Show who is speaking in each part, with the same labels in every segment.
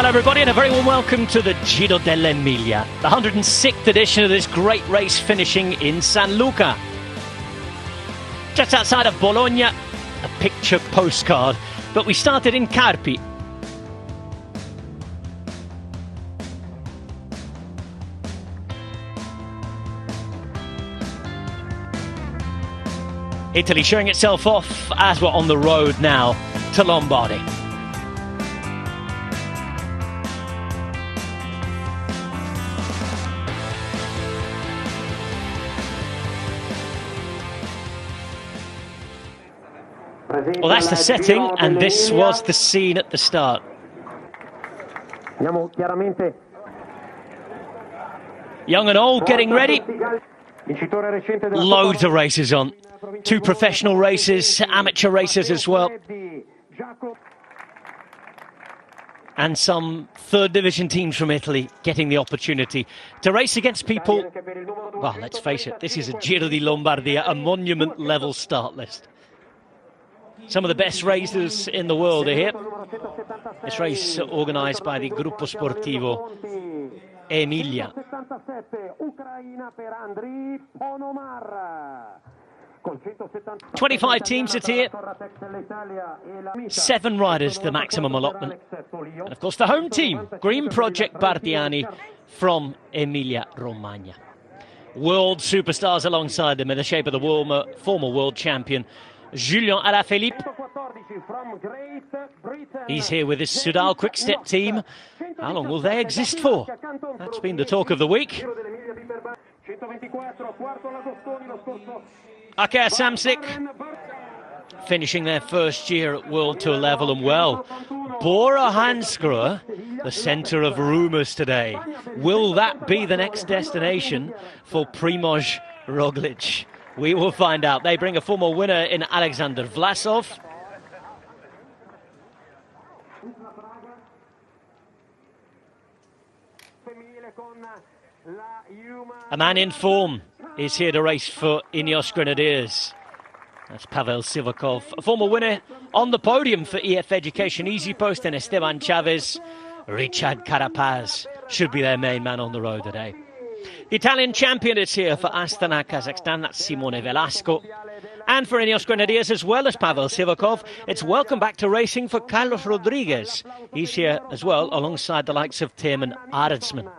Speaker 1: Hello everybody and a very warm welcome to the Giro dell'Emilia, the 106th edition of this great race finishing in San Luca. Just outside of Bologna, a picture postcard, but we started in Carpi. Italy showing itself off as we're on the road now to Lombardy. Well, that's the setting, and this was the scene at the start. Young and old getting ready. Loads of races on. 2 professional races, amateur races as well. And some third division teams from Italy getting the opportunity to race against people. Well, let's face it, this is a Giro di Lombardia, a monument level start list. Some of the best racers in the world are here. This race organised by the Gruppo Sportivo Emillia. 25 teams are here. 7 riders, the maximum allotment. And of course the home team, Green Project Bardiani from Emilia-Romagna. World superstars alongside them in the shape of the former world champion Julien Alaphilippe. He's here with his Soudal Quick-Step team. How long will they exist for? That's been the talk of the week. Akea Samsic finishing their first year at World Tour level, and well, Bora Hansgrohe, the centre of rumours today. Will that be the next destination for Primož Roglič? We will find out. They bring a former winner in Alexander Vlasov. A man in form is here to race for Ineos Grenadiers. That's Pavel Sivakov, a former winner on the podium for EF Education Easy Post, and Esteban Chavez. Richard Carapaz should be their main man on the road today. The Italian champion is here for Astana, Kazakhstan. That's Simone Velasco. And for Ineos Grenadiers, as well as Pavel Sivakov, it's welcome back to racing for Carlos Rodriguez. He's here as well, alongside the likes of Tiemann Arendsman.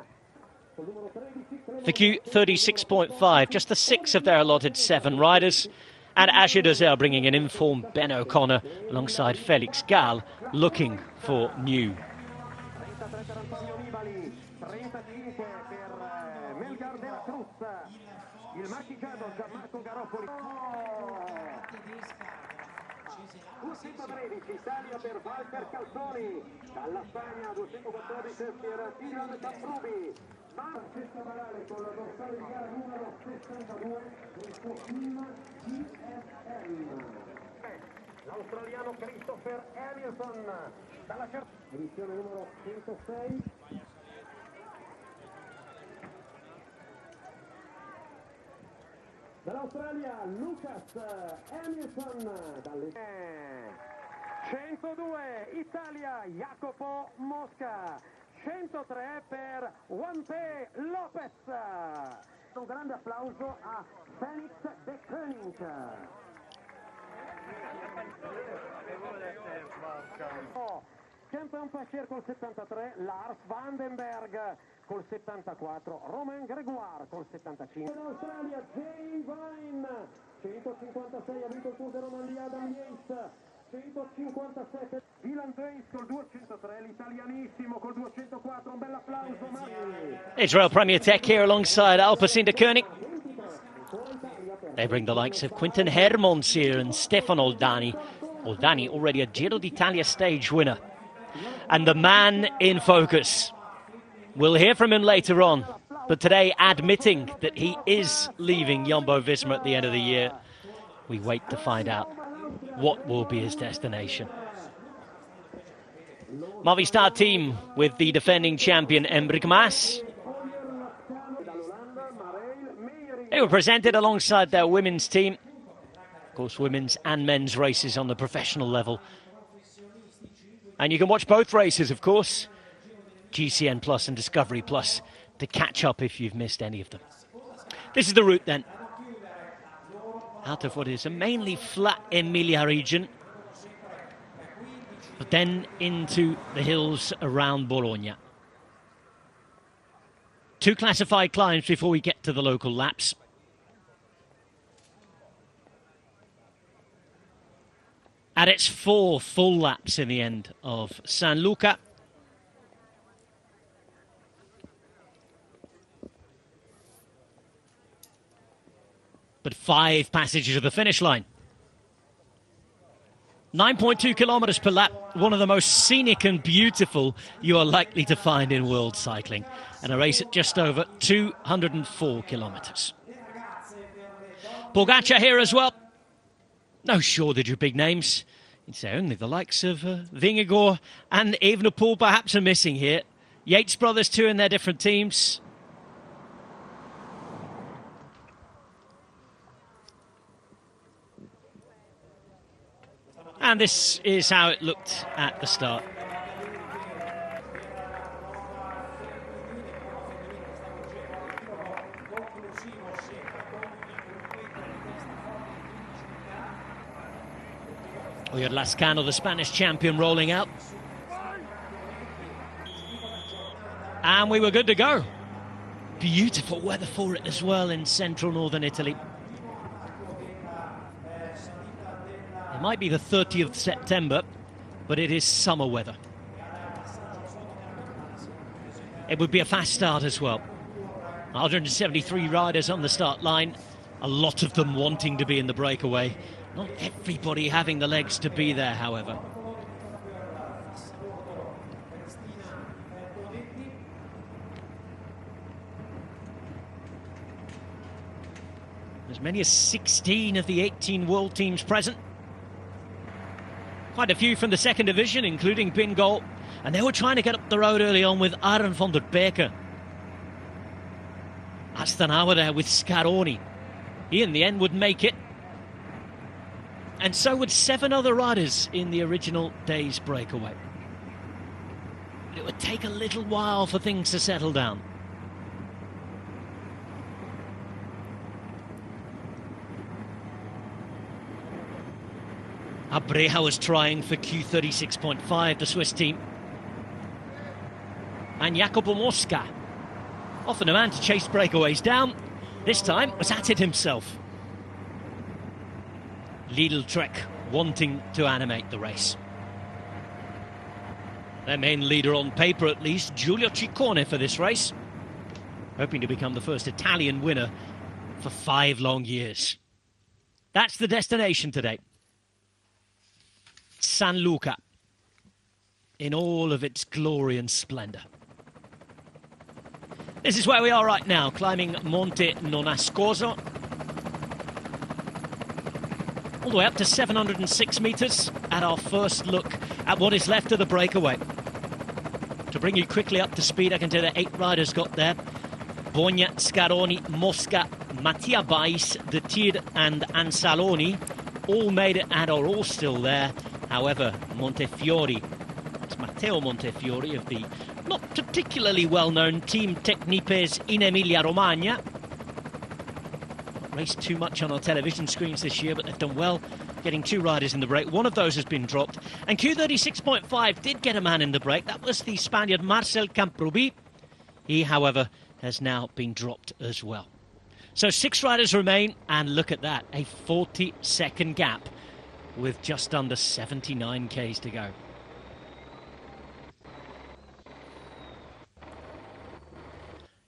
Speaker 1: For Q36.5, just the 6 of their allotted 7 riders. And Asher Dozel bringing an informed Ben O'Connor alongside Felix Gall, looking for new.
Speaker 2: L'australiano Christopher Hamilton dalla edizione numero 106. Dall'Australia Lucas Hamilton dalle 102 Italia Jacopo Mosca, 103 per Juanpe Lopez. Un grande applauso a Felix de Koning. Champion Pascher col 73, Lars Vandenberg col 74, Romain Grégoire col 75. In Australia Jay Vine, 156 ha vinto il Tour de Romandie Adam Yates, 157 Dylan Trace col 203, l'italianissimo col 204, un bel applauso.
Speaker 1: Israel Premier Tech here alongside Alpecin de Koning. They bring the likes of Quinten Hermons here and Stefan Oldani. Oldani already a Giro d'Italia stage winner. And the man in focus. We'll hear from him later on, but today admitting that he is leaving Jumbo-Visma at the end of the year. We wait to find out what will be his destination. Movistar team with the defending champion Enric Mas. They were presented alongside their women's team. Of course, women's and men's races on the professional level. And you can watch both races, of course, GCN Plus and Discovery Plus to catch up if you've missed any of them. This is the route then, out of what is a mainly flat Emilia region, but then into the hills around Bologna. 2 classified climbs before we get to the local laps. And it's 4 full laps in the end of San Luca. But 5 passages of the finish line. 9.2 kilometers per lap, one of the most scenic and beautiful you are likely to find in world cycling. And a race at just over 204 kilometers. Pogacar here as well. No shortage of big names. You'd say only the likes of Vingegaard and Evenepoel perhaps are missing here. Yates brothers too in their different teams. And this is how it looked at the start. We had Lascano, the Spanish champion, rolling out. And we were good to go. Beautiful weather for it as well in central northern Italy. It might be the 30th of September, but it is summer weather. It would be a fast start as well. 173 riders on the start line, a lot of them wanting to be in the breakaway. Not everybody having the legs to be there, however. As many as 16 of the 18 world teams present. Quite a few from the second division, including Bingol. And they were trying to get up the road early on with Aron van der Beek. Astanawa there with Scaroni. He in the end would make it. And so would 7 other riders in the original day's breakaway. It would take a little while for things to settle down. Abreja was trying for Q36.5, the Swiss team. And Jacopo Mosca, often a man to chase breakaways down, this time was at it himself. Lidl Trek wanting to animate the race. Their main leader on paper at least, Giulio Ciccone for this race. Hoping to become the first Italian winner for 5 long years. That's the destination today. San Luca, in all of its glory and splendour. This is where we are right now, climbing Monte Nonascoso. All the way up to 706 metres at our first look at what is left of the breakaway. To bring you quickly up to speed, I can tell you that 8 riders got there. Bogna, Scaroni, Mosca, Mattia Bais, De Tir and Ansaloni all made it and are all still there. However, Montefiore, it's Matteo Montefiore of the not particularly well-known Team Tecnipes in Emilia-Romagna. Not raced too much on our television screens this year, but they've done well getting 2 riders in the break. One of those has been dropped. And Q36.5 did get a man in the break. That was the Spaniard Marcel Camprobi. He, however, has now been dropped as well. So 6 riders remain, and look at that, a 40-second gap with just under 79 Ks to go.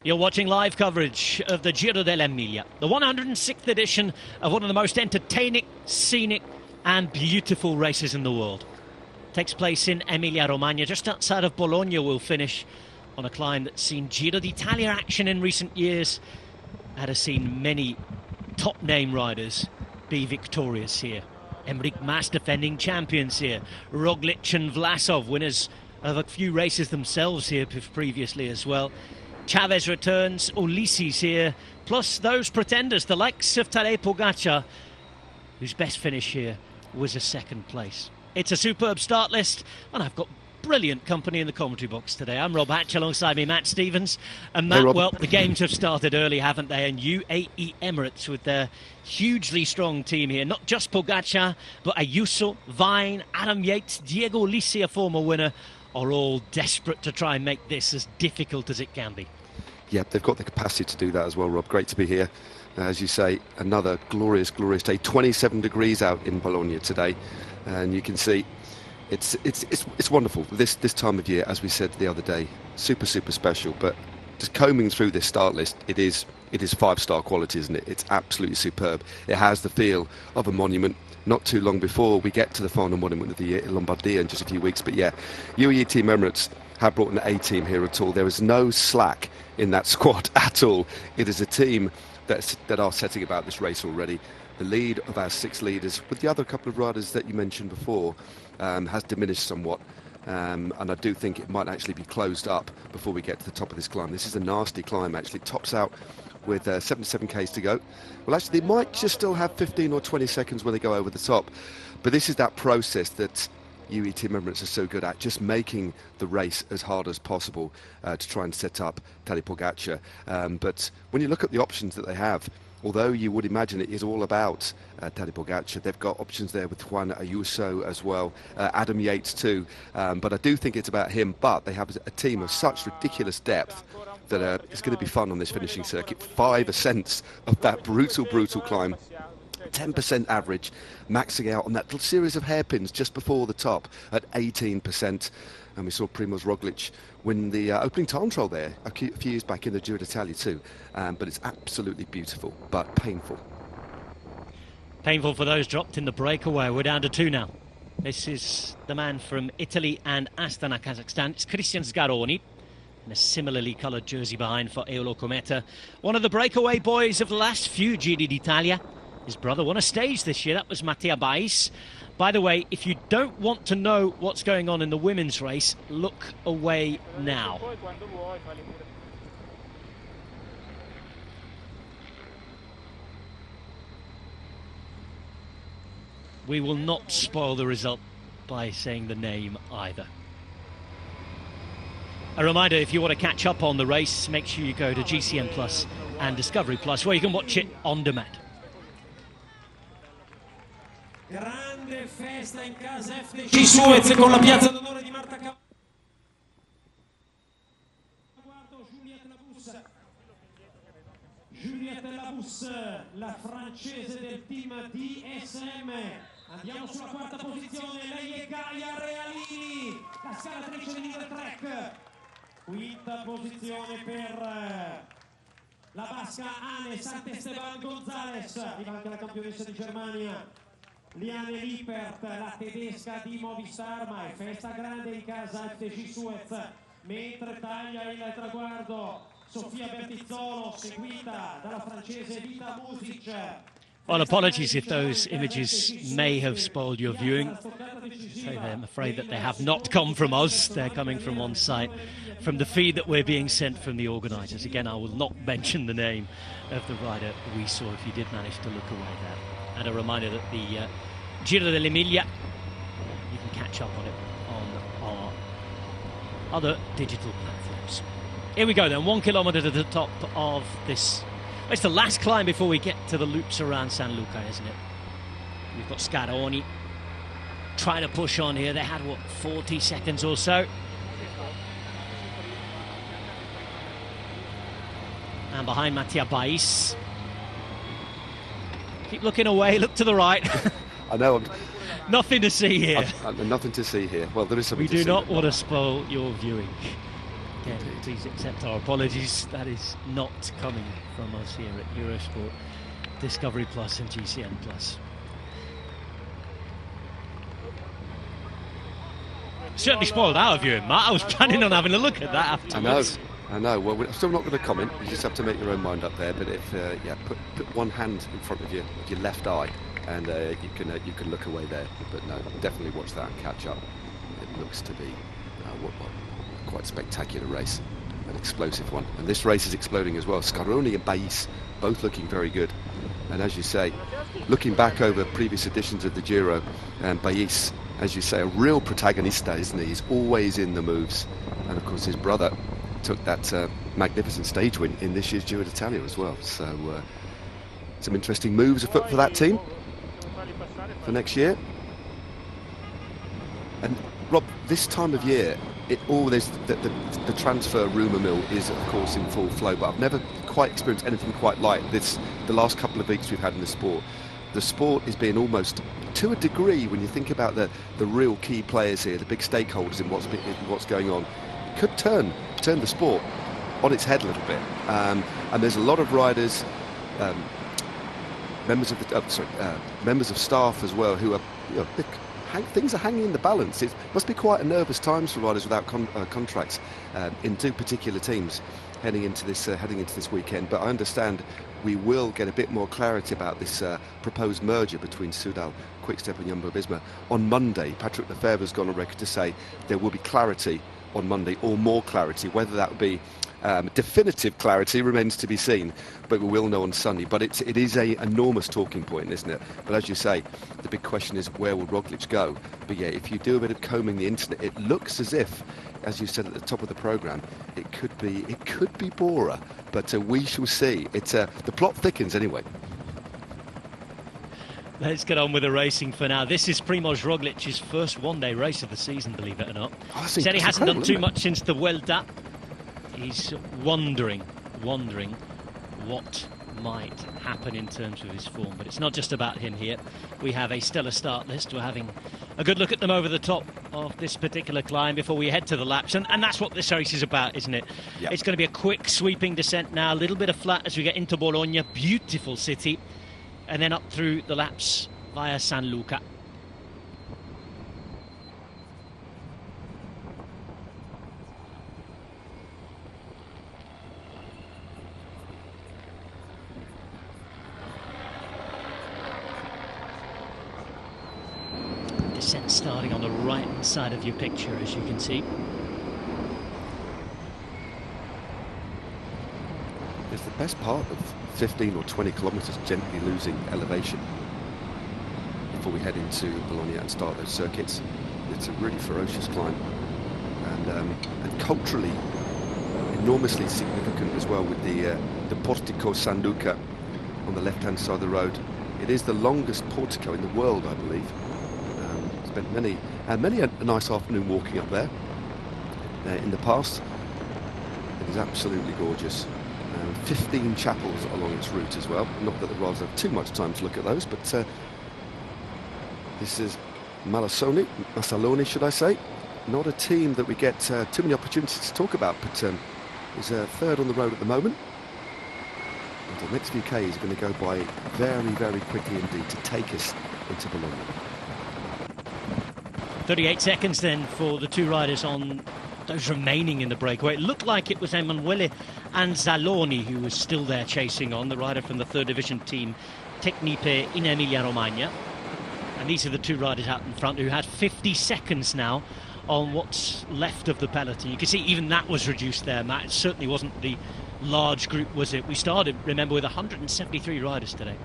Speaker 1: You're watching live coverage of the Giro dell'Emilia, the 106th edition of one of the most entertaining, scenic and beautiful races in the world. Takes place in Emilia-Romagna, just outside of Bologna. We'll finish on a climb that's seen Giro d'Italia action in recent years and has seen many top-name riders be victorious here. Enric Mas defending champions here. Roglic and Vlasov, winners of a few races themselves here previously as well. Chavez returns, Ulysses here, plus those pretenders, the likes of Tadej Pogacar, whose best finish here was a 2nd place. It's a superb start list, and I've got brilliant company in the commentary box today. I'm Rob Hatch, alongside me Matt Stevens. And Matt,
Speaker 3: Hey, Rob.
Speaker 1: well, the games have started early, haven't they? And UAE Emirates, with their hugely strong team here, not just Pogacar, but Ayuso, Vine, Adam Yates, Diego Ulissi, a former winner, are all desperate to try and make this as difficult as it can be.
Speaker 3: Yeah, they've got the capacity to do that as well, Rob. Great to be here. As you say, another glorious, glorious day. 27 degrees out in Bologna today, and you can see it's wonderful. This time of year, as we said the other day, super special. But just combing through this start list, it is 5-star quality, isn't it? It's absolutely superb. It has the feel of a monument. Not too long before we get to the final monument of the year, Lombardia, in just a few weeks. But yeah, UAE Team Emirates have brought an A team here at all. There is no slack in that squad at all. It is a team that are setting about this race already. The lead of our 6 leaders, with the other couple of riders that you mentioned before, has diminished somewhat. And I do think it might actually be closed up before we get to the top of this climb. This is a nasty climb, actually. It tops out with 77 k's to go. Well, actually, they might just still have 15 or 20 seconds when they go over the top. But this is that process that UAE Team Emirates are so good at, just making the race as hard as possible to try and set up Tadej Pogacar. But when you look at the options that they have, although you would imagine it is all about Tadej Pogacar, they've got options there with Juan Ayuso as well, Adam Yates too. But I do think it's about him. But they have a team of such ridiculous depth that it's going to be fun on this finishing circuit. 5 ascents of that brutal climb. 10% average, maxing out on that little series of hairpins just before the top at 18%. And we saw Primož Roglič win the opening time trial there a few years back in the Giro d'Italia too. But it's absolutely beautiful, but painful.
Speaker 1: Painful for those dropped in the breakaway. We're down to 2 now. This is the man from Italy and Astana, Kazakhstan. It's Cristian Sgaroni in a similarly coloured jersey behind for Eolo Cometa. One of the breakaway boys of the last few Giri d'Italia. His brother won a stage this year. That was Mattia Bais. By the way, if you don't want to know what's going on in the women's race, look away now. We will not spoil the result by saying the name either. A reminder, if you want to catch up on the race, make sure you go to GCN Plus and Discovery Plus, where you can watch it on demand.
Speaker 2: Grande festa in casa FDC Suez con la piazza d'onore di Marta Cavallo. Juliette Labus, la francese del team DSM. Andiamo sulla 4ª posizione, lei è Gaia Realini, la scalatrice di Leader Trek. 5ª posizione per la basca Anne Sant'Esteban González, arriva anche la campionessa di Germania. Liane Lippert, la tedesca di Movistar, ma è festa grande in casa FDC Suez, mentre taglia il traguardo Sofia Bertizzolo, seguita dalla francese Vita Music.
Speaker 1: Well, apologies if those images may have spoiled your viewing. I'm afraid that they have not come from us. They're coming from on site, from the feed that we're being sent from the organisers. Again, I will not mention the name of the rider we saw if you did manage to look away there. And a reminder that the Giro dell'Emilia, you can catch up on it on our other digital platforms. Here we go then, 1 kilometre to the top of this. It's the last climb before we get to the loops around San Luca, isn't it? We've got Scaroni trying to push on here. They had, 40 seconds or so. And behind Mattia Bais. Keep looking away, look to the right.
Speaker 3: I know.
Speaker 1: Nothing to see here.
Speaker 3: Nothing to see here. Well, there is something to see.
Speaker 1: We do not want to spoil your viewing. Again, please accept our apologies. That is not coming from us here at Eurosport, Discovery Plus and GCN Plus. Certainly spoiled our viewing, Matt. I was planning on having a look at that afterwards.
Speaker 3: I know. Well, we're still not going to comment. You just have to make your own mind up there. But if put one hand in front of your left eye, and you can look away there. But no, definitely watch that and catch up. It looks to be quite spectacular race, an explosive one. And this race is exploding as well. Scaroni and Bais both looking very good. And as you say, looking back over previous editions of the Giro, Bais as you say, a real protagonista, isn't he? He's always in the moves. And of course his brother took that magnificent stage win in this year's Giro d'Italia as well. So some interesting moves afoot for that team for next year. And Rob, this time of year, the transfer rumour mill is of course in full flow, but I've never quite experienced anything quite like this the last couple of weeks we've had in the sport. The sport is being almost, to a degree, when you think about the real key players here, the big stakeholders in what's going on, could turn the sport on its head a little bit. And there's a lot of riders, members of staff as well, who are, things are hanging in the balance. It must be quite a nervous times for riders without contracts in two particular teams heading into this weekend. But I understand we will get a bit more clarity about this proposed merger between Soudal, Quickstep and Jumbo-Visma on Monday. Patrick Lefevere's gone on record to say there will be clarity on Monday, or more clarity. Whether that will be definitive clarity remains to be seen, but we will know on Sunday. But it is a enormous talking point, isn't it? But as you say, the big question is, where will Roglic go? But yeah, if you do a bit of combing the internet, it looks as if, as you said at the top of the programme, it could be Bora, but we shall see. The plot thickens anyway.
Speaker 1: Let's get on with the racing for now. This is Primož Roglic's first one-day race of the season, believe it or not. He said he hasn't done too much since the Vuelta. He's wondering what might happen in terms of his form. But it's not just about him here. We have a stellar start list. We're having a good look at them over the top of this particular climb before we head to the laps. And that's what this race is about, isn't it? Yep. It's going to be a quick sweeping descent now. A little bit of flat as we get into Bologna. Beautiful city. And then up through the laps via San Luca. Descent starting on the right hand side of your picture, as you can see.
Speaker 3: It's the best part of 15 or 20 kilometres gently losing elevation before we head into Bologna and start those circuits. It's a really ferocious climb, and culturally enormously significant as well, with the Portico San Luca on the left-hand side of the road. It is the longest portico in the world, I believe. Spent many a nice afternoon walking up there in the past. It is absolutely gorgeous. 15 chapels along its route as well. Not that the riders have too much time to look at those, but this is Masaloni, should I say. Not a team that we get too many opportunities to talk about, but is third on the road at the moment. And the next few Ks are going to go by very, very quickly indeed to take us into Bologna.
Speaker 1: 38 seconds then for the two riders on those remaining in the breakaway. It looked like it was Emanuele Anzaloni who was still there chasing on, the rider from the third division team Tecnipe in Emilia-Romagna. And these are the two riders out in front who had 50 seconds now on what's left of the peloton. You can see even that was reduced there, Matt. It certainly wasn't the large group, was it? We started, remember, with 173 riders today.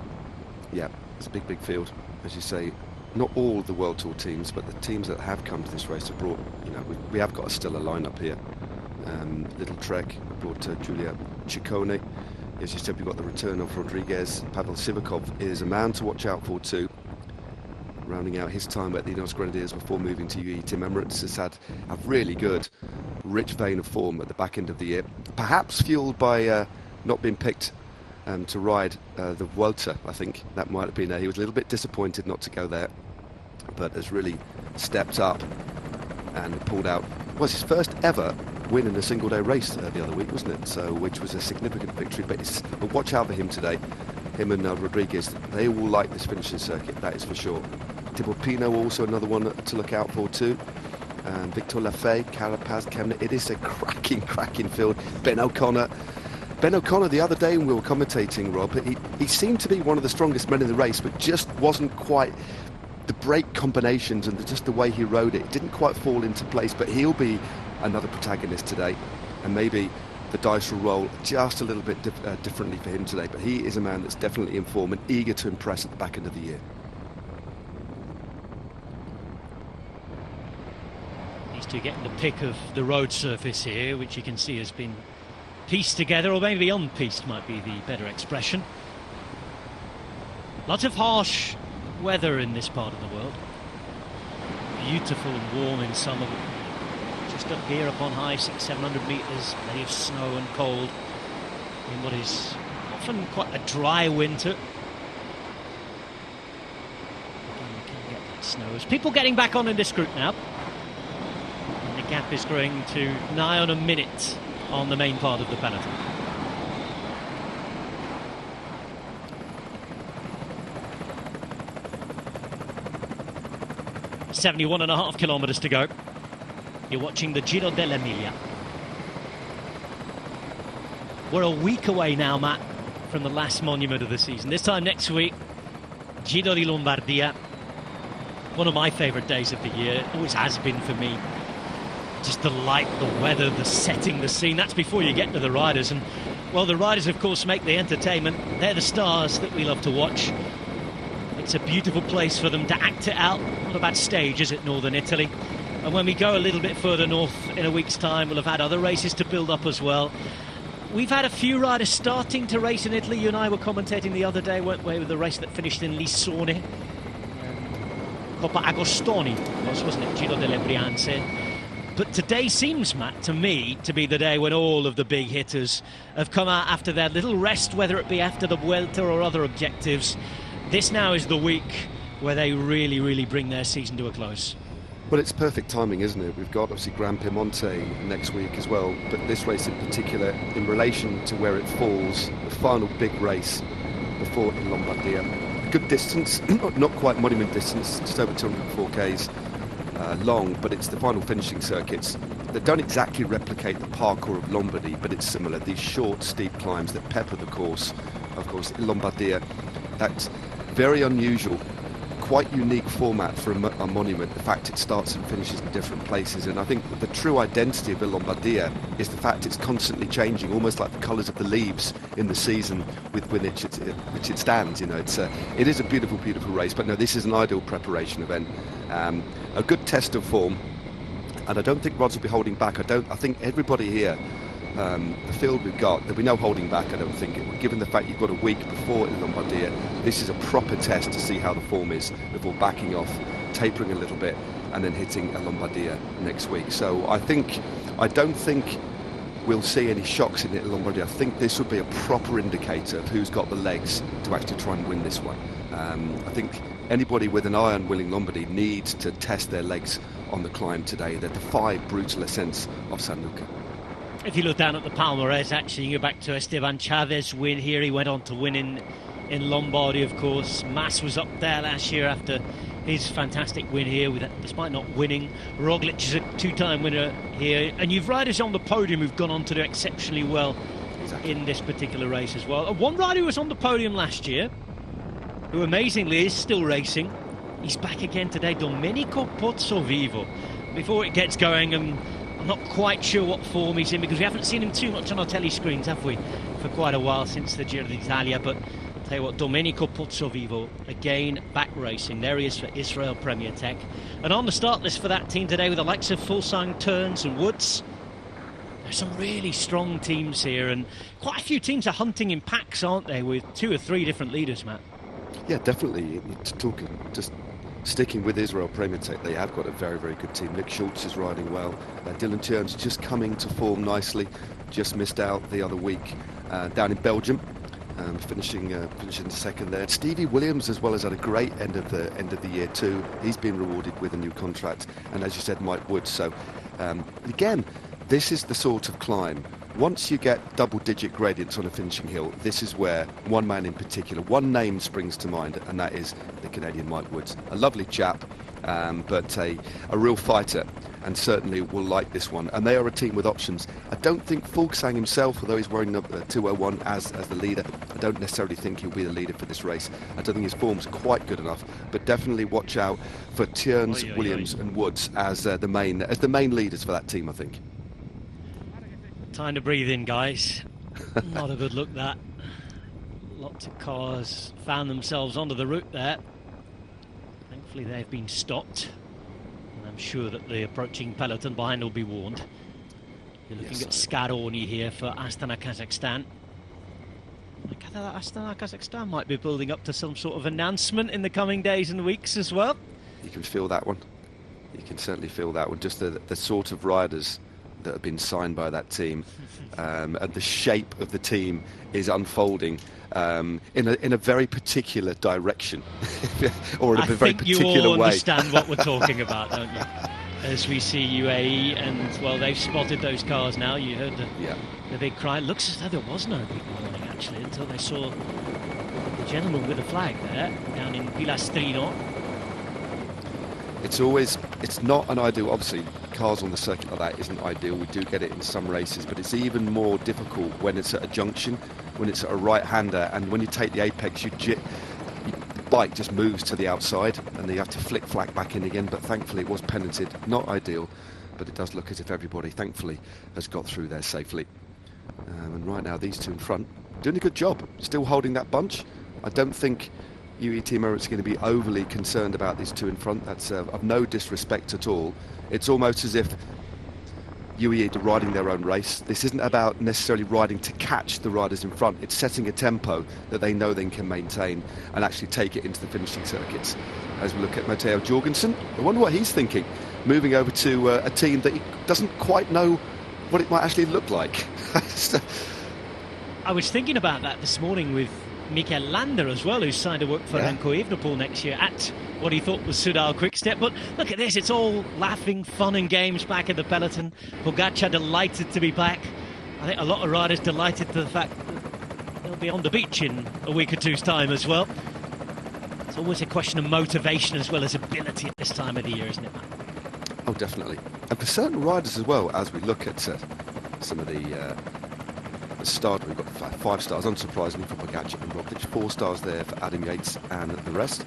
Speaker 1: Yeah,
Speaker 3: it's a big field, as you say. Not all the World Tour teams, but the teams that have come to this race have brought, we have got a stellar lineup here. Little Trek brought Giulia Ciccone. As you said, we've got the return of Rodriguez. Pavel Sivakov is a man to watch out for too. Rounding out his time at the Ineos Grenadiers before moving to UAE Team Emirates, has had a really good, rich vein of form at the back end of the year. Perhaps fueled by not being picked to ride the Vuelta. I think that might have been he was a little bit disappointed not to go there, but has really stepped up and pulled out. Was his first ever win in a single-day race the other week, wasn't it? So, which was a significant victory. But watch out for him today. Him and Rodriguez, they will like this finishing circuit, that is for sure. Thibaut Pinot also another one to look out for too. Victor Lafay, Carapaz, Kemner. It is a cracking field. Ben O'Connor the other day when we were commentating, Rob, he seemed to be one of the strongest men in the race, but just wasn't quite the brake combinations and just the way he rode it. It didn't quite fall into place, but he'll be another protagonist today, and maybe the dice will roll just a little bit differently for him today. But he is a man that's definitely in form and eager to impress at the back end of the year.
Speaker 1: to getting the pick of the road surface here, which you can see has been pieced together, or maybe unpieced might be the better expression. Lots of harsh weather in this part of the world. Beautiful and warm in summer. Just up here up on high, 600-700 metres, plenty of snow and cold in what is often quite a dry winter. Again, you can get that snow. As people getting back on in this group now, and the gap is growing to nigh on a minute on the main part of the peloton. .71.5 kilometres to go. You're watching the Giro dell'Emilia. We're a week away now, Matt, from the last monument of the season. This time next week, Giro di Lombardia. One of my favourite days of the year. Always has been for me. Just the light, the weather, the setting, the scene. That's before you get to the riders. And, well, the riders, of course, make the entertainment. They're the stars that we love to watch. It's a beautiful place for them to act it out. Not a bad stage, is it, Northern Italy? And when we go a little bit further north in a week's time, we'll have had other races to build up as well. We've had a few riders starting to race in Italy. You and I were commentating the other day, weren't we, with the race that finished in Lissone. Coppa Agostoni, wasn't it? Giro delle Brianze. But today seems, Matt, to me, to be the day when all of the big hitters have come out after their little rest, whether it be after the Vuelta or other objectives. This now is the week where they really, really bring their season to a close.
Speaker 3: Well, it's perfect timing, isn't it? We've got obviously Gran Piemonte next week as well, but this race in particular, in relation to where it falls, the final big race before in Lombardia. A good distance, not quite monument distance, just over 204 k's long, but it's the final finishing circuits that don't exactly replicate the parkour of Lombardy, but it's similar. These short, steep climbs that pepper the course. Of course, in Lombardia, that's very unusual, quite unique format for a monument, the fact it starts and finishes in different places. And I think the true identity of the Lombardia is the fact it's constantly changing, almost like the colours of the leaves in the season with which it stands. You know, it is a beautiful, beautiful race. But no, this is an ideal preparation event, a good test of form, and I don't think Rods will be holding back. I think everybody here, the field we've got, there'll be no holding back, I don't think. Given the fact you've got a week before in Lombardia, this is a proper test to see how the form is before backing off, tapering a little bit, and then hitting a Lombardia next week. So I don't think we'll see any shocks in it in Lombardia. I think this would be a proper indicator of who's got the legs to actually try and win this one. I think anybody with an eye on winning Lombardy needs to test their legs on the climb today. They defy brutal ascents of San Luca.
Speaker 1: If you look down at the Palmares, actually, you go back to Esteban Chaves' win here. He went on to win in Lombardy, of course. Mas was up there last year after his fantastic win here, despite not winning. Roglic is a two-time winner here. And you've riders on the podium who've gone on to do exceptionally well in this particular race as well. One rider who was on the podium last year, who amazingly is still racing, he's back again today, Domenico Pozzovivo. Before it gets going, I'm not quite sure what form he's in, because we haven't seen him too much on our telly screens, have we, for quite a while since the Giro d'Italia. But I'll tell you what, Domenico Pozzovivo again back racing. There he is for Israel Premier Tech, and on the start list for that team today with the likes of Fuglsang, Turns and Woods. There's some really strong teams here, and quite a few teams are hunting in packs, aren't they, with 2 or 3 different leaders, Matt?
Speaker 3: Yeah, definitely. Just sticking with Israel Premier Tech, they have got a very, very good team. Nick Schultz is riding well. Dylan Teuns just coming to form nicely. Just missed out the other week down in Belgium, finishing second there. Stevie Williams as well has had a great end of the year too. He's been rewarded with a new contract, and as you said, Mike Woods. So again, this is the sort of climb. Once you get double-digit gradients on a finishing hill, this is where one man in particular, one name springs to mind, and that is the Canadian Mike Woods. A lovely chap, but a real fighter, and certainly will like this one. And they are a team with options. I don't think Fuglsang himself, although he's wearing number 201 as the leader, I don't necessarily think he'll be the leader for this race. I don't think his form's quite good enough, but definitely watch out for Teuns, Williams and Woods as the main leaders for that team, I think.
Speaker 1: Time to breathe in, guys. Not a good look, that. Lots of cars found themselves onto the route there. Thankfully they've been stopped. And I'm sure that the approaching peloton behind will be warned. You're looking at Scaroni here for Astana, Kazakhstan. I gather that Astana, Kazakhstan might be building up to some sort of announcement in the coming days and weeks as well.
Speaker 3: You can feel that one. You can certainly feel that one. Just the sort of riders that have been signed by that team, and the shape of the team is unfolding in a very particular direction, or in a very particular way.
Speaker 1: I think you all understand what we're talking about, don't you? As we see UAE, and well, they've spotted those cars now. You heard the big cry. Looks as though there was no big warning actually until they saw the gentleman with the flag there down in Pilastrino.
Speaker 3: It's not an ideal, obviously cars on the circuit like that isn't ideal. We do get it in some races, but it's even more difficult when it's at a junction, when it's at a right-hander, and when you take the apex, the bike just moves to the outside and then you have to flick-flack back in again. But thankfully it was penalted. Not ideal, but it does look as if everybody thankfully has got through there safely. And right now these two in front doing a good job, still holding that bunch. I don't think UAE Team Emirates are going to be overly concerned about these two in front. That's of no disrespect at all. It's almost as if UAE are riding their own race. This isn't about necessarily riding to catch the riders in front. It's setting a tempo that they know they can maintain and actually take it into the finishing circuits. As we look at Matteo Jorgensen, I wonder what he's thinking, moving over to a team that he doesn't quite know what it might actually look like.
Speaker 1: I was thinking about that this morning with Mikel Lander as well, who's signed to work for Renko Evenepoel next year at what he thought was Soudal Quick-Step. But look at this, it's all laughing, fun and games back in the peloton. Pogačar delighted to be back. I think a lot of riders delighted to the fact that they'll be on the beach in a week or two's time as well. It's always a question of motivation as well as ability at this time of the year, isn't it, Matt?
Speaker 3: Oh, definitely. And for certain riders as well, as we look at some of the stars, we've got 5 stars, unsurprisingly, for Pogačar and Roglic, 4 stars there for Adam Yates and the rest.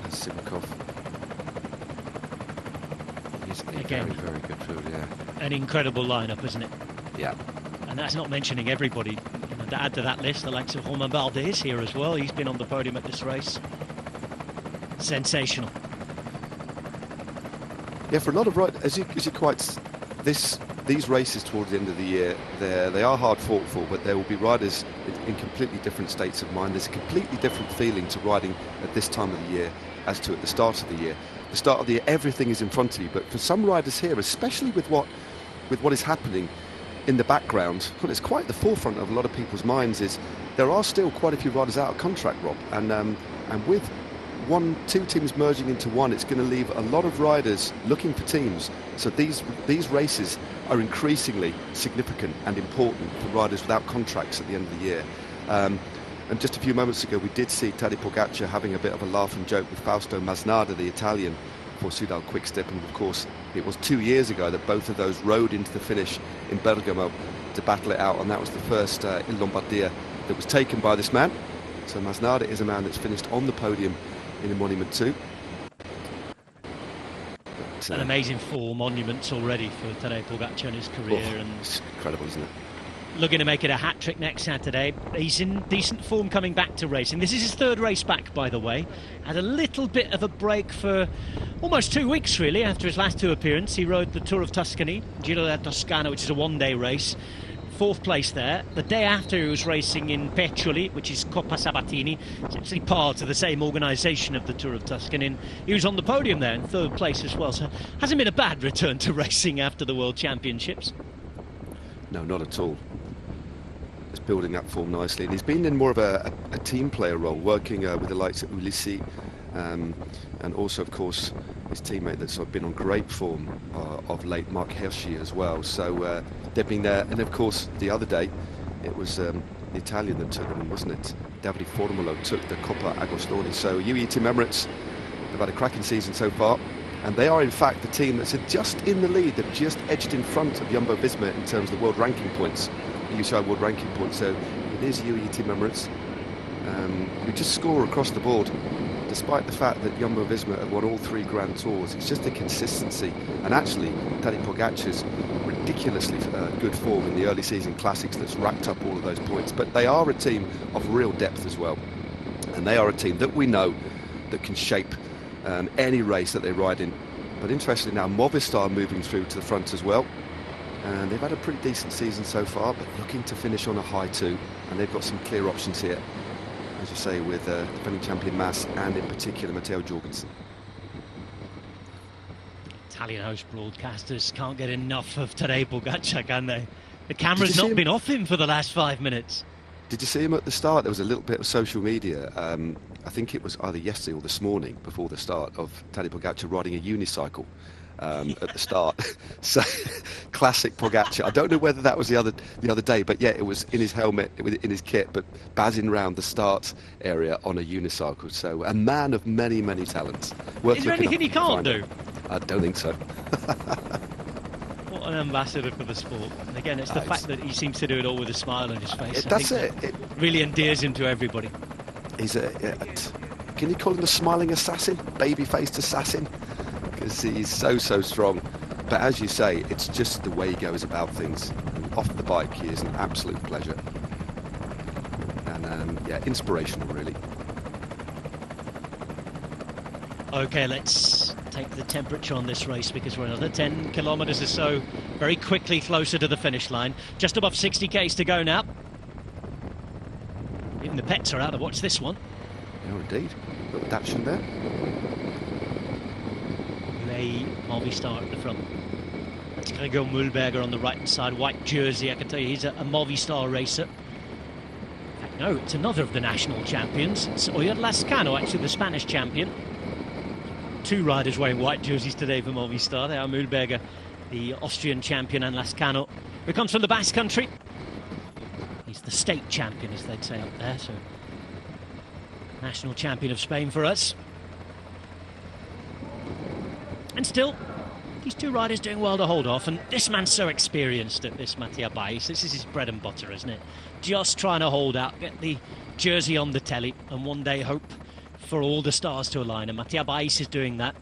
Speaker 3: Sivakov. He's again, very good field,
Speaker 1: An incredible lineup, isn't it?
Speaker 3: Yeah.
Speaker 1: And that's not mentioning everybody. You know, to add to that list, the likes of Romain Bardet is here as well. He's been on the podium at this race. Sensational.
Speaker 3: Yeah, for a lot of riders, as you quite these races towards the end of the year, they are hard fought for, but there will be riders in completely different states of mind. There's a completely different feeling to riding at this time of the year as to at the start of the year. The start of the year, everything is in front of you, but for some riders here, especially with what is happening in the background, well, it's quite the forefront of a lot of people's minds, is there are still quite a few riders out of contract, Rob, and with 2 teams merging into one, it's going to leave a lot of riders looking for teams. So these races are increasingly significant and important for riders without contracts at the end of the year. And just a few moments ago, we did see Tadej Pogačar having a bit of a laugh and joke with Fausto Masnada, the Italian, for Soudal Quick-Step. And of course, it was 2 years ago that both of those rode into the finish in Bergamo to battle it out, and that was the first in Lombardia that was taken by this man. So Masnada is a man that's finished on the podium in the Monument 2. But,
Speaker 1: an amazing 4 monuments already for Tadej Pogačar in his career. And
Speaker 3: it's incredible, isn't it?
Speaker 1: Looking to make it a hat-trick next Saturday. He's in decent form coming back to racing. This is his 3rd race back, by the way. Had a little bit of a break for almost 2 weeks, really, after his last 2 appearances. He rode the Tour of Tuscany, Giro della Toscana, which is a 1-day race. 4th place there. The day after, he was racing in Peccioli, which is Coppa Sabatini. It's actually part of the same organisation of the Tour of Tuscany. And he was on the podium there in 3rd place as well. So hasn't been a bad return to racing after the World Championships.
Speaker 3: No, not at all. It's building up form nicely. And he's been in more of a team player role, working with the likes of Ulissi, and also, of course, his teammate that's been on great form of late, Mark Hirschi, as well. So they've been there. And of course, the other day, it was the Italian that took them, wasn't it? Davide Formolo took the Coppa Agostini. So UAE Team Emirates have had a cracking season so far. And they are, in fact, the team that's just in the lead. They've just edged in front of Jumbo-Visma in terms of the world ranking points, the UCI world ranking points. So it is UAE Team Emirates who just score across the board, despite the fact that Jumbo-Visma have won all 3 Grand Tours. It's just the consistency. And actually, Tadej Pogačar's ridiculously good form in the early season classics that's racked up all of those points. But they are a team of real depth as well. And they are a team that we know that can shape any race that they ride in. But interestingly now, Movistar moving through to the front as well. And they've had a pretty decent season so far, but looking to finish on a high too. And they've got some clear options here, as you say, with defending champion Mas and in particular Matteo Jorgensen.
Speaker 1: Italian host broadcasters can't get enough of Tadej Pogacar, can they? The camera's not been off him for the last 5 minutes.
Speaker 3: Did you see him at the start? There was a little bit of social media. I think it was either yesterday or this morning before the start of Tadej Pogacar riding a unicycle at the start. So classic Pogacar. I don't know whether that was the other day, but yeah, it was in his helmet, in his kit, but bazzing around the start area on a unicycle. So a man of many, many talents.
Speaker 1: Is there anything he can't do?
Speaker 3: I don't think so.
Speaker 1: What an ambassador for the sport. And again, it's the fact that he seems to do it all with a smile on his face.
Speaker 3: That's it. It
Speaker 1: really endears him to everybody.
Speaker 3: He's can you call him a smiling assassin? Baby-faced assassin? Because he's so strong. But as you say, it's just the way he goes about things. Off the bike, he is an absolute pleasure. And yeah, inspirational, really.
Speaker 1: Okay, let's take the temperature on this race because we're another 10 kilometres or so, very quickly closer to the finish line. Just above 60 k's to go now. Even the pets are out to watch this one.
Speaker 3: Yeah, indeed. Little Dachshund there.
Speaker 1: Lay Movistar at the front. That's Gregor Mühlberger on the right side, white jersey. I can tell you he's a Movistar racer. In fact, no, it's another of the national champions. It's Oyer Lascano, actually the Spanish champion. Two riders wearing white jerseys today for Movistar. They are Mühlberger, the Austrian champion, and Lascano, who comes from the Basque Country. He's the state champion, as they'd say up there, so national champion of Spain for us. And still, these two riders doing well to hold off, and this man's so experienced at this Mattia Bais. This is his bread and butter, isn't it? Just trying to hold out, get the jersey on the telly, and one day hope for all the stars to align, and Mattia Bais is doing that.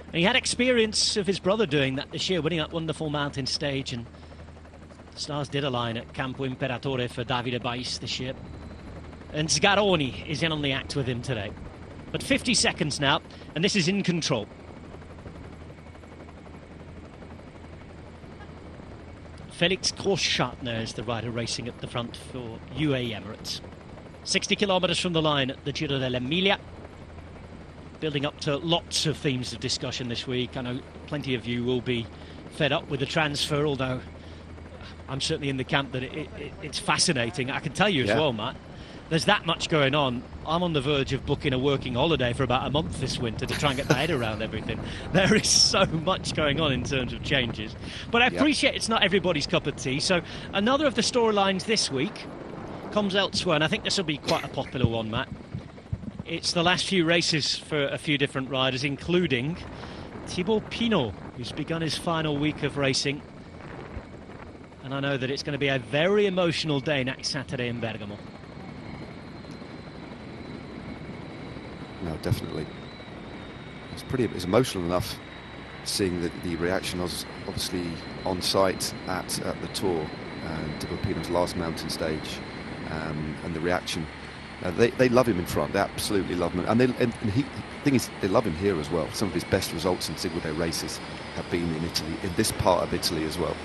Speaker 1: And he had experience of his brother doing that this year, winning that wonderful mountain stage, and the stars did align at Campo Imperatore for Davide Bais this year. And Sgaroni is in on the act with him today. But 50 seconds now, and this is in control. Felix Großschartner is the rider racing at the front for UAE Emirates. 60 kilometres from the line at the Giro dell'Emilia. Building up to lots of themes of discussion this week. I know plenty of you will be fed up with the transfer, although I'm certainly in the camp that it's fascinating. I can tell you as well, Matt, there's that much going on. I'm on the verge of booking a working holiday for about a month this winter to try and get my head around everything. There is so much going on in terms of changes. But I appreciate it's not everybody's cup of tea. So another of the storylines this week comes elsewhere, and I think this will be quite a popular one, Matt. It's the last few races for a few different riders, including Thibaut Pinot, who's begun his final week of racing. And I know that it's going to be a very emotional day next Saturday in Bergamo.
Speaker 3: No, definitely. It's emotional enough seeing the reaction. I was obviously on site at the Tour, Thibaut Pinot's last mountain stage, and the reaction. They love him in front. They absolutely love him, and the thing is, they love him here as well. Some of his best results in single day races have been in Italy, in this part of Italy as well,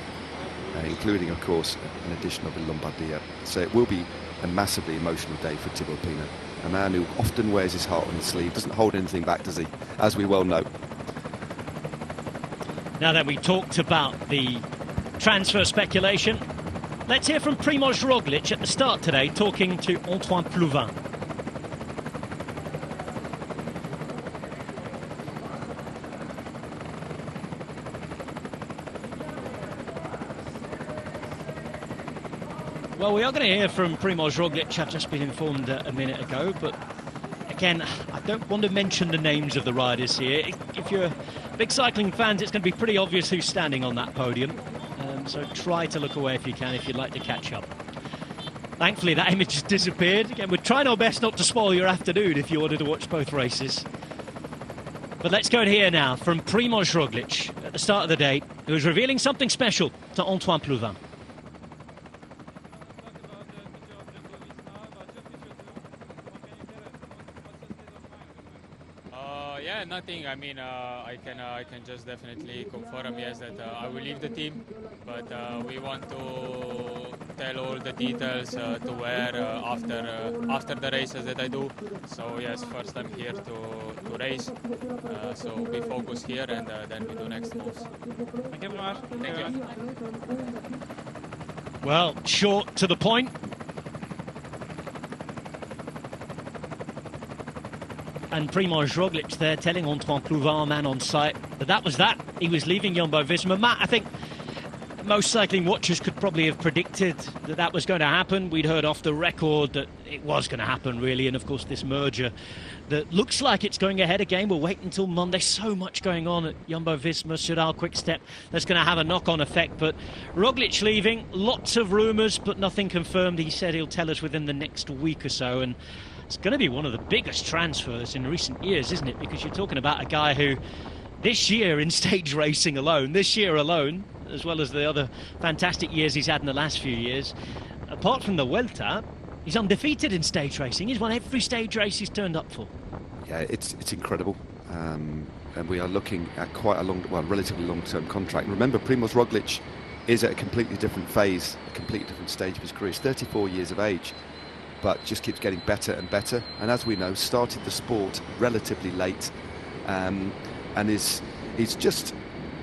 Speaker 3: including, of course, an addition of Lombardia. So it will be a massively emotional day for Thibaut Pinot, a man who often wears his heart on his sleeve, doesn't hold anything back, does he? As we well know.
Speaker 1: Now that we talked about the transfer speculation, let's hear from Primož Roglic at the start today, talking to Antoine Plouvin. Well, we are going to hear from Primož Roglic. I've just been informed a minute ago, but again, I don't want to mention the names of the riders here. If you're big cycling fans, it's going to be pretty obvious who's standing on that podium. So try to look away if you can, if you'd like to catch up. Thankfully, that image has disappeared. Again, we're trying our best not to spoil your afternoon if you wanted to watch both races. But let's go and hear now from Primož Roglic at the start of the day, who is revealing something special to Antoine Plouvin.
Speaker 4: Yeah, nothing. I mean, I can just definitely confirm, yes, that I will leave the team, but we want to tell all the details to wear after the races that I do. So yes, first I'm here to race. So we focus here, and then we do next moves.
Speaker 5: Thank you very much.
Speaker 4: Thank you.
Speaker 1: Well, short to the point. And Primož Roglic there telling Antoine Plouvin, man on site, that was that. He was leaving Jumbo-Visma. Matt, I think most cycling watchers could probably have predicted that that was going to happen. We'd heard off the record that it was going to happen, really. And, of course, this merger that looks like it's going ahead again. We'll wait until Monday. So much going on at Jumbo-Visma, Soudal Quick-Step. That's going to have a knock-on effect. But Roglic leaving, lots of rumours, but nothing confirmed. He said he'll tell us within the next week or so. And it's going to be one of the biggest transfers in recent years, isn't it? Because you're talking about a guy who, this year in stage racing alone, as well as the other fantastic years he's had in the last few years, apart from the Vuelta, he's undefeated in stage racing. He's won every stage race he's turned up for.
Speaker 3: Yeah, it's incredible. And we are looking at quite a relatively long-term contract. Remember, Primož Roglic is at a completely different phase, a completely different stage of his career. He's 34 years of age, but just keeps getting better and better. And as we know, started the sport relatively late, and is just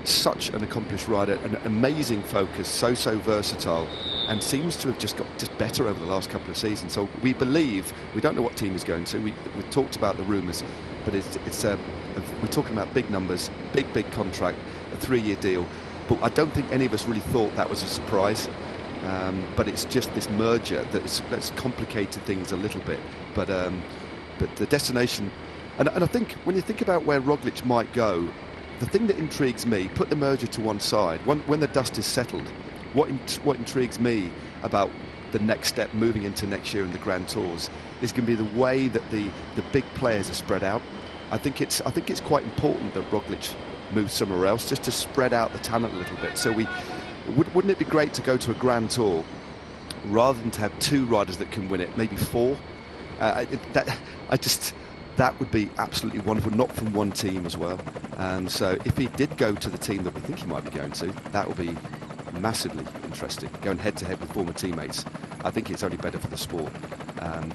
Speaker 3: such an accomplished rider, an amazing focus, so versatile, and seems to have just got better over the last couple of seasons. So we believe, we don't know what team he's going to. We talked about the rumours, but we're talking about big numbers, big contract, a 3-year deal. But I don't think any of us really thought that was a surprise. But it's just this merger that's complicated things a little bit. But the destination, and I think when you think about where Roglic might go, the thing that intrigues me, put the merger to one side, when the dust is settled, what intrigues me about the next step moving into next year in the Grand Tours is going to be the way that the big players are spread out. I think it's quite important that Roglic moves somewhere else, just to spread out the talent a little bit. So wouldn't it be great to go to a Grand Tour rather than to have 2 riders that can win it, maybe 4? That would be absolutely wonderful, not from one team as well. So if he did go to the team that we think he might be going to, that would be massively interesting, going head-to-head with former teammates. I think it's only better for the sport.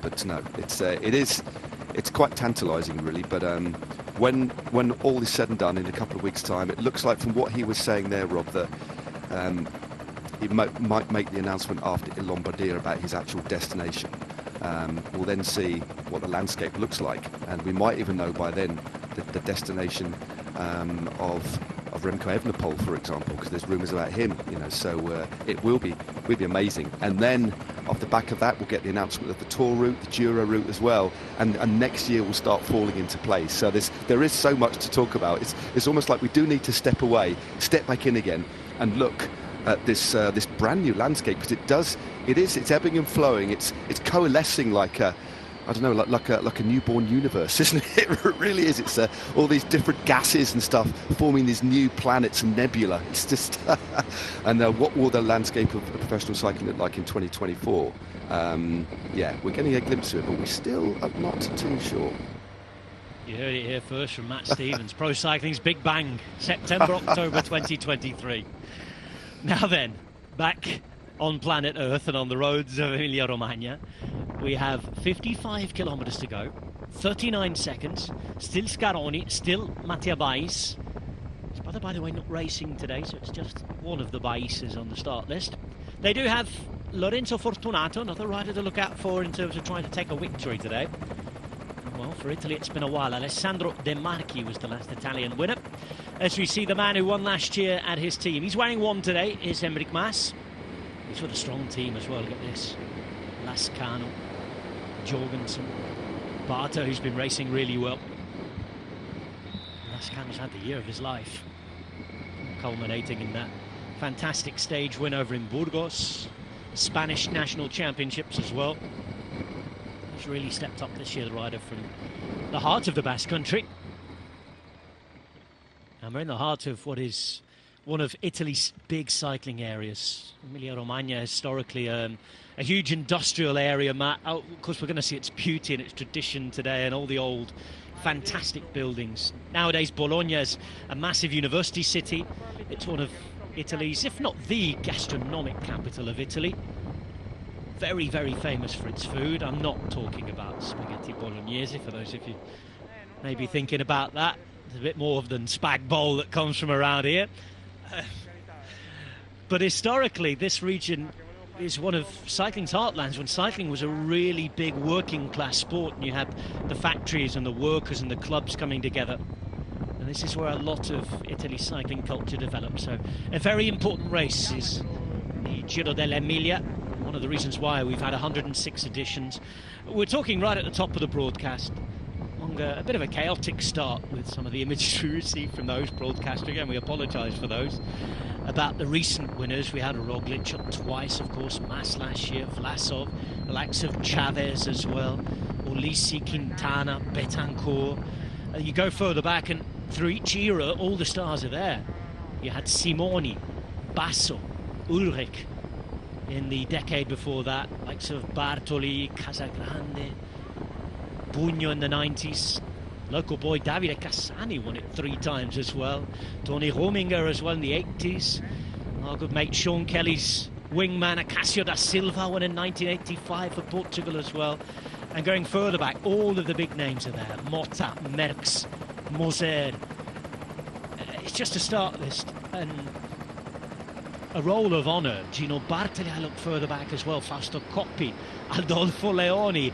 Speaker 3: But no, it's quite tantalising, really. But when all is said and done in a couple of weeks' time, it looks like, from what he was saying there, Rob, that he might make the announcement after Lombardia about his actual destination. We'll then see what the landscape looks like, and we might even know by then the destination of Remco Evenepoel, for example, because there's rumours about him. So it will be amazing. And then off the back of that, we'll get the announcement of the Tour route, the Giro route as well, and next year will start falling into place. So there is so much to talk about. It's almost like we do need to step away, step back in again, and look at this brand new landscape, because it's ebbing and flowing. It's coalescing like a newborn universe, isn't it? It really is. It's all these different gases and stuff forming these new planets and nebula. It's just and what will the landscape of professional cycling look like in 2024? We're getting a glimpse of it, but we still are not too sure.
Speaker 1: You heard it here first from Matt Stevens. Pro Cycling's Big Bang, September, October 2023. Now then, back on planet Earth and on the roads of Emilia-Romagna, we have 55 kilometres to go, 39 seconds, still Scaroni, still Mattia Bais. His brother, by the way, not racing today, so it's just one of the Baises on the start list. They do have Lorenzo Fortunato, another rider to look out for in terms of trying to take a victory today. Well, for Italy it's been a while. Alessandro De Marchi was the last Italian winner. As we see the man who won last year at his team. He's wearing 1 today, is Enric Mas. He's with a strong team as well, look at this. Lascano, Jorgensen, Barta, who's been racing really well. Lascano's had the year of his life, culminating in that fantastic stage win over in Burgos. Spanish national championships as well. He's really stepped up this year, the rider from the heart of the Basque Country. And we're in the heart of what is one of Italy's big cycling areas. Emilia-Romagna, historically a huge industrial area, Matt. Oh, of course, we're going to see its beauty and its tradition today and all the old fantastic buildings. Nowadays, Bologna is a massive university city. It's one of Italy's, if not the gastronomic capital of Italy. Very, very famous for its food. I'm not talking about spaghetti bolognese, for those of you maybe thinking about that. There's a bit more than spag bowl that comes from around here. But historically, this region is one of cycling's heartlands, when cycling was a really big working class sport, and you had the factories and the workers and the clubs coming together. And this is where a lot of Italy's cycling culture developed. So a very important race is the Giro dell'Emilia, one of the reasons why we've had 106 editions. We're talking right at the top of the broadcast. A bit of a chaotic start with some of the images we received from those broadcasters. Again, we apologise for those. About the recent winners, we had Roglic up twice, of course, Mas last year, Vlasov, the likes of Chavez as well, Ulisi, Quintana, Betancourt. You go further back, and through each era, all the stars are there. You had Simoni, Basso, Ulrich. In the decade before that, likes of Bartoli, Casagrande, Bugno in the 90s. Local boy Davide Cassani won it 3 times as well. Tony Rominger as well in the 80s. Our good mate Sean Kelly's wingman Acacio da Silva won in 1985 for Portugal as well. And going further back, all of the big names are there. Motta, Merckx, Moser. It's just a start list. And a roll of honour. Gino Bartoli, I look further back as well. Fausto Coppi, Adolfo Leoni.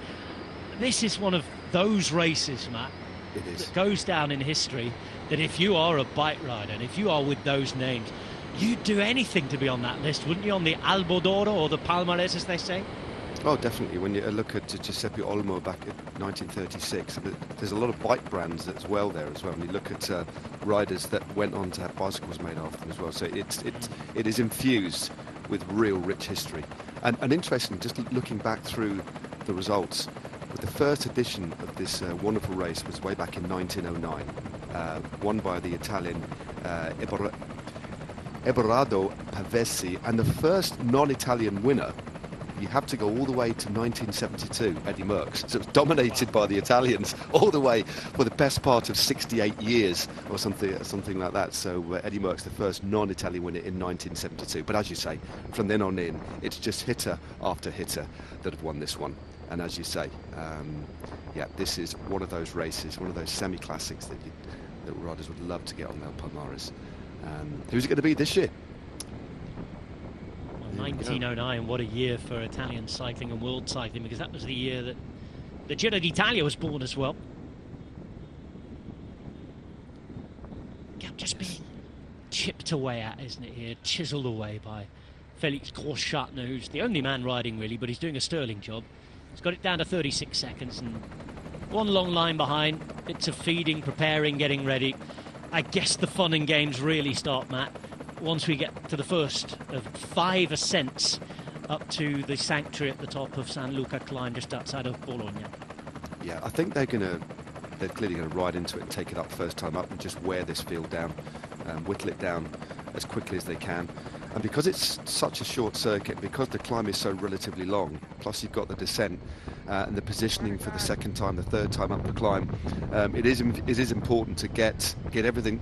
Speaker 1: This is one of those races, Matt, that goes down in history, that if you are a bike rider and if you are with those names, you'd do anything to be on that list, wouldn't you, on the Albo d'Oro or the Palmares, as they say?
Speaker 3: Oh, definitely. When you look at Giuseppe Olmo back in 1936, there's a lot of bike brands as well there as well. When you look at riders that went on to have bicycles made after them as well. So it is infused with real rich history. And interesting, just looking back through the results, the first edition of this wonderful race was way back in 1909, won by the Italian Eberardo Pavesi, and the first non-Italian winner, you have to go all the way to 1972, Eddie Merckx. So it was dominated by the Italians all the way for the best part of 68 years or something like that. So Eddie Merckx, the first non-Italian winner in 1972. But as you say, from then on in, it's just hitter after hitter that have won this one. And as you say, yeah, this is one of those races, one of those semi-classics that riders would love to get on their Palmares. Who's it going to be this year?
Speaker 1: 1909, what a year for Italian cycling and world cycling, because that was the year that the Giro d'Italia was born as well. Just being chipped away at, isn't it, here? Chiselled away by Felix Groschartner, who's the only man riding, really, but he's doing a sterling job. He's got it down to 36 seconds and one long line behind. Bits of feeding, preparing, getting ready. I guess the fun and games really start, Matt, once we get to the first of 5 ascents up to the sanctuary at the top of San Luca climb just outside of Bologna.
Speaker 3: Yeah, I think they're clearly going to ride into it and take it up first time up and just wear this field down, whittle it down as quickly as they can. And because it's such a short circuit, because the climb is so relatively long, plus you've got the descent and the positioning for the second time, the third time up the climb, it is important to get everything,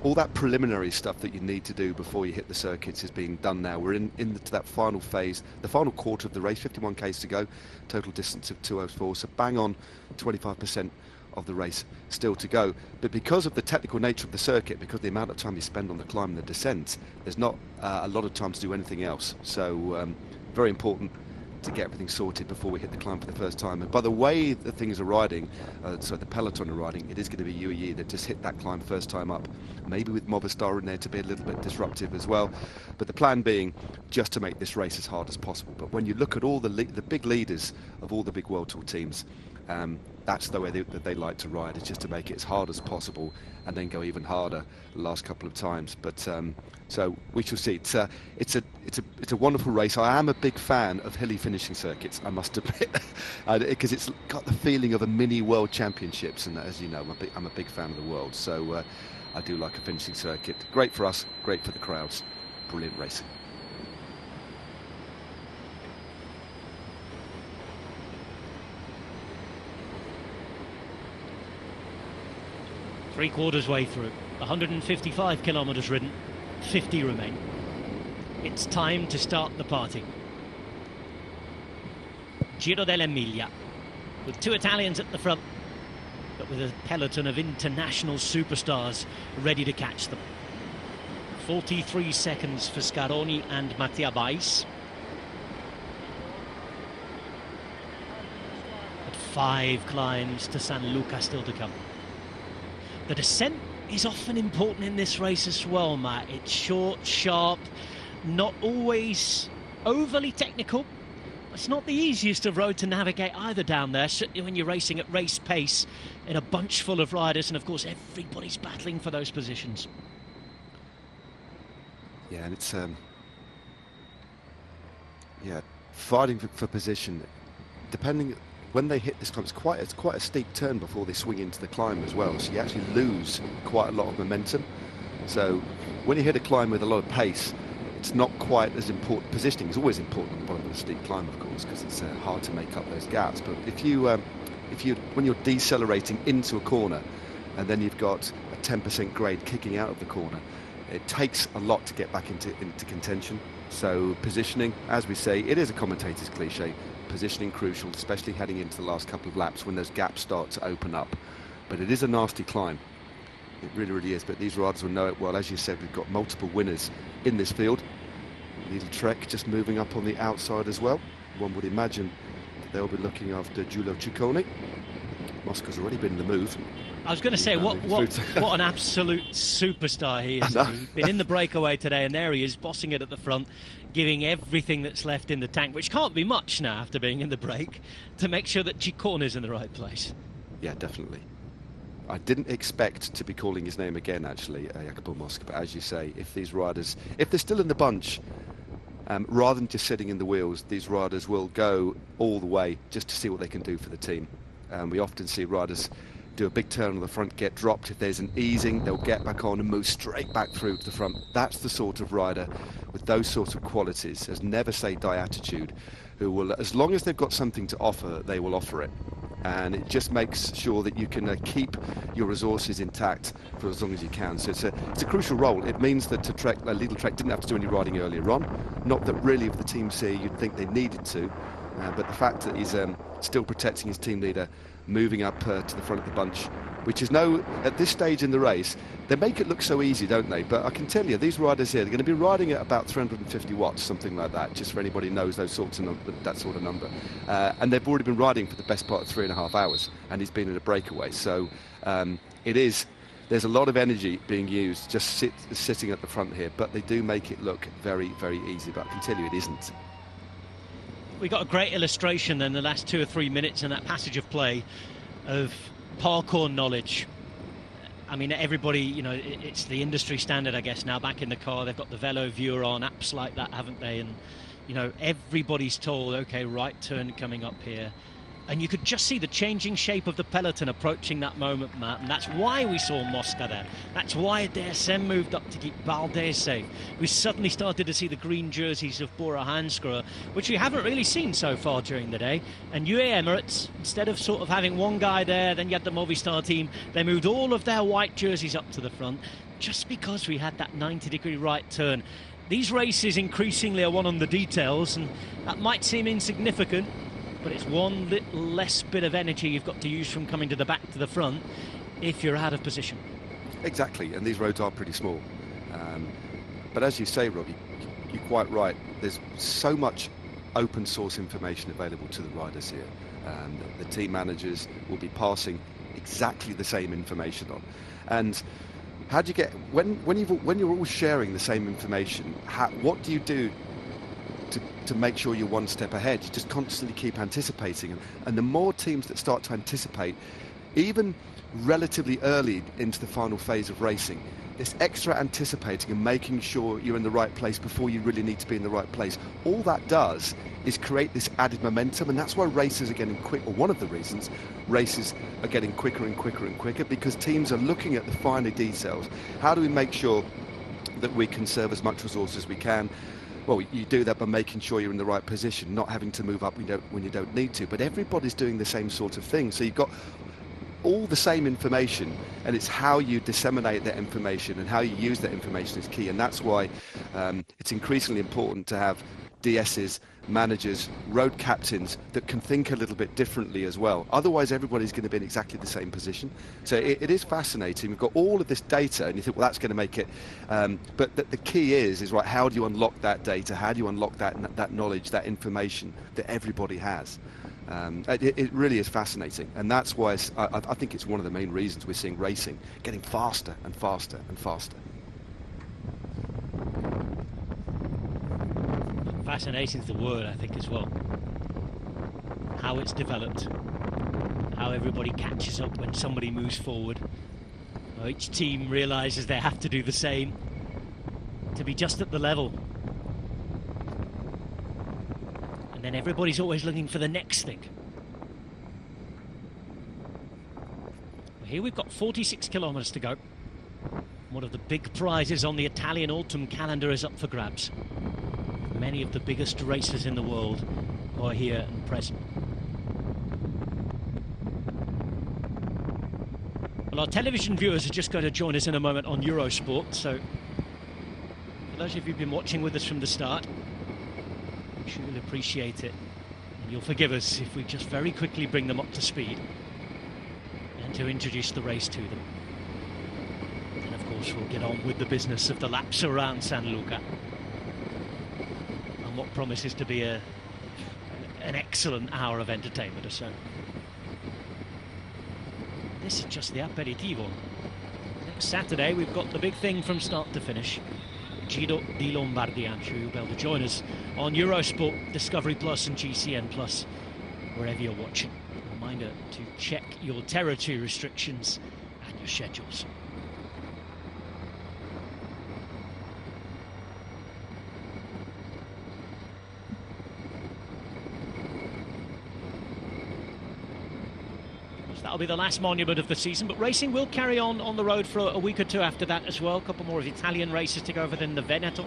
Speaker 3: all that preliminary stuff that you need to do before you hit the circuits is being done now. We're into that final phase, the final quarter of the race, 51 k's to go, total distance of 2:04, so bang on 25% of the race still to go. But because of the technical nature of the circuit, because of the amount of time you spend on the climb and the descent, there's not a lot of time to do anything else. So very important to get everything sorted before we hit the climb for the first time. And by the way the things are riding, so the peloton are riding, it is going to be UAE that just hit that climb first time up, maybe with Movistar in there to be a little bit disruptive as well. But the plan being just to make this race as hard as possible. But when you look at all the big leaders of all the big World Tour teams, That's the way that they like to ride, is just to make it as hard as possible and then go even harder the last couple of times. But so we shall see. It's a wonderful race. I am a big fan of hilly finishing circuits, I must admit, because it's got the feeling of a mini World Championships, and as you know, I'm a big fan of the world. So I do like a finishing circuit. Great for us, great for the crowds. Brilliant racing.
Speaker 1: Three-quarters way through, 155 kilometres ridden, 50 remain. It's time to start the party. Giro dell'Emilia, with two Italians at the front, but with a peloton of international superstars ready to catch them. 43 seconds for Scaroni and Mattia Bais. But 5 climbs to San Luca still to come. The descent is often important in this race as well, Matt. It's short, sharp, not always overly technical. It's not the easiest of road to navigate either down there, certainly when you're racing at race pace in a bunch full of riders, and of course everybody's battling for those positions.
Speaker 3: Yeah, and it's fighting for position. Depending when they hit this climb, it's quite a steep turn before they swing into the climb as well. So you actually lose quite a lot of momentum. So when you hit a climb with a lot of pace, it's not quite as important. Positioning is always important on the bottom of a steep climb, of course, because it's hard to make up those gaps. But when you're decelerating into a corner, and then you've got a 10% grade kicking out of the corner, it takes a lot to get back into contention. So positioning, as we say, it is a commentator's cliche. Positioning crucial, especially heading into the last couple of laps when those gaps start to open up. But it is a nasty climb. It really, really is. But these riders will know it well. As you said, we've got multiple winners in this field. Little Trek just moving up on the outside as well. One would imagine that they'll be looking after Giulio Ciccone. Mosca's already been in the move.
Speaker 1: I was going to say, what an absolute superstar he is. He's been in the breakaway today, and there he is, bossing it at the front, giving everything that's left in the tank, which can't be much now after being in the break, to make sure that Ciccone's in the right place.
Speaker 3: Yeah, definitely. I didn't expect to be calling his name again, actually, Jacopo Mosca, but as you say, if these riders, if they're still in the bunch, rather than just sitting in the wheels, these riders will go all the way just to see what they can do for the team. We often see riders do a big turn on the front, get dropped. If there's an easing, they'll get back on and move straight back through to the front. That's the sort of rider with those sorts of qualities, as never say die attitude, who will, as long as they've got something to offer, they will offer it. And it just makes sure that you can keep your resources intact for as long as you can. So it's a crucial role. It means that Lidl Trek didn't have to do any riding earlier on. Not that really with the teams here you'd think they needed to, but the fact that he's still protecting his team leader, moving up to the front of the bunch, which is now, at this stage in the race, they make it look so easy, don't they? But I can tell you, these riders here, they're going to be riding at about 350 watts, something like that, just for anybody who knows that sort of number. And they've already been riding for the best part of 3.5 hours, and he's been in a breakaway. So there's a lot of energy being used just sitting at the front here, but they do make it look very, very easy. But I can tell you it isn't.
Speaker 1: We got a great illustration in the last 2 or 3 minutes in that passage of play of parkour knowledge. I mean, everybody, you know, it's the industry standard, I guess, now back in the car. They've got the Velo Viewer on, apps like that, haven't they? And, you know, everybody's told, OK, right turn coming up here. And you could just see the changing shape of the peloton approaching that moment, Matt. And that's why we saw Mosca there. That's why DSM moved up to keep Valdez safe. We suddenly started to see the green jerseys of Bora Hansgrohe, which we haven't really seen so far during the day. And UAE Emirates, instead of sort of having one guy there, then you had the Movistar team, they moved all of their white jerseys up to the front just because we had that 90-degree right turn. These races increasingly are won on the details, and that might seem insignificant, but it's one little less bit of energy you've got to use from coming to the back to the front if you're out of position.
Speaker 3: Exactly, and these roads are pretty small. But as you say, Robbie, you're quite right. There's so much open source information available to the riders here. The team managers will be passing exactly the same information on. And how do you get, when you're all sharing the same information, what do you do to make sure you're one step ahead. You just constantly keep anticipating, and the more teams that start to anticipate, even relatively early into the final phase of racing, this extra anticipating and making sure you're in the right place before you really need to be in the right place, all that does is create this added momentum, and that's why races are getting quick, or one of the reasons races are getting quicker and quicker and quicker, because teams are looking at the finer details. How do we make sure that we conserve as much resource as we can? Well, you do that by making sure you're in the right position, not having to move up when you don't need to. But everybody's doing the same sort of thing. So you've got all the same information, and it's how you disseminate that information and how you use that information is key. And that's why it's increasingly important to have DSs, managers, road captains that can think a little bit differently as well. Otherwise, everybody's going to be in exactly the same position. So it is fascinating. We've got all of this data, and you think, well, that's going to make it. But the key is right, how do you unlock that data? How do you unlock that knowledge, that information that everybody has? It really is fascinating, and that's why I think it's one of the main reasons we're seeing racing getting faster and faster and faster.
Speaker 1: Fascinating is the word, I think, as well. How it's developed, how everybody catches up when somebody moves forward. Each team realises they have to do the same to be just at the level. And then everybody's always looking for the next thing. Well, here we've got 46 kilometres to go. One of the big prizes on the Italian autumn calendar is up for grabs. Many of the biggest racers in the world are here and present. Well, our television viewers are just going to join us in a moment on Eurosport, so for those of you who've been watching with us from the start, I'm sure you'll appreciate it, and you'll forgive us if we just very quickly bring them up to speed and to introduce the race to them. And of course we'll get on with the business of the laps around San Luca. What promises to be an excellent hour of entertainment or so. This is just the aperitivo. Next Saturday we've got the big thing from start to finish. Giro di Lombardia. I'm sure you'll be able to join us on Eurosport, Discovery Plus and GCN Plus, wherever you're watching. A reminder to check your territory restrictions and your schedules. That'll be the last monument of the season, but racing will carry on the road for a week or two after that as well. A couple more of Italian races to go over than the Veneto.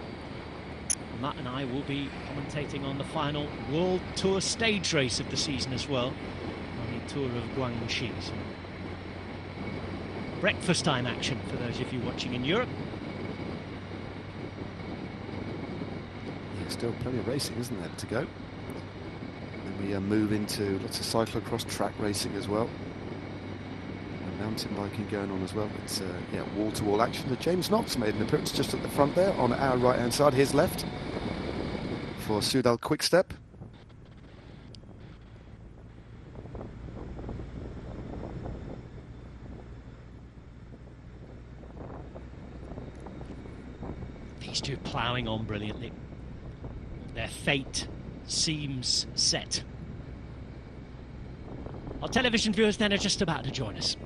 Speaker 1: Matt and I will be commentating on the final World Tour stage race of the season as well, on the Tour of Guangxi. So breakfast time action for those of you watching in Europe.
Speaker 3: Yeah, still plenty of racing, isn't there, to go? And we move into lots of cyclocross track racing as well. Mountain biking going on as well. It's yeah, wall-to-wall action. James Knox made an appearance just at the front there on our right-hand side, his left, for Soudal Quick-Step.
Speaker 1: These two ploughing on brilliantly. Their fate seems set. Our television viewers then are just about to join us.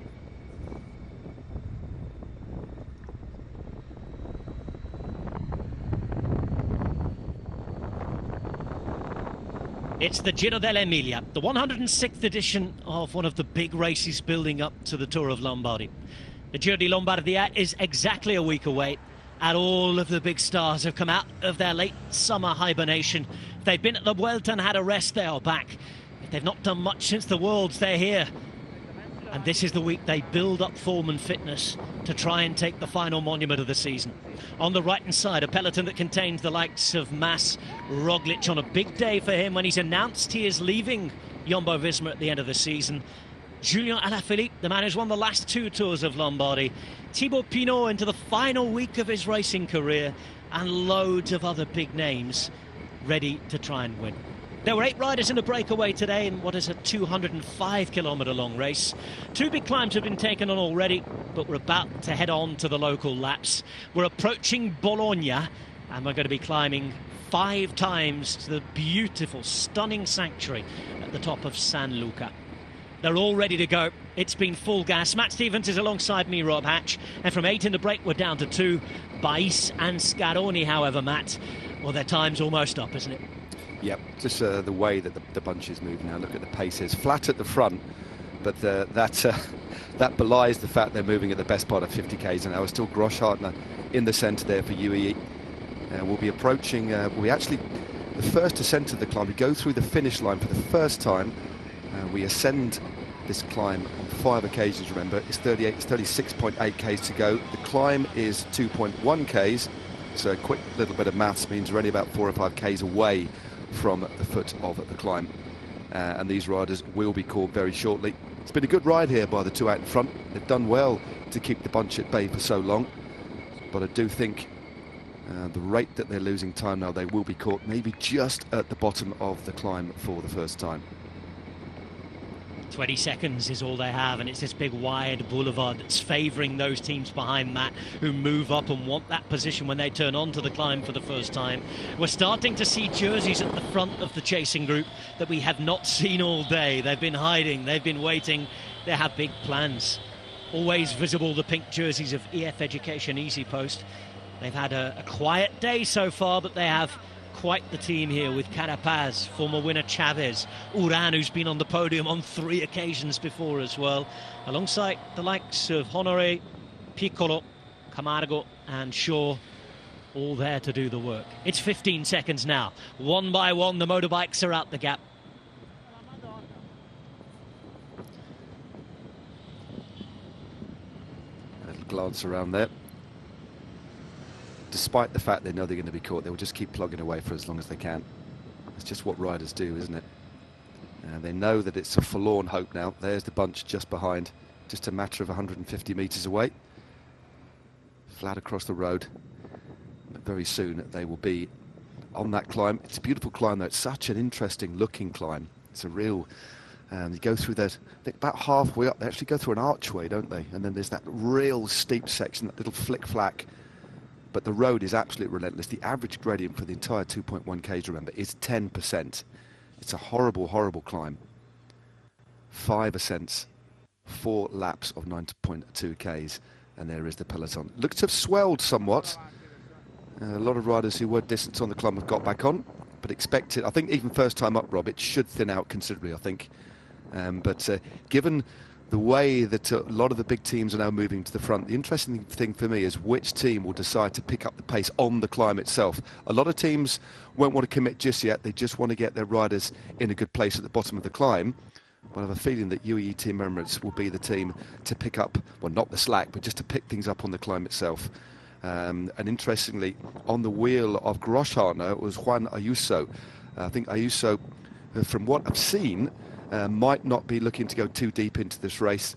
Speaker 1: It's the Giro dell'Emilia, the 106th edition of one of the big races building up to the Tour of Lombardy. The Giro di Lombardia is exactly a week away, and all of the big stars have come out of their late summer hibernation. If they've been at the Vuelta and had a rest, they are back. If they've not done much since the Worlds, they're here. And this is the week they build up form and fitness to try and take the final monument of the season. On the right-hand side, a peloton that contains the likes of Mas, Roglic on a big day for him when he's announced he is leaving Jumbo-Visma at the end of the season. Julien Alaphilippe, the man who's won the last two Tours of Lombardy. Thibaut Pinot into the final week of his racing career, and loads of other big names ready to try and win. There were 8 riders in a breakaway today in what is a 205-kilometre long race. 2 big climbs have been taken on already, but we're about to head on to the local laps. We're approaching Bologna, and we're going to be climbing 5 times to the beautiful, stunning sanctuary at the top of San Luca. They're all ready to go. It's been full gas. Matt Stevens is alongside me, Rob Hatch. And from 8 in the break, we're down to 2. Bais and Scaroni, however, Matt, well, their time's almost up, isn't it?
Speaker 3: Yep, just the way that the bunch is moving now. Look at the paces. Flat at the front, but that belies the fact they're moving at the best part of 50 k's an hour. Still Grosshartner in the centre there for UAE. We'll be approaching, the first ascent of the climb, we go through the finish line for the first time. We ascend this climb on 5 occasions, remember. It's 36.8 k's to go. The climb is 2.1 k's, so a quick little bit of maths means we're only about 4 or 5 k's away from the foot of the climb. And these riders will be caught very shortly. It's been a good ride here by the 2 out in front. They've done well to keep the bunch at bay for so long, but I do think the rate that they're losing time now, they will be caught maybe just at the bottom of the climb for the first time.
Speaker 1: 20 seconds is all they have, and it's this big wide boulevard that's favouring those teams behind Matt who move up and want that position when they turn onto the climb for the first time. We're starting to see jerseys at the front of the chasing group that we have not seen all day. They've been hiding, they've been waiting, they have big plans. Always visible, the pink jerseys of EF Education Easy Post. They've had a quiet day so far, but they have quite the team here with Carapaz, former winner Chavez, Uran, who's been on the podium on 3 occasions before as well, alongside the likes of Honoré, Piccolo, Camargo and Shaw, all there to do the work. It's 15 seconds now. One by one, the motorbikes are out the gap.
Speaker 3: A little glance around there. Despite the fact they know they're going to be caught, they will just keep plugging away for as long as they can. It's just what riders do, isn't it? They know that it's a forlorn hope now. There's the bunch just behind, just a matter of 150 metres away. Flat across the road. But very soon they will be on that climb. It's a beautiful climb though. It's such an interesting looking climb. It's a real... you go through that, I think about halfway up, they actually go through an archway, don't they? And then there's that real steep section, that little flick-flack. But the road is absolutely relentless. The average gradient for the entire 2.1 k's, remember, is 10%. It's a horrible, horrible climb. 5 ascents, 4 laps of 9.2 k's, and there is the peloton. Looks to have swelled somewhat. A lot of riders who were distant on the climb have got back on, but expected, I think even first time up, Rob, it should thin out considerably, I think. But given the way that a lot of the big teams are now moving to the front, the interesting thing for me is which team will decide to pick up the pace on the climb itself. A lot of teams won't want to commit just yet. They just want to get their riders in a good place at the bottom of the climb. But I have a feeling that UAE Team Emirates will be the team to pick up, well, not the slack, but just to pick things up on the climb itself. And interestingly, on the wheel of Grosshartner, it was Juan Ayuso. I think Ayuso, from what I've seen, might not be looking to go too deep into this race.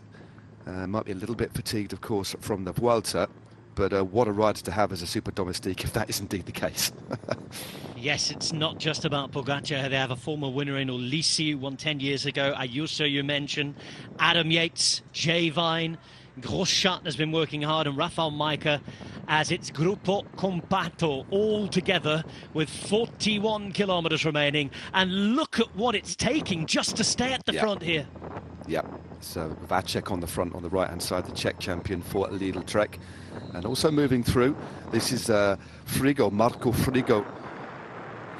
Speaker 3: Might be a little bit fatigued, of course, from the Vuelta, but what a rider to have as a super domestique if that is indeed the case.
Speaker 1: Yes, it's not just about Pogacar. They have a former winner in Ulissi, who won 10 years ago. Ayuso, you mentioned. Adam Yates, Jay Vine. Grosshartner's been working hard, and Rafael Majka as its Gruppo Compatto, all together with 41 kilometres remaining. And look at what it's taking just to stay at the front here.
Speaker 3: Yep, so Vacek on the front, on the right-hand side, the Czech champion for Lidl Trek. And also moving through, this is Frigo, Marco Frigo.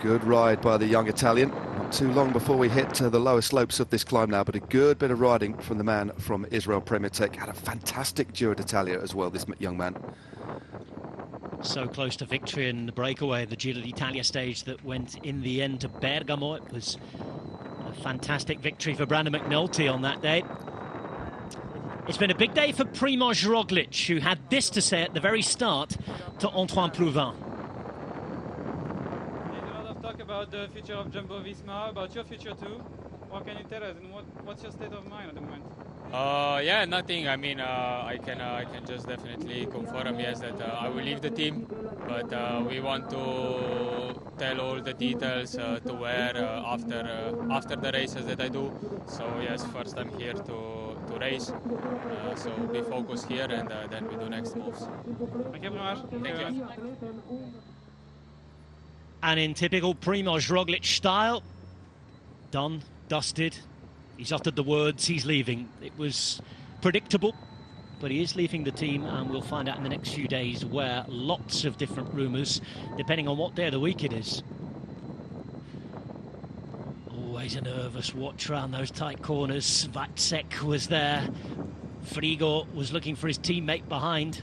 Speaker 3: Good ride by the young Italian. Not too long before we hit the lower slopes of this climb now, but a good bit of riding from the man from Israel Premier Tech. Had a fantastic Giro d'Italia as well, this young man.
Speaker 1: So close to victory in the breakaway, the Giro d'Italia stage that went in the end to Bergamo. It was a fantastic victory for Brandon McNulty on that day. It's been a big day for Primož Roglic, who had this to say at the very start to Antoine Plouvin.
Speaker 5: Talk about the future of Jumbo Visma, about your future too. What can you tell us, and what's your state of mind at the moment?
Speaker 4: Yeah, nothing. I mean, I can just definitely confirm, yes, that I will leave the team, but we want to tell all the details to wear after the races that I do. So yes, first I'm here to race, so be focused here, and then we do next moves.
Speaker 5: Thank you very much.
Speaker 4: Thank you.
Speaker 1: And in typical Primož Roglic style, done, dusted. He's uttered the words, he's leaving. It was predictable, but he is leaving the team, and we'll find out in the next few days where. Lots of different rumours, depending on what day of the week it is. Always a nervous watch around those tight corners. Vacek was there. Frigo was looking for his teammate behind.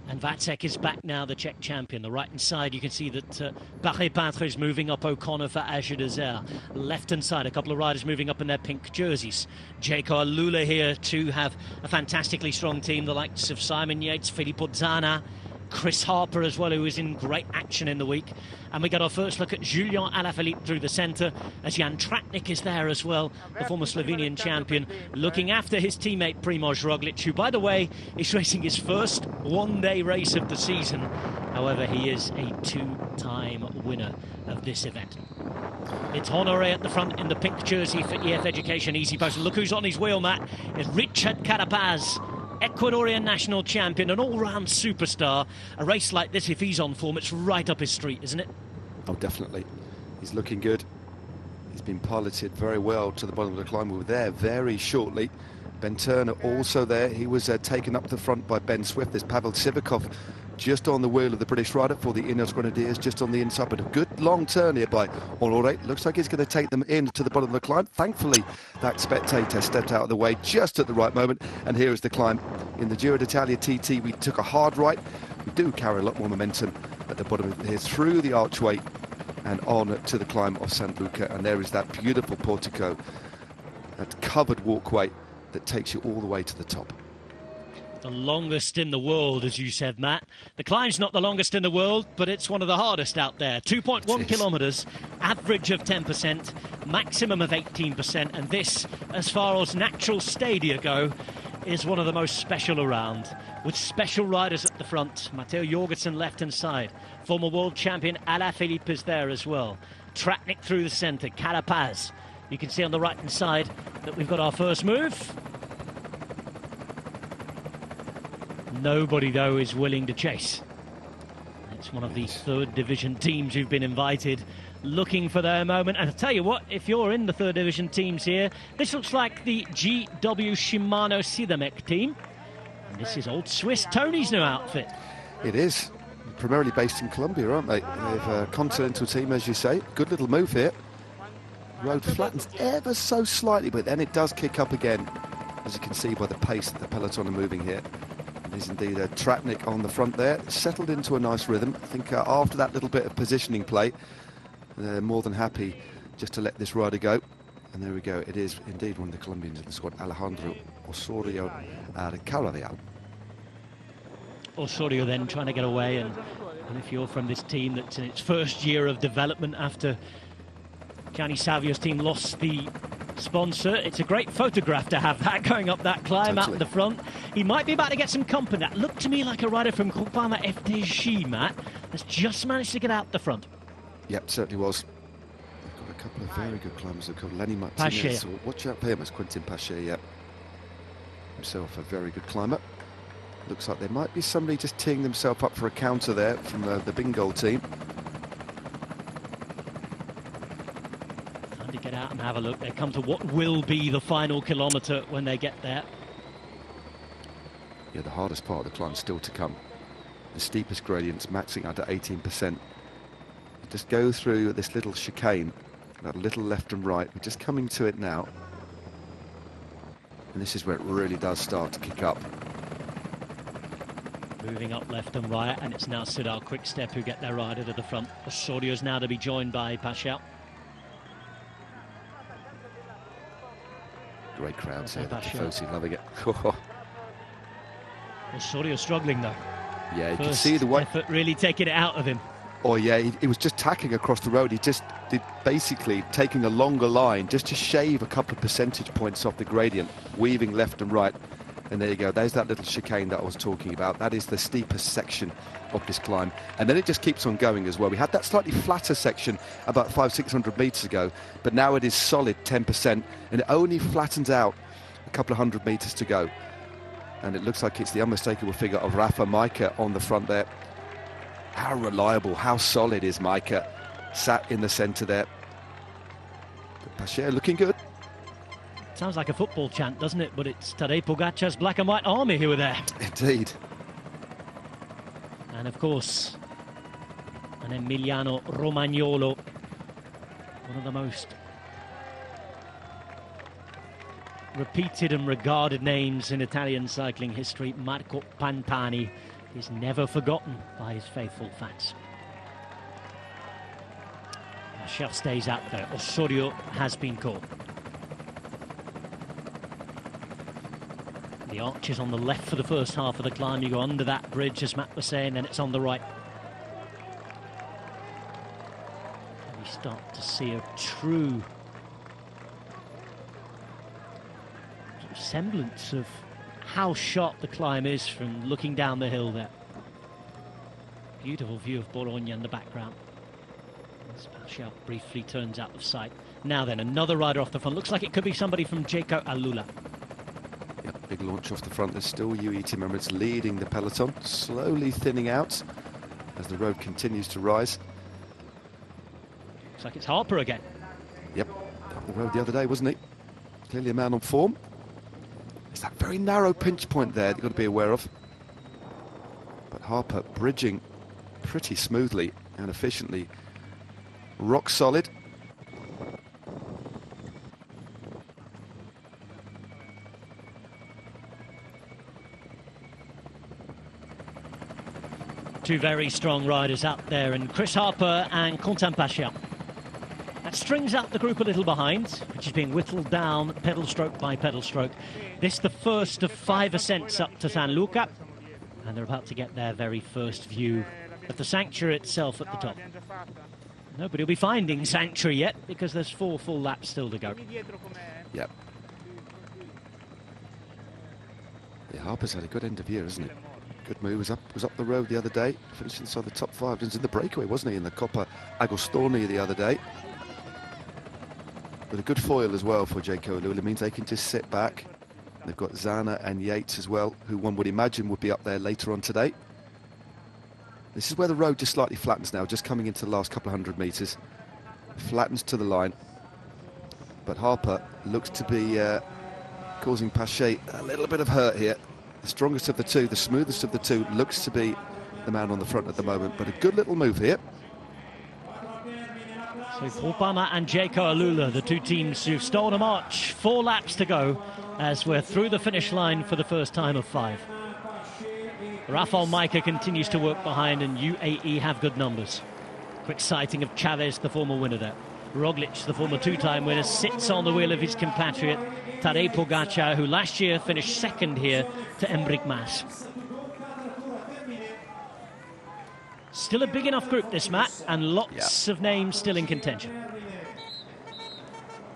Speaker 1: And Vacek is back now, the Czech champion. The right-hand side, you can see that Barré-Peintre is moving up O'Connor for Age Desert. Left-hand side, a couple of riders moving up in their pink jerseys. Jaco Alula here to have a fantastically strong team, the likes of Simon Yates, Filippo Zana, Chris Harper as well, who was in great action in the week. And we got our first look at Julian Alaphilippe through the centre, as Jan Tratnik is there as well, the former Slovenian champion, looking after his teammate Primož Roglic, who, by the way, is racing his first one-day race of the season. However, he is a two-time winner of this event. It's Honoré at the front in the pink jersey for EF Education Easy Post. Look who's on his wheel, Matt. It's Richard Carapaz, Ecuadorian national champion, an all-round superstar. A race like this, if he's on form, it's right up his street, isn't it?
Speaker 3: Oh, definitely. He's looking good. He's been piloted very well to the bottom of the climb. We were there very shortly. Ben Turner also there. He was taken up the front by Ben Swift. There's Pavel Sivakov just on the wheel of the British rider for the Ineos Grenadiers, just on the inside, but a good long turn here by Honoré. Looks like he's going to take them in to the bottom of the climb. Thankfully, that spectator stepped out of the way just at the right moment, and here is the climb. In the Giro d'Italia TT, we took a hard right. We do carry a lot more momentum at the bottom of here, through the archway and on to the climb of San Luca, and there is that beautiful portico, that covered walkway that takes you all the way to the top.
Speaker 1: The longest in the world, as you said, Matt. The climb's not the longest in the world, but it's one of the hardest out there. 2.1 kilometres, average of 10%, maximum of 18%, and this, as far as natural stadia go, is one of the most special around, with special riders at the front. Matteo Jorgensen left-hand side. Former world champion Alaphilippe is there as well. Tratnik through the centre, Carapaz. You can see on the right-hand side that we've got our first move. Nobody, though, is willing to chase. It's one of the third division teams who've been invited, looking for their moment. And I'll tell you what, if you're in the third division teams here, this looks like the GW Shimano Sidamek team. And this is old Swiss Tony's new outfit.
Speaker 3: It is. Primarily based in Colombia, aren't they? They've a continental team, as you say. Good little move here. Road flattens ever so slightly, but then it does kick up again, as you can see by the pace that the peloton are moving here. There's indeed a Tratnik on the front there, settled into a nice rhythm. I think after that little bit of positioning play, they're more than happy just to let this rider go. And there we go, it is indeed one of the Colombians in the squad, Alejandro Osorio Caravial.
Speaker 1: Osorio then trying to get away, and if you're from this team that's in its first year of development after Gianni Savio's team lost the sponsor, it's a great photograph to have that going up that climb out the front. He might be about to get some company. That looked to me like a rider from Groupama FDG, Matt, that's just managed to get out the front.
Speaker 3: Yep, certainly was. We've got a couple of very good climbers. We've got Lenny Martinez. So watch out for him, as Quentin Pache, yep. Himself a very good climber. Looks like there might be somebody just teeing themselves up for a counter there from the bingo team.
Speaker 1: Time to get out and have a look. They come to what will be the final kilometre when they get there.
Speaker 3: Yeah, the hardest part of the climb still to come. The steepest gradients maxing out at 18%. You just go through this little chicane, that little left and right. We're just coming to it now. And this is where it really does start to kick up.
Speaker 1: Moving up left and right, and it's now Soudal Quickstep who get their rider to the front. Osorio is now to be joined by Paschal.
Speaker 3: Great crowds here, the Tifosi loving it.
Speaker 1: Osorio struggling though.
Speaker 3: Yeah, you
Speaker 1: First
Speaker 3: can see the way
Speaker 1: effort really taking it out of him.
Speaker 3: Oh yeah, he was just tacking across the road. He just did basically taking a longer line just to shave a couple of percentage points off the gradient, weaving left and right. And there you go, there's that little chicane that I was talking about. That is the steepest section of this climb. And then it just keeps on going as well. We had that slightly flatter section about 500-600 metres ago, but now it is solid 10%, and it only flattens out a couple of 100 metres to go. And it looks like it's the unmistakable figure of Rafa Majka on the front there. How reliable, how solid is Micah, sat in the centre there. But Pacher looking good.
Speaker 1: Sounds like a football chant, doesn't it? But it's Tadej Pogacar's black and white army who are there.
Speaker 3: Indeed.
Speaker 1: And of course, an Emiliano Romagnolo, one of the most repeated and regarded names in Italian cycling history. Marco Pantani is never forgotten by his faithful fans. Pacher stays out there. Osorio has been caught. The arch is on the left for the first half of the climb. You go under that bridge, as Matt was saying, then it's on the right. And you start to see a true semblance of how sharp the climb is from looking down the hill there. Beautiful view of Bologna in the background. As Pacher briefly turns out of sight. Now then, another rider off the front. Looks like it could be somebody from Jaco Alula.
Speaker 3: Yep, big launch off the front. There's still UAE team members leading the peloton, slowly thinning out as the road continues to rise.
Speaker 1: Looks like it's Harper again.
Speaker 3: Yep, up the road the other day, wasn't he? Clearly a man on form. There's that very narrow pinch point there that you've got to be aware of. But Harper bridging pretty smoothly and efficiently. Rock solid.
Speaker 1: Two very strong riders out there, and Chris Harper and Quentin Pacher. That strings out the group a little behind, which is being whittled down pedal stroke by pedal stroke. This is the first of 5 ascents up to San Luca, and they're about to get their very first view of the sanctuary itself at the top. Nobody will be finding sanctuary yet, because there's 4 full laps still to go.
Speaker 3: Yep. Yeah, Harper's had a good end of year, hasn't he? Good move. Was up the road the other day, finished inside the top 5. He was in the breakaway, wasn't he, in the Coppa Agostoni the other day. But a good foil as well for Jaco Alula. It means they can just sit back. They've got Zana and Yates as well, who one would imagine would be up there later on today. This is where the road just slightly flattens now, just coming into the last couple of 100 metres. Flattens to the line. But Harper looks to be causing Pacher a little bit of hurt here. The strongest of the two, the smoothest of the two, looks to be the man on the front at the moment. But a good little move here.
Speaker 1: So Groupama and Jaco Alula, the two teams who've stolen a march. 4 laps to go as we're through the finish line for the first time of 5. Rafał Majka continues to work behind, and UAE have good numbers. Quick sighting of Chavez, the former winner there. Roglic, the former 2-time winner, sits on the wheel of his compatriot Tadej Pogacar, who last year finished second here to Enric Mas. Still a big enough group, this, Matt, and lots of names still in contention.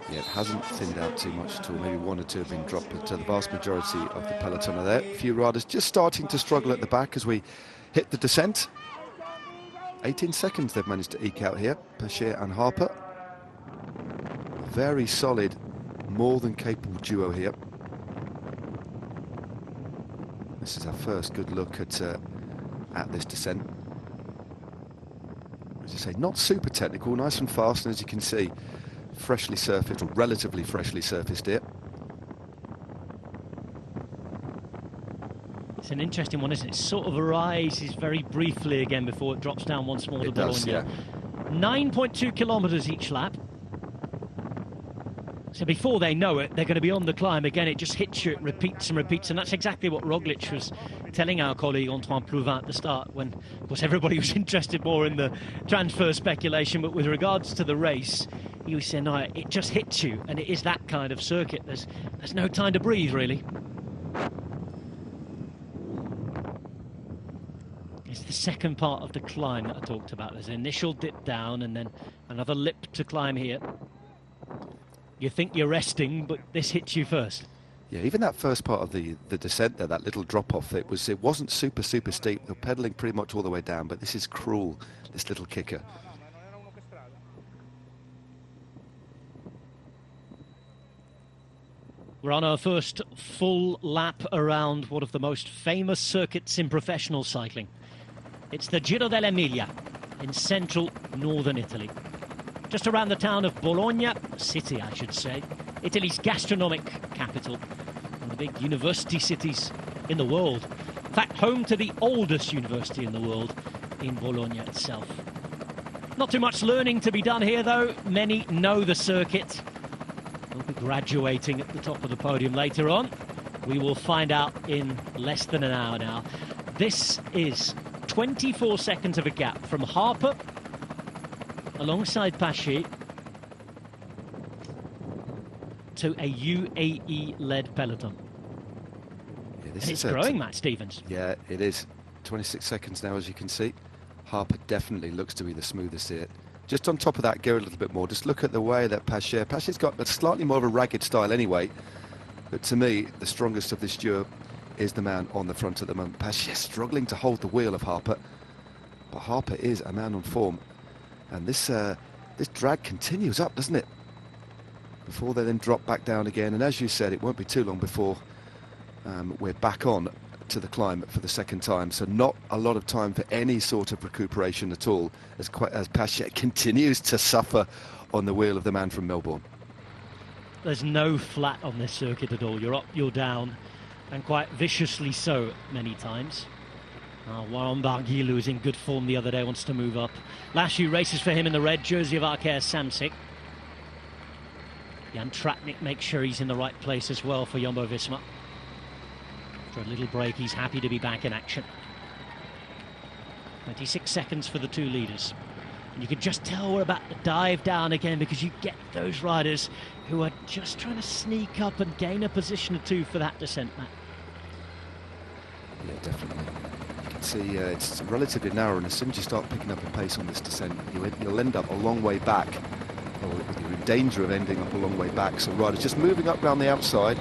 Speaker 3: Yeah, it hasn't thinned out too much at all. Maybe 1 or 2 have been dropped, but the vast majority of the peloton are there. A few riders just starting to struggle at the back as we hit the descent. 18 seconds they've managed to eke out here, Pacher and Harper. Very solid, more than capable duo here. This is our first good look at this descent. As I say, not super technical, nice and fast, and as you can see, freshly surfaced, or relatively freshly surfaced here.
Speaker 1: It's an interesting one, isn't it? It sort of arises very briefly again before it drops down once more to Bologna.
Speaker 3: Yeah.
Speaker 1: 9.2 kilometres each lap. So before they know it, they're going to be on the climb again. It just hits you, it repeats and repeats. And that's exactly what Roglic was telling our colleague Antoine Plouvin at the start, when, of course, everybody was interested more in the transfer speculation. But with regards to the race, he was saying, no, it just hits you. And it is that kind of circuit. There's no time to breathe, really. It's the second part of the climb that I talked about. There's an initial dip down and then another lip to climb here. You think you're resting, but this hits you first.
Speaker 3: Yeah, even that first part of the descent there, that little drop-off, it wasn't super steep. They're pedalling pretty much all the way down, but this is cruel, this little kicker.
Speaker 1: We're on our first full lap around one of the most famous circuits in professional cycling. It's the Giro dell'Emilia in central northern Italy. Just around the town of Bologna, city I should say, Italy's gastronomic capital, one of the big university cities in the world. In fact, home to the oldest university in the world in Bologna itself. Not too much learning to be done here though, many know the circuit. We'll be graduating at the top of the podium later on. We will find out in less than an hour now. This is 24 seconds of a gap from Harper alongside Pache to a UAE-led peloton.
Speaker 3: Yeah, this
Speaker 1: and
Speaker 3: is
Speaker 1: it's growing, Matt Stevens.
Speaker 3: Yeah, it is. 26 seconds now, as you can see. Harper definitely looks to be the smoothest here. Just on top of that, go a little bit more. Just look at the way that Pache's got a slightly more of a ragged style anyway. But to me, the strongest of this duo is the man on the front at the moment. Pache struggling to hold the wheel of Harper. But Harper is a man on form. And this drag continues up, doesn't it? Before they then drop back down again. And as you said, it won't be too long before we're back on to the climb for the second time. So not a lot of time for any sort of recuperation at all as Pache continues to suffer on the wheel of the man from Melbourne.
Speaker 1: There's no flat on this circuit at all. You're up, you're down, and quite viciously so many times. Warren Barguil, who was in good form the other day, wants to move up. Last year races for him in the red jersey of Arkea Samsic. Jan Tratnik makes sure he's in the right place as well for Jumbo-Visma. After a little break, he's happy to be back in action. 26 seconds for the two leaders. And you can just tell we're about to dive down again, because you get those riders who are just trying to sneak up and gain a position or two for that descent, Matt.
Speaker 3: Yeah, definitely. You can see it's relatively narrow, and as soon as you start picking up a pace on this descent, you'll end up a long way back, or you're in danger of ending up a long way back. So riders just moving up around the outside,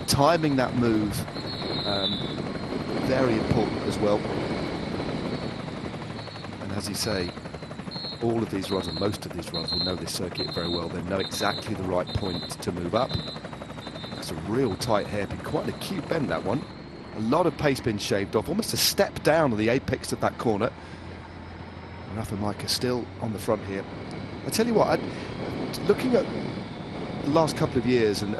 Speaker 3: timing that move, very important as well. And as you say, all of these riders, or most of these riders, will know this circuit very well. They know exactly the right point to move up. That's a real tight hairpin, quite an acute bend, that one. A lot of pace being shaved off, almost a step down on the apex of that corner. And Rafa Majka still on the front here. I tell you what, looking at the last couple of years and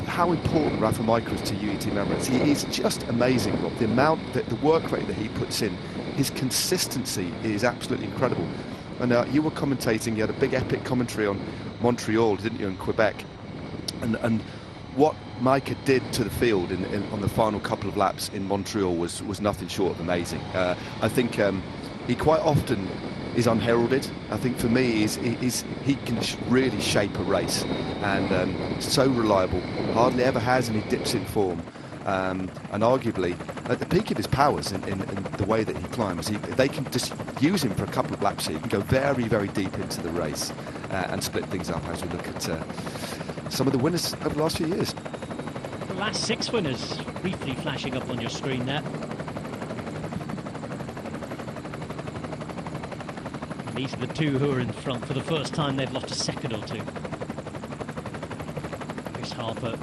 Speaker 3: how important Rafa Majka is to UAE Team Emirates, he is just amazing, Rob. The amount, the work rate that he puts in, his consistency is absolutely incredible. And you were commentating, you had a big epic commentary on Montreal, didn't you, in Quebec? And what Majka did to the field on the final couple of laps in Montreal was nothing short of amazing. I think he quite often is unheralded. I think for me, he can really shape a race, and so reliable, hardly ever has any dips in form. And arguably at the peak of his powers in the way that he climbs, they can just use him for a couple of laps here. He can go very, very deep into the race and split things up, as we look at some of the winners over the last few years.
Speaker 1: The last 6 winners briefly flashing up on your screen there. And these are the two who are in front. For the first time, they've lost a second or two. Chris Harper.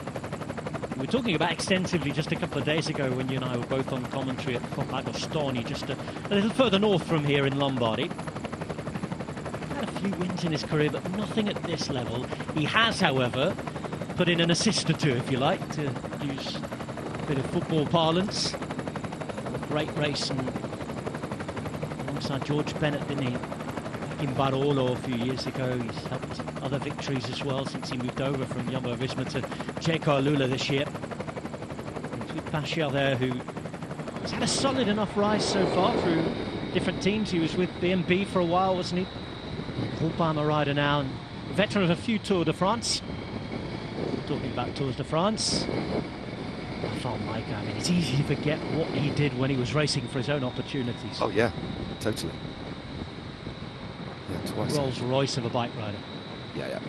Speaker 1: We were talking about extensively just a couple of days ago when you and I were both on commentary at Coppa Agostini, just a little further north from here in Lombardy. Had a few wins in his career, but nothing at this level. He has, however, put in an assist or two, if you like, to use a bit of football parlance. A great race alongside George Bennett, didn't he? Back in Barolo a few years ago. He's helped other victories as well since he moved over from Jumbo-Visma to Jayco Alula this year. It's with Pache there, who has had a solid enough rise so far through different teams. He was with BMB for a while, wasn't he? Groupama rider now, and a veteran of a few Tours de France. Talking about Tours de France, Rafa Majka, I mean, it's easy to forget what he did when he was racing for his own opportunities.
Speaker 3: Oh yeah, totally. Yeah, twice.
Speaker 1: Rolls Royce of a bike rider.
Speaker 3: Yeah.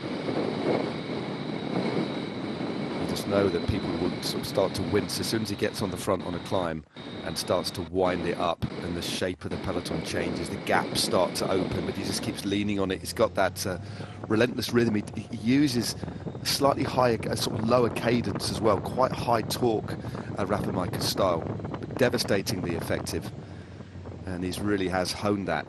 Speaker 3: You just know that people will sort of start to wince as soon as he gets on the front on a climb and starts to wind it up, and the shape of the peloton changes, the gaps start to open, but he just keeps leaning on it. He's got that relentless rhythm. He uses a slightly higher, sort of lower cadence as well, quite high torque, Rafa Majka's style, but devastatingly effective. and he's really has honed that.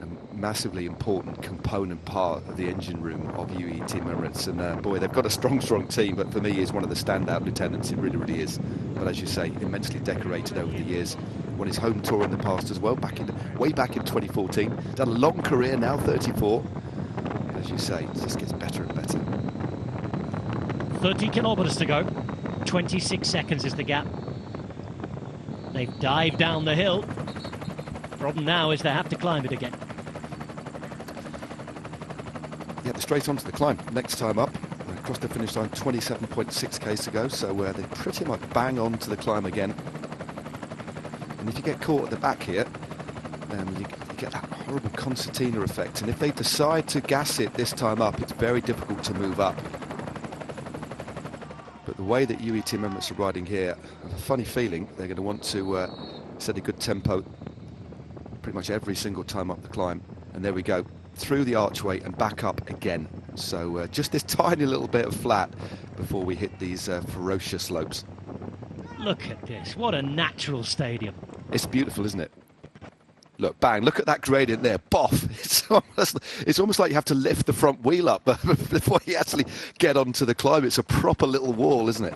Speaker 3: A massively important component part of the engine room of UE Team Emirates, and boy, they've got a strong team, but for me he's one of the standout lieutenants. He really is. But as you say, immensely decorated over the years. Won his home tour in the past as well, way back in 2014. Done a long career now, 34. As you say, it just gets better and better.
Speaker 1: 30 kilometers to go. 26 seconds is the gap. They've dived down the hill. Problem now is they have to climb it again.
Speaker 3: Yeah, they're straight onto the climb. Next time up, across the finish line, 27.6 k's to go, so they pretty much bang on to the climb again. And if you get caught at the back here, you get that horrible concertina effect, and if they decide to gas it this time up, it's very difficult to move up. But the way that UE Team Emirates are riding here, I have a funny feeling they're going to want to set a good tempo pretty much every single time up the climb. And there we go, through the archway and back up again. So just this tiny little bit of flat before we hit these ferocious slopes.
Speaker 1: Look at this, what a natural stadium.
Speaker 3: It's beautiful, isn't it? Look, bang, look at that gradient there, boff. It's almost like you have to lift the front wheel up before you actually get onto the climb. It's a proper little wall, isn't it?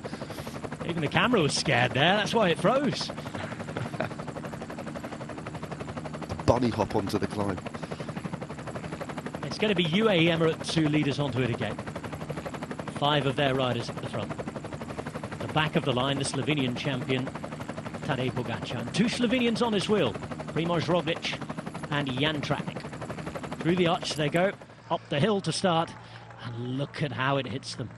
Speaker 1: Even the camera was scared there, that's why it froze.
Speaker 3: Bunny hop onto the climb.
Speaker 1: It's going to be UAE Emirates who lead us onto it again. 5 of their riders at the front. The back of the line, the Slovenian champion, Tadej Pogačar. And 2 Slovenians on his wheel, Primož Roglič and Jan Tratnik. Through the arch they go, up the hill to start, and look at how it hits them.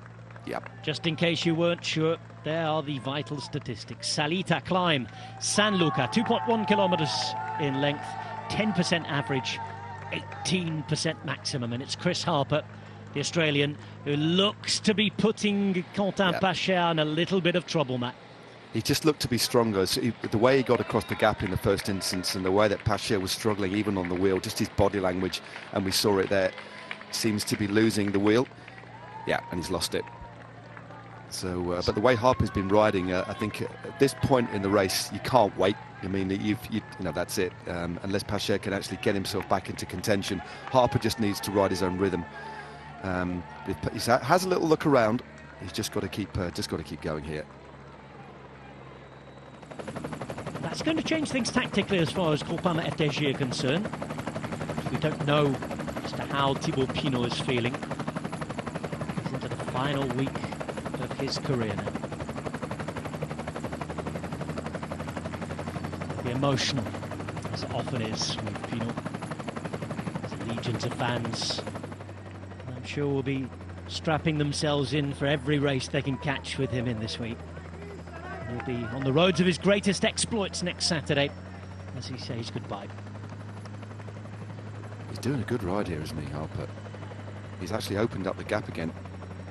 Speaker 3: Yep.
Speaker 1: Just in case you weren't sure, there are the vital statistics. Salita climb, San Luca, 2.1 kilometers in length, 10% average, 18% maximum, and it's Chris Harper, the Australian, who looks to be putting Quentin Pacher in a little bit of trouble, Matt.
Speaker 3: He just looked to be stronger. So the way he got across the gap in the first instance and the way that Pacher was struggling even on the wheel, just his body language, and we saw it there, seems to be losing the wheel. Yeah, and he's lost it. So, but the way Harper's been riding, I think at this point in the race, you can't wait. I mean, you know, that's it. Unless Pacher can actually get himself back into contention, Harper just needs to ride his own rhythm. He has a little look around. He's just got to keep going here.
Speaker 1: That's going to change things tactically as far as Groupama FDJ are concerned. We don't know as to how Thibaut Pinot is feeling. He's into the final week of his career now. It'll be emotional, as it often is with Pinot. There's legions of fans. And I'm sure will be strapping themselves in for every race they can catch with him in this week. He'll be on the roads of his greatest exploits next Saturday as he says goodbye.
Speaker 3: He's doing a good ride here, isn't he, Harper? He's actually opened up the gap again.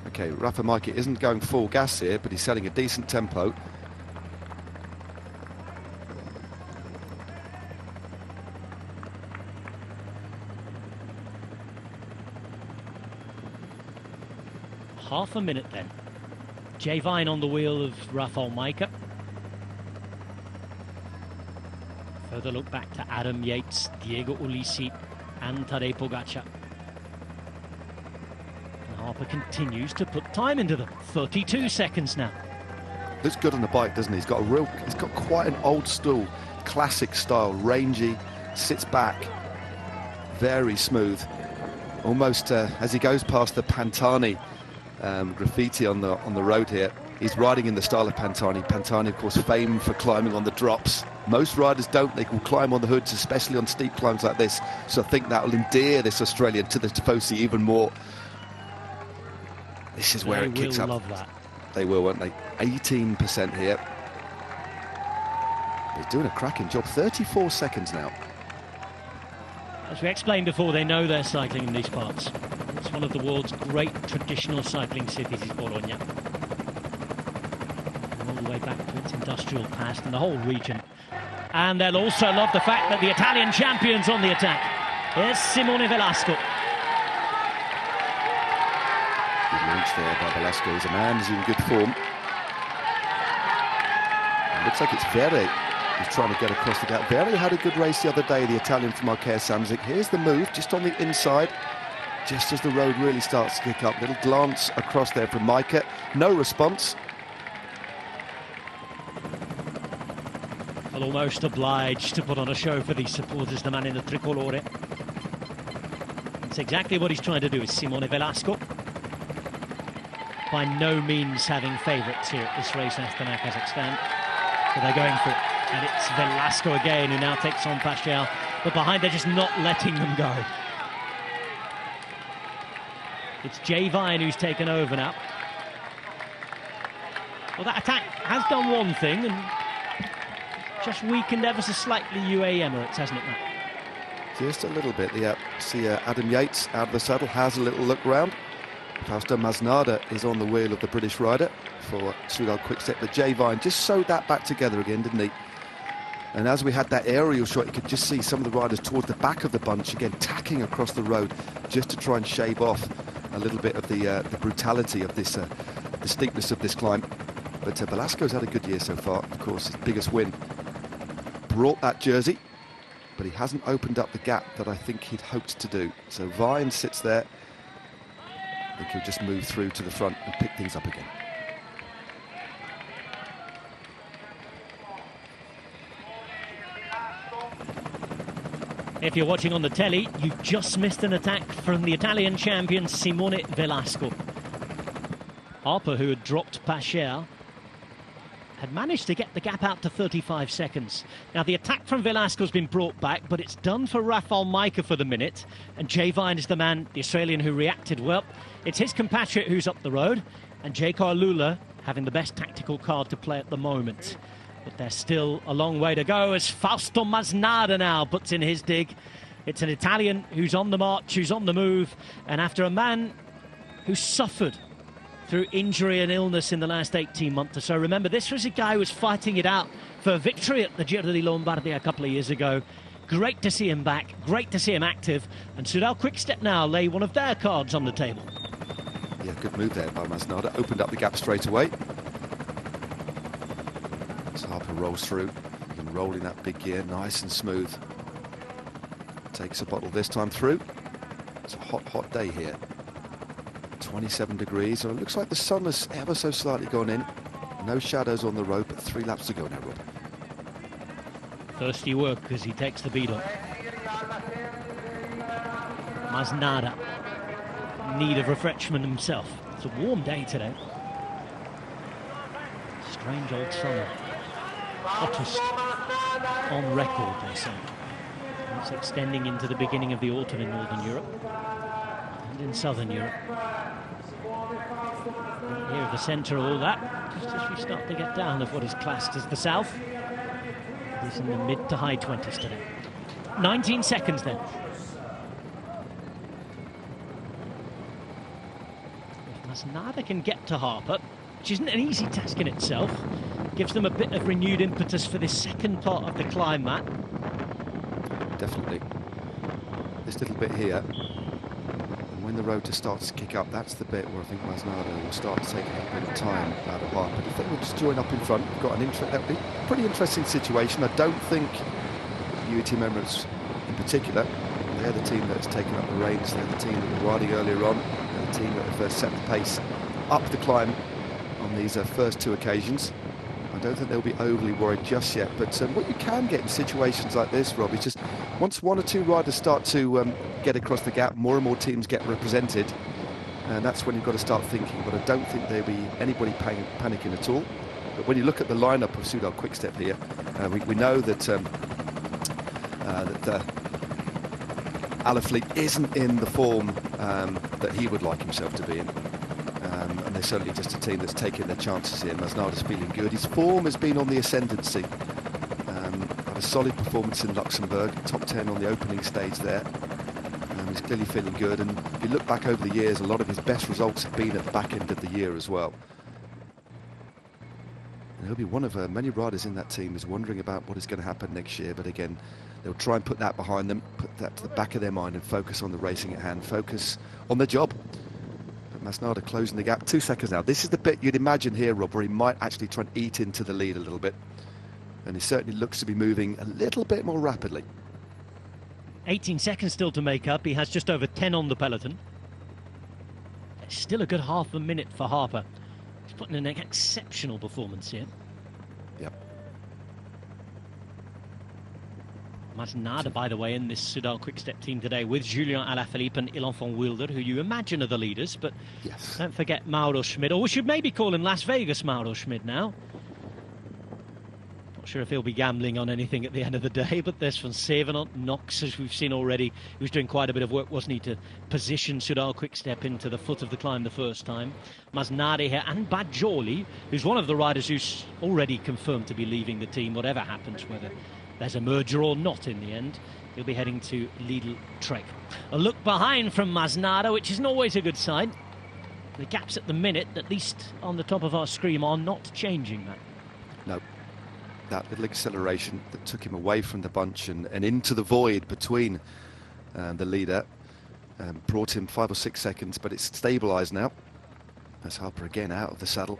Speaker 3: Okay, Rafa Majka isn't going full gas here, but he's setting a decent tempo.
Speaker 1: Half a minute then. Jay Vine on the wheel of Rafał Majka. Further look back to Adam Yates, Diego Ulissi and Tadej Pogačar. And Harper continues to put time into them. 32 seconds now.
Speaker 3: Looks good on the bike, doesn't he? He's got quite an old school, classic style, rangy, sits back, very smooth. Almost as he goes past the Pantani graffiti on the road here, he's riding in the style of Pantani. Pantani, of course, famed for climbing on the drops. Most riders don't. They will climb on the hoods, especially on steep climbs like this. So I think that will endear this Australian to the Tifosi even more. This is where it kicks up.
Speaker 1: Love that.
Speaker 3: They will, won't they? 18% here. He's doing a cracking job. 34 seconds now.
Speaker 1: As we explained before, they know they're cycling in these parts. It's one of the world's great traditional cycling cities, is Bologna. All the way back to its industrial past and the whole region. And they'll also love the fact that the Italian champion's on the attack. Here's Simone Velasco.
Speaker 3: Good launch there by Velasco. He's a man who's in good form. It looks like it's Vere He's trying to get across the gap. Very had a good race the other day, the Italian from Arkea Samsic. Here's the move, just on the inside, just as the road really starts to kick up. Little glance across there from Micah. No response.
Speaker 1: Well, almost obliged to put on a show for these supporters, the man in the tricolore. That's exactly what he's trying to do, is Simone Velasco. By no means having favourites here at this race in Astana, Kazakhstan. So they're going for it. And it's Velasco again who now takes on Paschal. But behind, they're just not letting them go. It's Jay Vine who's taken over now. Well, that attack has done one thing and just weakened ever so slightly UAE Emirates, hasn't it, Matt?
Speaker 3: Just a little bit. See Adam Yates out of the saddle, has a little look round. Fausto Masnada is on the wheel of the British rider for Soudal Quickstep, but Jay Vine just sewed that back together again, didn't he? And as we had that aerial shot, you could just see some of the riders towards the back of the bunch, again tacking across the road just to try and shave off a little bit of the brutality of this, the steepness of this climb. But Velasco's had a good year so far. Of course, his biggest win brought that jersey, but he hasn't opened up the gap that I think he'd hoped to do. So Vine sits there. I think he'll just move through to the front and pick things up again.
Speaker 1: If you're watching on the telly, you've just missed an attack from the Italian champion Simone Velasco. Harper, who had dropped Paschal, had managed to get the gap out to 35 seconds. Now, the attack from Velasco's been brought back, but it's done for Rafał Majka for the minute. And Jay Vine is the man, the Australian, who reacted well. It's his compatriot who's up the road, and J.K. Lula having the best tactical card to play at the moment. But there's still a long way to go as Fausto Masnada now puts in his dig. It's an Italian who's on the march, who's on the move, and after a man who suffered through injury and illness in the last 18 months or so. Remember, this was a guy who was fighting it out for a victory at the Giro di Lombardia a couple of years ago. Great to see him back, great to see him active, and Soudal Quickstep now lay one of their cards on the table.
Speaker 3: Yeah, good move there by Masnada. Opened up the gap straight away. As Harper rolls through, and rolling that big gear, nice and smooth. Takes a bottle this time through. It's a hot, hot day here. 27 degrees, so it looks like the sun has ever so slightly gone in. No shadows on the road, but 3 laps to go now, Rob.
Speaker 1: Thirsty work as he takes the beat up. Masnada, in need of refreshment himself. It's a warm day today. Strange old summer. Hottest on record, they say. It's extending into the beginning of the autumn in Northern Europe and in Southern Europe. Here at the centre of all that, just as we start to get down of what is classed as the south, it is in the mid to high 20s today. 19 seconds then. If Masnada can get to Harper, which isn't an easy task in itself, gives them a bit of renewed impetus for this second part of the climb, Matt.
Speaker 3: Definitely. This little bit here, and when the road just starts to kick up, that's the bit where I think Masnada will start to take a bit of time out of Harper. If they would just join up in front, we've got that would be a pretty interesting situation. I don't think UAE Team Emirates in particular, they're the team that has taken up the reins, they're the team that were riding earlier on, they're the team that have set the pace up the climb on these first 2 occasions. I don't think they'll be overly worried just yet, but what you can get in situations like this, Rob, is just once 1 or 2 riders start to get across the gap, more and more teams get represented, and that's when you've got to start thinking. But I don't think there'll be anybody panicking at all. But when you look at the lineup of Soudal Quickstep here, we know that Alaphilippe isn't in the form that he would like himself to be in. And they're certainly just a team that's taking their chances here. Masnada's feeling good. His form has been on the ascendancy. Had a solid performance in Luxembourg, top 10 on the opening stage there. He's clearly feeling good. And if you look back over the years, a lot of his best results have been at the back end of the year as well. And he'll be one of many riders in that team who's wondering about what is going to happen next year. But again, they'll try and put that behind them, put that to the back of their mind and focus on the racing at hand, focus on the job. Masnada closing the gap, 2 seconds now. This is the bit you'd imagine here, Rob, where he might actually try and eat into the lead a little bit. and he certainly looks to be moving a little bit more rapidly.
Speaker 1: 18 seconds still to make up. He has just over 10 on the peloton. It's still a good half a minute for Harper. He's putting in an exceptional performance here.
Speaker 3: Yep.
Speaker 1: Masnada, by the way, in this Soudal Quick-Step team today with Julien Alaphilippe and Ilan Wilder, who you imagine are the leaders, but
Speaker 3: yes,
Speaker 1: don't forget Mauro Schmid, or we should maybe call him Las Vegas Mauro Schmid now. Not sure if he'll be gambling on anything at the end of the day, but there's Van Sevenant, Knox, as we've seen already. He was doing quite a bit of work, wasn't he, to position Soudal Quick-Step into the foot of the climb the first time. Masnada here, and Bajoli, who's one of the riders who's already confirmed to be leaving the team, whatever happens, whether there's a merger or not in the end. He'll be heading to Lidl Trek. A look behind from Masnada, which isn't always a good sign. The gaps at the minute, at least on the top of our screen, are not changing that.
Speaker 3: No. That little acceleration that took him away from the bunch and into the void between the leader brought him 5 or 6 seconds, but it's stabilised now. As Harper again out of the saddle.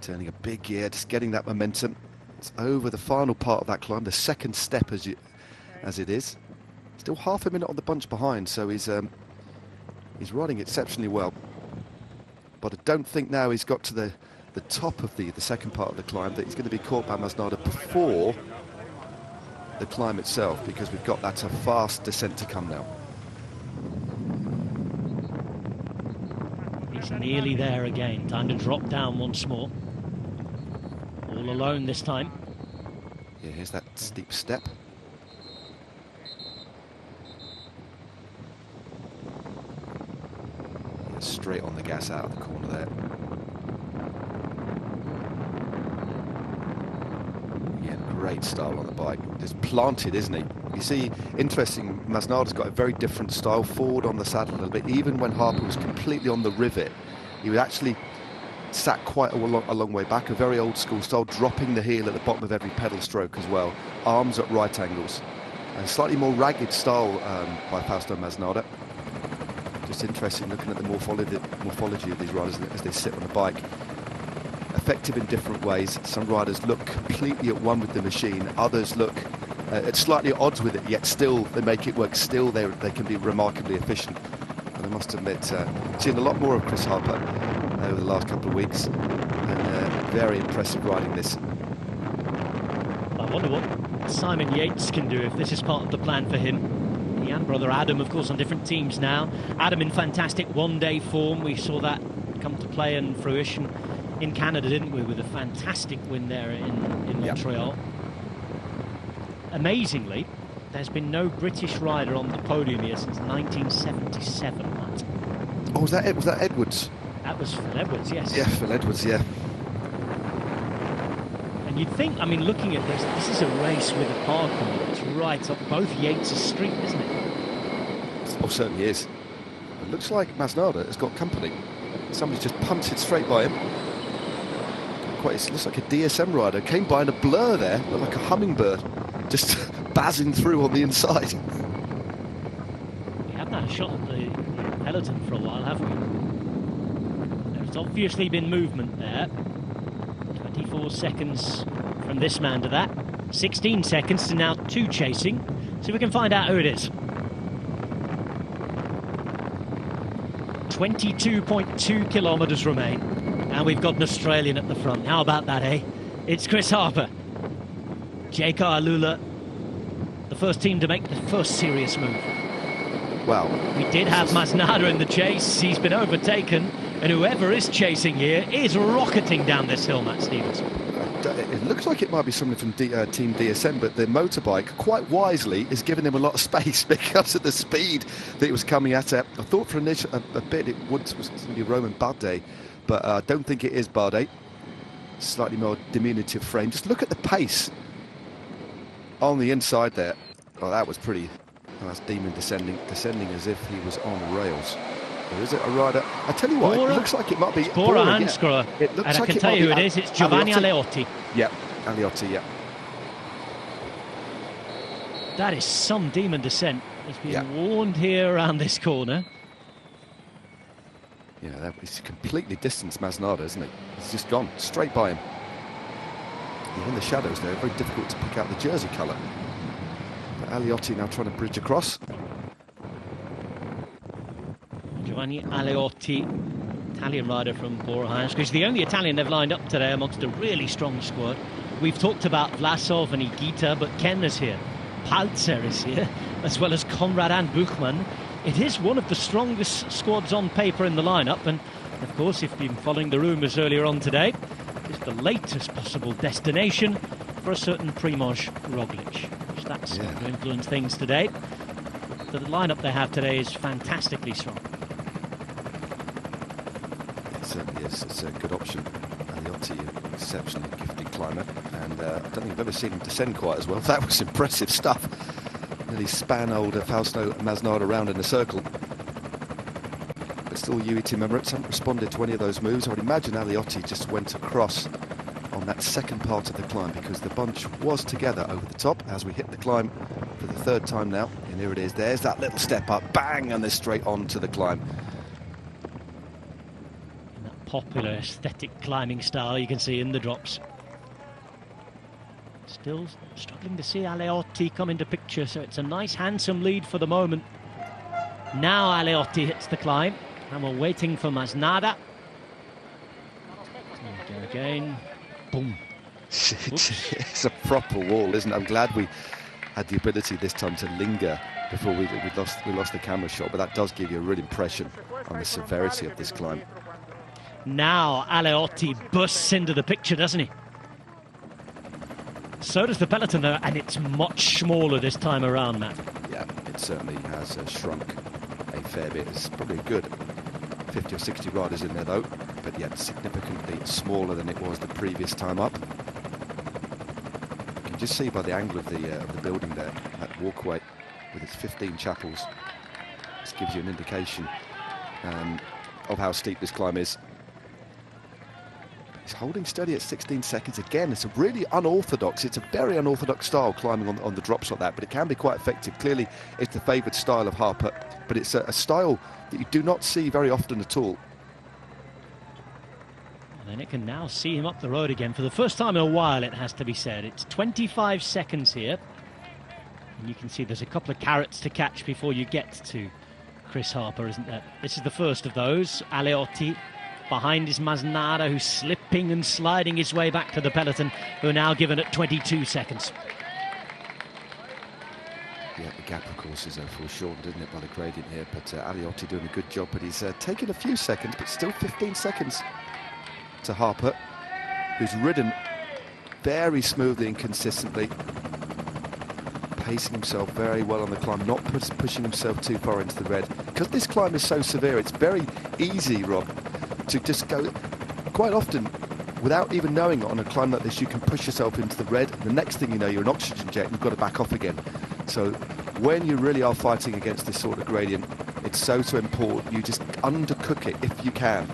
Speaker 3: Turning a big gear, just getting that momentum. It's over the final part of that climb, the second step as it is. Still half a minute on the bunch behind, so he's riding exceptionally well. But I don't think now he's got to the top of the second part of the climb that he's going to be caught by Masnada before the climb itself, because we've got that fast descent to come now.
Speaker 1: He's nearly there again. Time to drop down once more. All alone this time.
Speaker 3: Yeah, here's that steep step. Yeah, straight on the gas out of the corner there. Yeah, great style on the bike. Just planted, isn't he? You see, interesting, Masnada's got a very different style, forward on the saddle a little bit. Even when Harper was completely on the rivet, he would actually sat quite a long way back, a very old school style, dropping the heel at the bottom of every pedal stroke as well, arms at right angles, and slightly more ragged style by Fausto Masnada. Just interesting looking at the morphology of these riders as they sit on the bike. Effective in different ways. Some riders look completely at one with the machine, others look at slightly odds with it, yet still they make it work, still they can be remarkably efficient. And I must admit, seen a lot more of Chris Harper over the last couple of weeks, and very impressive riding this.
Speaker 1: I wonder what Simon Yates can do if this is part of the plan for him. He and brother Adam, of course, on different teams now. Adam in fantastic one-day form. We saw that come to play and fruition in Canada, didn't we, with a fantastic win there in Montreal. Amazingly, there's been no British rider on the podium here since 1977. Matt.
Speaker 3: Oh, was that Edwards?
Speaker 1: That was Phil Edwards, yes.
Speaker 3: Yeah, Phil Edwards, yeah.
Speaker 1: And you'd think, I mean, looking at this is a race with a park on it. It's right up both Yates' street, isn't it?
Speaker 3: Oh, certainly is. It looks like Masnada has got company. Somebody's just punted straight by him. It looks like a DSM rider. Came by in a blur there, looked like a hummingbird, just buzzing through on the inside.
Speaker 1: We haven't had a shot at the peloton for a while, have we? There's obviously been movement there. 24 seconds from this man to that. 16 seconds to now 2 chasing. See if we can find out who it is. 22.2 kilometres remain. And we've got an Australian at the front. How about that, eh? It's Chris Harper. J.K. Alula, the first team to make the first serious move.
Speaker 3: Wow.
Speaker 1: We did have Masnada in the chase. He's been overtaken. And whoever is chasing here is rocketing down this hill, Matt Stevens.
Speaker 3: It looks like it might be someone from Team DSM, but the motorbike, quite wisely, is giving him a lot of space because of the speed that it was coming at. I thought for a bit it was going to be Roman Bardet, but I don't think it is Bardet. Slightly more diminutive frame. Just look at the pace on the inside there. Oh, that was pretty. Oh, that's Demon descending as if he was on rails. Or is it a rider? I tell you what, it looks like it might be
Speaker 1: Bora Hansgrohe.
Speaker 3: Yeah. It looks
Speaker 1: and
Speaker 3: like
Speaker 1: I can tell you who it is. It's Giovanni Aleotti.
Speaker 3: Yeah, Aleotti, yeah.
Speaker 1: That is some demon descent. He's been warned here around this corner.
Speaker 3: Yeah, he's completely distanced Masnada, isn't he? He's just gone straight by him. in the shadows there, very difficult to pick out the jersey colour. But Aliotti now trying to bridge across.
Speaker 1: Giovanni Aliotti, Italian rider from Bora-Hansgrohe. He's the only Italian they've lined up today amongst a really strong squad. We've talked about Vlasov and Higuita, but Ken is here. Palzer is here, as well as Konrad and Buchmann. It is one of the strongest squads on paper in the lineup, and of course, if you've been following the rumours earlier on today, it's the latest possible destination for a certain Primož Roglic. So that's going to influence things today. But the lineup they have today is fantastically strong.
Speaker 3: It certainly is. It's a good option. Aliotti, an exceptionally gifted climber, and I don't think I've ever seen him descend quite as well. That was impressive stuff. Nearly span old Fausto Masnada around in a circle. But still, UAE members haven't responded to any of those moves. I would imagine Aliotti just went across on that second part of the climb because the bunch was together over the top as we hit the climb for the third time now. And here it is. There's that little step up, bang, and they're straight on to the climb.
Speaker 1: And that popular aesthetic climbing style you can see in the drops. Still struggling to see Aliotti come into picture, so it's a nice handsome lead for the moment. Now Aliotti hits the climb, and we're waiting for Masnada. There we go again. Boom.
Speaker 3: It's a proper wall, isn't it? I'm glad we had the ability this time to linger before we lost the camera shot, but that does give you a real impression on the severity of this climb.
Speaker 1: Now Aliotti bursts into the picture, doesn't he? So does the peloton, though, and it's much smaller this time around, Matt.
Speaker 3: Yeah, it certainly has shrunk a fair bit. It's probably a good 50 or 60 riders in there, though, but yet significantly smaller than it was the previous time up. You can just see by the angle of the building there, that walkway with its 15 chapels. This gives you an indication of how steep this climb is. He's holding steady at 16 seconds. Again, it's a really unorthodox, it's a very unorthodox style climbing on the drops like that, but it can be quite effective. Clearly, it's the favoured style of Harper, but it's a style that you do not see very often at all.
Speaker 1: And then it can now see him up the road again for the first time in a while, it has to be said. It's 25 seconds here. And you can see there's a couple of carrots to catch before you get to Chris Harper, isn't there? This is the first of those. Aliotti behind is Masnada, who's slipping and sliding his way back to the peloton, who are now given at 22 seconds.
Speaker 3: Yeah, the gap, of course, is foreshortened, isn't it, by the gradient here, but Aliotti doing a good job, but he's taken a few seconds, but still 15 seconds to Harper, who's ridden very smoothly and consistently, pacing himself very well on the climb, not pushing himself too far into the red. Because this climb is so severe, it's very easy, Rob, to just go. Quite often, without even knowing it, on a climb like this, you can push yourself into the red, and the next thing you know, you're an oxygen jet, and you've got to back off again. So when you really are fighting against this sort of gradient, it's so important you just undercook it if you can.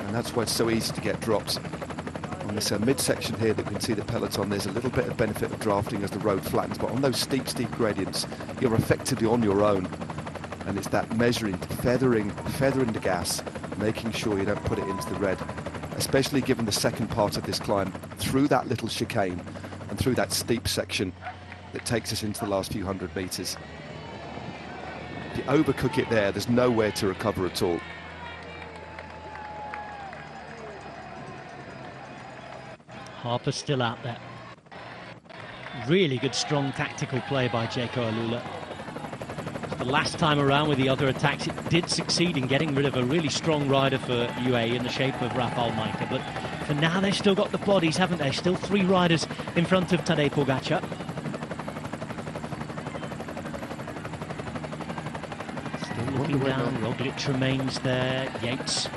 Speaker 3: And that's why it's so easy to get drops. On this midsection here that we can see the peloton, there's a little bit of benefit of drafting as the road flattens, but on those steep gradients, you're effectively on your own. And it's that measuring, feathering the gas, making sure you don't put it into the red, especially given the second part of this climb, through that little chicane and through that steep section that takes us into the last few hundred metres. If you overcook it there, there's nowhere to recover at all.
Speaker 1: Harper's still out there. Really good, strong tactical play by Jaco Alula. The last time around with the other attacks, it did succeed in getting rid of a really strong rider for UAE in the shape of Rafał Majka. But for now, they've still got the bodies, haven't they? Still 3 riders in front of Tadej Pogačar. Still looking down. Roglic remains there. Yates.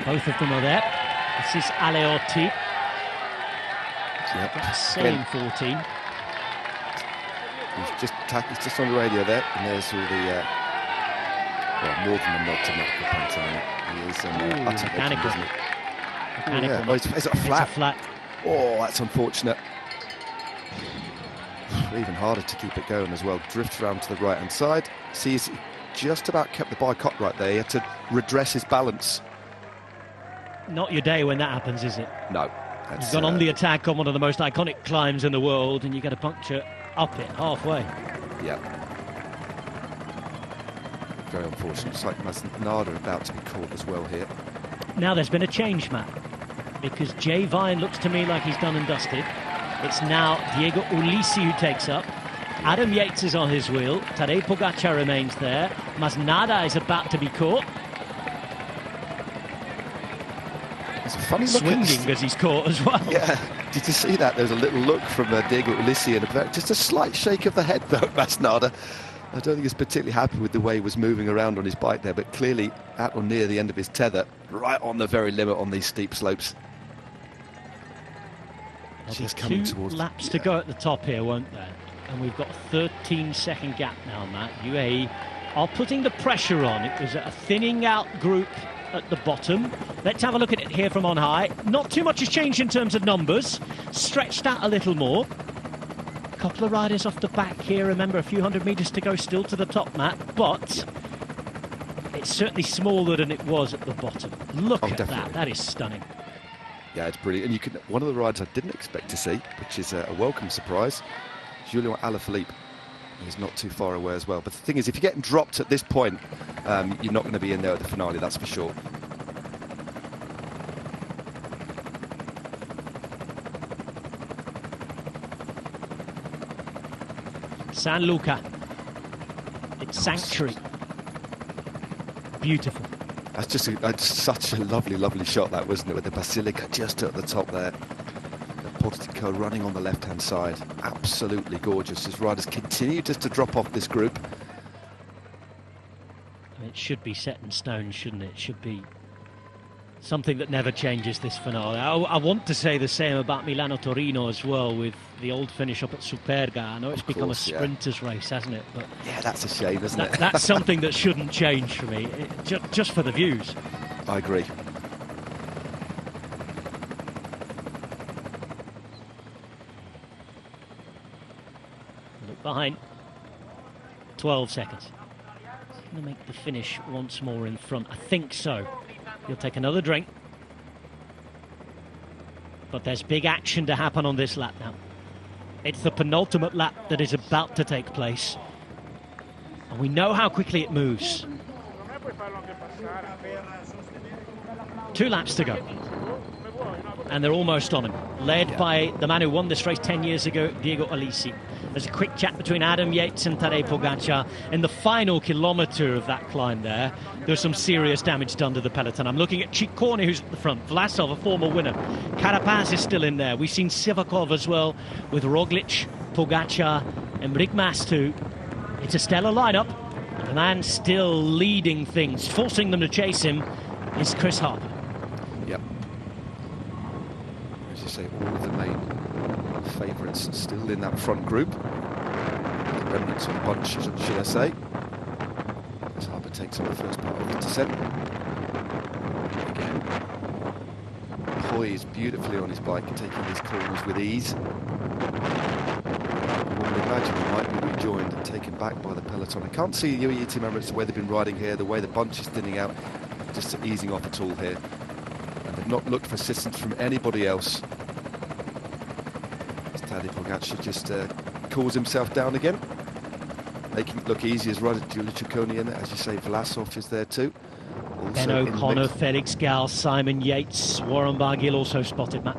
Speaker 1: Both of them are there. This is Aliotti.
Speaker 3: Yep.
Speaker 1: Same 14.
Speaker 3: He's just on the radio there, and there's all the well, more than a nod to Marco Pantani. He is utter
Speaker 1: mechanical,
Speaker 3: legend, isn't it?
Speaker 1: Mechanical.
Speaker 3: Yeah. Oh, is it a flat?
Speaker 1: It's a flat.
Speaker 3: Oh, that's unfortunate. Even harder to keep it going as well. Drifts around to the right-hand side. See, he's just about kept the bike upright there. He had to redress his balance.
Speaker 1: Not your day when that happens, is it?
Speaker 3: No,
Speaker 1: He's gone on the attack on one of the most iconic climbs in the world, and you get a puncture up it halfway.
Speaker 3: Yeah. Very unfortunate. It's like Masnada about to be caught as well here.
Speaker 1: Now there's been a change, Matt, because Jay Vine looks to me like he's done and dusted. It's now Diego Ulissi who takes up. Adam Yates is on his wheel. Tadej Pogacar remains there. Masnada is about to be caught.
Speaker 3: It's a funny look.
Speaker 1: Swinging as he's caught as well.
Speaker 3: Yeah, did you see that? There was a little look from Diego Ulissi and just a slight shake of the head though, Masnada. I don't think he's particularly happy with the way he was moving around on his bike there, but clearly at or near the end of his tether, right on the very limit on these steep slopes.
Speaker 1: Just coming towards 2 laps to go at the top here, won't there? And we've got a 13-second gap now, Matt. UAE are putting the pressure on. It was a thinning out group at the bottom. Let's have a look at it here from on high. Not too much has changed in terms of numbers. Stretched out a little more. A couple of riders off the back here. Remember, a few hundred metres to go still to the top, Matt. But it's certainly smaller than it was at the bottom. Look at
Speaker 3: definitely.
Speaker 1: that. That is stunning.
Speaker 3: Yeah, it's brilliant. And you can, one of the rides I didn't expect to see, which is a welcome surprise, Julien Alaphilippe. He's not too far away as well. But the thing is, if you're getting dropped at this point, you're not going to be in there at the finale, that's for sure.
Speaker 1: San Luca. It's Sanctuary. Beautiful.
Speaker 3: That's just such a lovely, lovely shot, that, wasn't it? With the Basilica just at the top there. The Portico running on the left-hand side. Absolutely gorgeous. As riders continue just to drop off this group.
Speaker 1: It should be set in stone, shouldn't it? It should be something that never changes, this finale. I want to say the same about Milano-Torino as well, with the old finish up at Superga. I know it's become a sprinter's race, hasn't it? But
Speaker 3: yeah, that's a shame, isn't it?
Speaker 1: That's something that shouldn't change for me, just for the views.
Speaker 3: I agree.
Speaker 1: Look behind. 12 seconds. Going to make the finish once more in front. I think so. He'll take another drink. But there's big action to happen on this lap now. It's the penultimate lap that is about to take place. And we know how quickly it moves. 2 laps to go. And they're almost on him. Led by the man who won this race 10 years ago, Diego Ulissi. There's a quick chat between Adam Yates and Tadej Pogacar. In the final kilometre of that climb there was some serious damage done to the peloton. I'm looking at Ciccone, who's at the front. Vlasov, a former winner. Carapaz is still in there. We've seen Sivakov as well, with Roglic, Pogacar and Enric Mas too. It's a stellar lineup. And the man still leading things, forcing them to chase him, is Chris Harper.
Speaker 3: Yep. As you say, all of the main favourites still in that front group. The remnants of the bunch, should I say. As Harper takes on the first part of the descent. Again, poised beautifully on his bike and taking these corners with ease. One would imagine he might be rejoined and taken back by the peloton. I can't see the UAE team members, the way they've been riding here, the way the bunch is thinning out, just easing off at all here. And they've not looked for assistance from anybody else. Tadej Pogacar just cools himself down again, making it look easy as rider Julia Ciccone in there. As you say, Vlasov is there too.
Speaker 1: Ben O'Connor, Felix Gall, Simon Yates, Warren Barguil also spotted, Matt.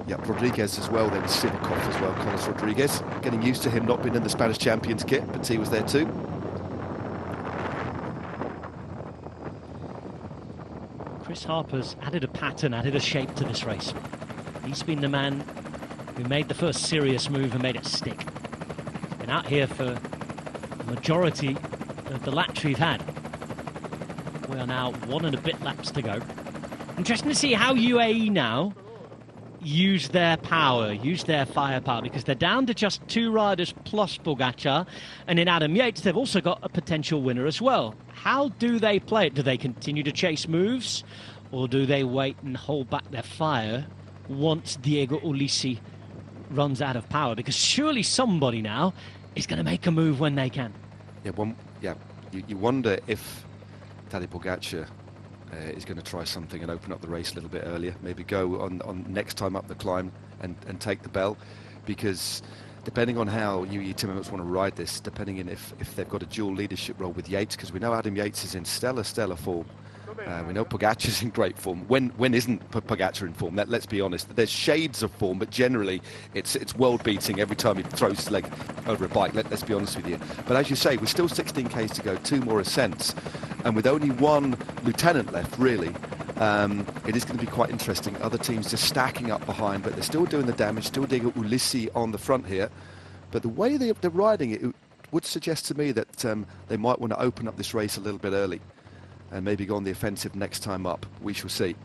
Speaker 3: Yeah, Rodriguez as well, there was Sivakov as well, Carlos Rodriguez. Getting used to him not being in the Spanish Champions kit, but he was there too.
Speaker 1: Chris Harper's added a pattern, added a shape to this race. He's been the man who made the first serious move and made it stick. He's been out here for the majority of the laps we've had. We are now 1 and a bit laps to go. Interesting to see how UAE now use their power, use their firepower, because they're down to just 2 riders plus Pogacar, and in Adam Yates they've also got a potential winner as well. How do they play it? Do they continue to chase moves, or do they wait and hold back their fire once Diego Ulissi runs out of power? Because surely somebody now is going to make a move when they can.
Speaker 3: Yeah, you wonder if Tadej Pogacar is going to try something and open up the race a little bit earlier. Maybe go on next time up the climb and take the bell, because depending on how UE team members want to ride this, depending on if they've got a dual leadership role with Yates, because we know Adam Yates is in stellar form. We know Pogacar's in great form. When isn't Pogacar in form? Let's be honest. There's shades of form, but generally it's world-beating every time he throws his leg over a bike. Let's be honest with you. But as you say, we're still 16 k's to go, 2 more ascents, and with only one lieutenant left, really, it is going to be quite interesting. Other teams just stacking up behind, but they're still doing the damage, still doing Ulissi on the front here. But the way they're riding it would suggest to me that they might want to open up this race a little bit early and maybe go on the offensive next time up. We shall see.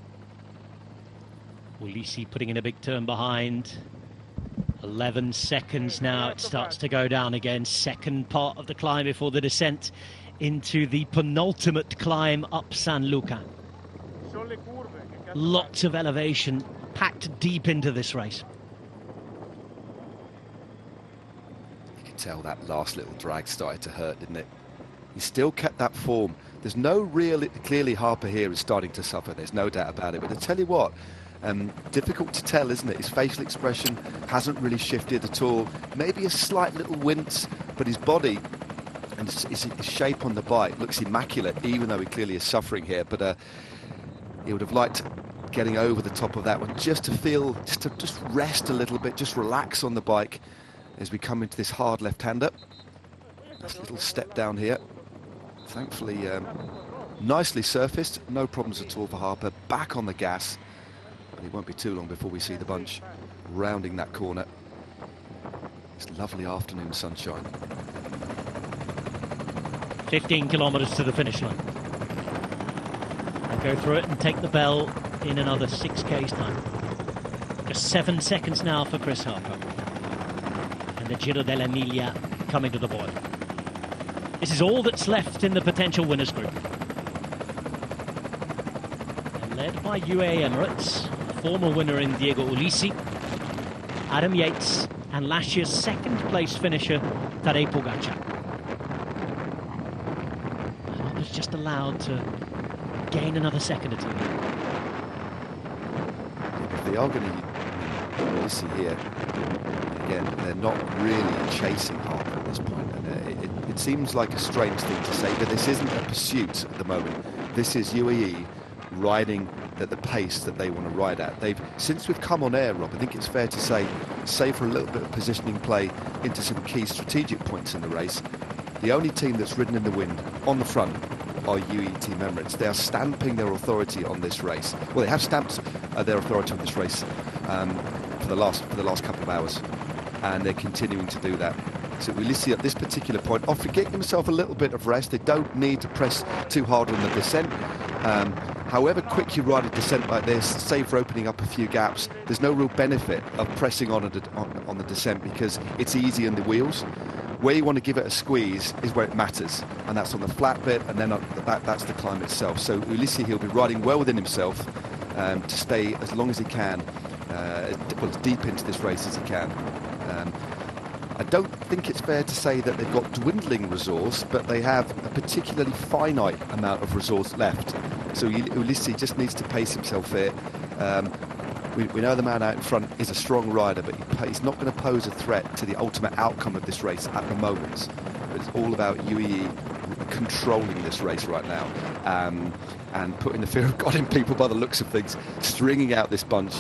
Speaker 1: Ulissi putting in a big turn behind. 11 seconds now, it starts to go down again. Second part of the climb before the descent into the penultimate climb up San Luca. Lots of elevation packed deep into this race.
Speaker 3: You can tell that last little drag started to hurt, didn't it? He still kept that form. There's no real, clearly Harper here is starting to suffer, there's no doubt about it. But I tell you what, difficult to tell, isn't it? His facial expression hasn't really shifted at all. Maybe a slight little wince, but his body and his shape on the bike looks immaculate, even though he clearly is suffering here. But he would have liked getting over the top of that one, just to rest a little bit, just relax on the bike as we come into this hard left-hander. That's a little step down here. Thankfully, nicely surfaced, no problems at all for Harper. Back on the gas, but it won't be too long before we see the bunch rounding that corner. It's lovely afternoon sunshine.
Speaker 1: 15 kilometres to the finish line. They'll go through it and take the bell in another 6 k's time. Just 7 seconds now for Chris Harper. And the Giro dell'Emilia coming to the boil. This is all that's left in the potential winners group. They're led by UAE Emirates, former winner in Diego Ulissi, Adam Yates, and last year's second place finisher Tadej Pogacar. And was just allowed to gain another second or two.
Speaker 3: If they are going to Ulissi here, again, they're not really chasing Harper at this point. And it seems like a strange thing to say, but this isn't a pursuit at the moment. This is UAE riding at the pace that they want to ride at. Since we've come on air, Rob, I think it's fair to say, save for a little bit of positioning play into some key strategic points in the race, the only team that's ridden in the wind on the front are UAE Team Emirates. They are stamping their authority on this race. Well, they have stamped their authority on this race for the last couple of hours, and they're continuing to do that. So Ulissi at this particular point often getting himself a little bit of rest. They don't need to press too hard on the descent. However quick you ride a descent like this, save for opening up a few gaps, there's no real benefit of pressing on the descent because it's easy in the wheels. Where you want to give it a squeeze is where it matters, and that's on the flat bit, and then that's the climb itself. So Ulissi, he'll be riding well within himself to stay as long as he can, as deep into this race as he can. I don't think it's fair to say that they've got dwindling resource, but they have a particularly finite amount of resource left. So Ulissi just needs to pace himself here. We know the man out in front is a strong rider, but he's not going to pose a threat to the ultimate outcome of this race at the moment. It's all about UAE controlling this race right now and putting the fear of God in people by the looks of things, stringing out this bunch.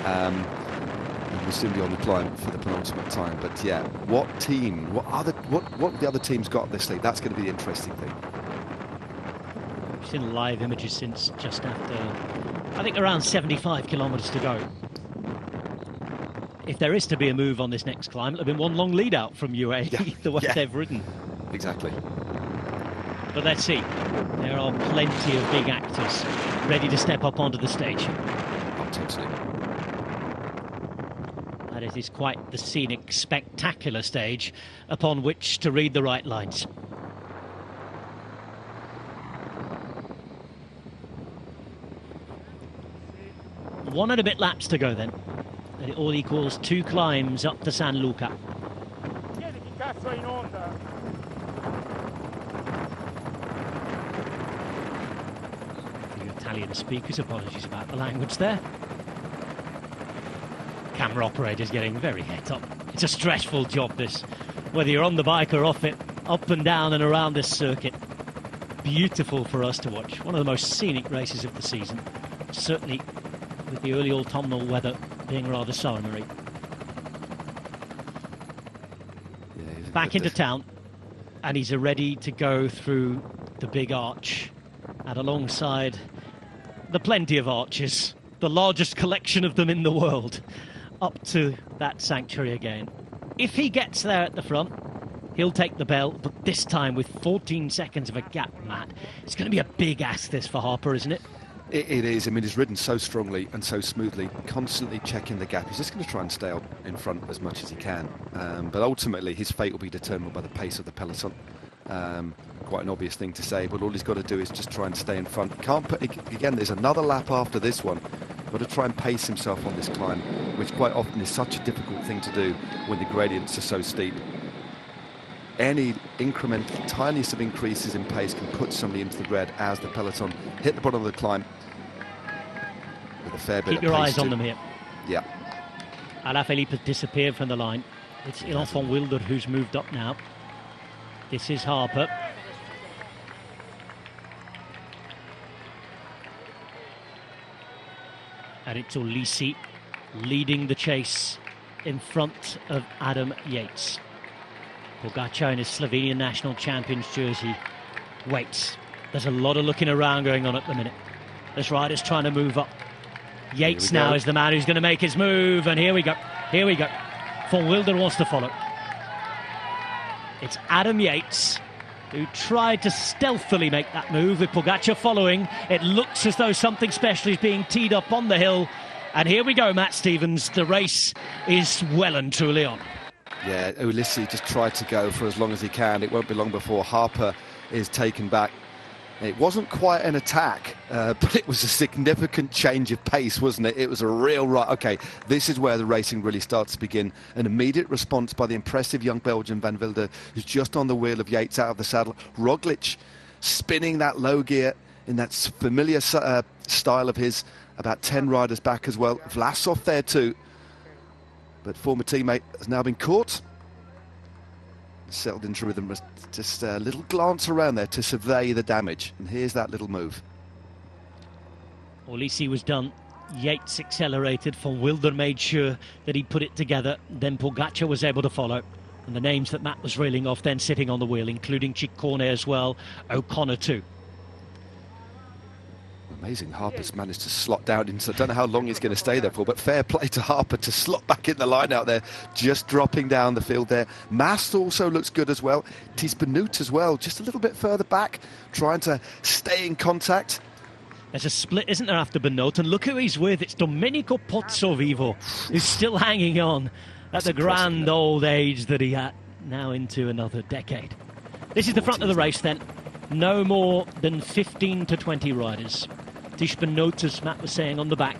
Speaker 3: And we'll soon be on the climb for the penultimate time. But yeah, what the other teams got this league? That's going to be the interesting thing.
Speaker 1: We've seen live images since just after, I think, around 75 kilometres to go. If there is to be a move on this next climb, it'll have been one long lead out from UAE, the way they've ridden.
Speaker 3: Exactly.
Speaker 1: But let's see. There are plenty of big actors ready to step up onto the stage.
Speaker 3: Totally.
Speaker 1: And it is quite the scenic, spectacular stage upon which to read the right lines. One and a bit laps to go then. And it all equals 2 climbs up to San Luca. Italian speakers, apologies about the language there. Camera operator's getting very het up. It's a stressful job, this, whether you're on the bike or off it, up and down and around this circuit. Beautiful for us to watch. One of the most scenic races of the season, certainly with the early autumnal weather being rather sombre. Back into town, and he's ready to go through the big arch, and alongside the plenty of arches, the largest collection of them in the world, up to that sanctuary again. If he gets there at the front, he'll take the bell, but this time with 14 seconds of a gap, Matt. It's going to be a big ask, this, for Harper, isn't it?
Speaker 3: It is. I mean, he's ridden so strongly and so smoothly, constantly checking the gap. He's just going to try and stay out in front as much as he can. But ultimately, his fate will be determined by the pace of the peloton. Quite an obvious thing to say, but all he's got to do is just try and stay in front. Can't put, again, there's another lap after this one. Got to try and pace himself on this climb, which quite often is such a difficult thing to do when the gradients are so steep. Any incremental, tiniest of increases in pace can put somebody into the red as the peloton hit the bottom of the climb with a fair bit
Speaker 1: Keep
Speaker 3: of
Speaker 1: your
Speaker 3: pace
Speaker 1: eyes on them here.
Speaker 3: Yeah.
Speaker 1: Alaphilippe has disappeared from the line. It's Ilan van Wilder who's moved up now. This is Harper. And it's Ulissi leading the chase in front of Adam Yates. Pogačar in his Slovenian national champions jersey waits. There's a lot of looking around going on at the minute. This rider's trying to move up. Yates now is the man who's going to make his move, and here we go. Here we go. Van Wilder wants to follow. It's Adam Yates who tried to stealthily make that move with Pogačar following. It looks as though something special is being teed up on the hill. And here we go, Matt Stevens. The race is well and truly on.
Speaker 3: Yeah, Ulissi just tried to go for as long as he can. It won't be long before Harper is taken back. It wasn't quite an attack, but it was a significant change of pace, wasn't it? It was a real right. Okay, this is where the racing really starts to begin. An immediate response by the impressive young Belgian Van Wilder, who's just on the wheel of Yates out of the saddle. Roglic spinning that low gear in that familiar style of his, about 10 riders back as well. Vlasov there too. But former teammate has now been caught. Settled into rhythm, just a little glance around there to survey the damage. And here's that little move.
Speaker 1: Ulissi was done. Yates accelerated. Van Wilder made sure that he put it together. Then Pogačar was able to follow. And the names that Matt was reeling off then sitting on the wheel, including Ciccone as well, O'Connor too.
Speaker 3: Amazing, Harper's managed to slot down into, I don't know how long he's going to stay there for, but fair play to Harper to slot back in the line out there, just dropping down the field there. Mast also looks good as well. Tis Benoot as well, just a little bit further back, trying to stay in contact.
Speaker 1: There's a split, isn't there, after Benoot? And look who he's with. It's Domenico Pozzovivo, who's still hanging on at the grand old age that he had, now into another decade. This is the front of the race then. No more than 15 to 20 riders. Tis Benoot, as Matt was saying, on the back.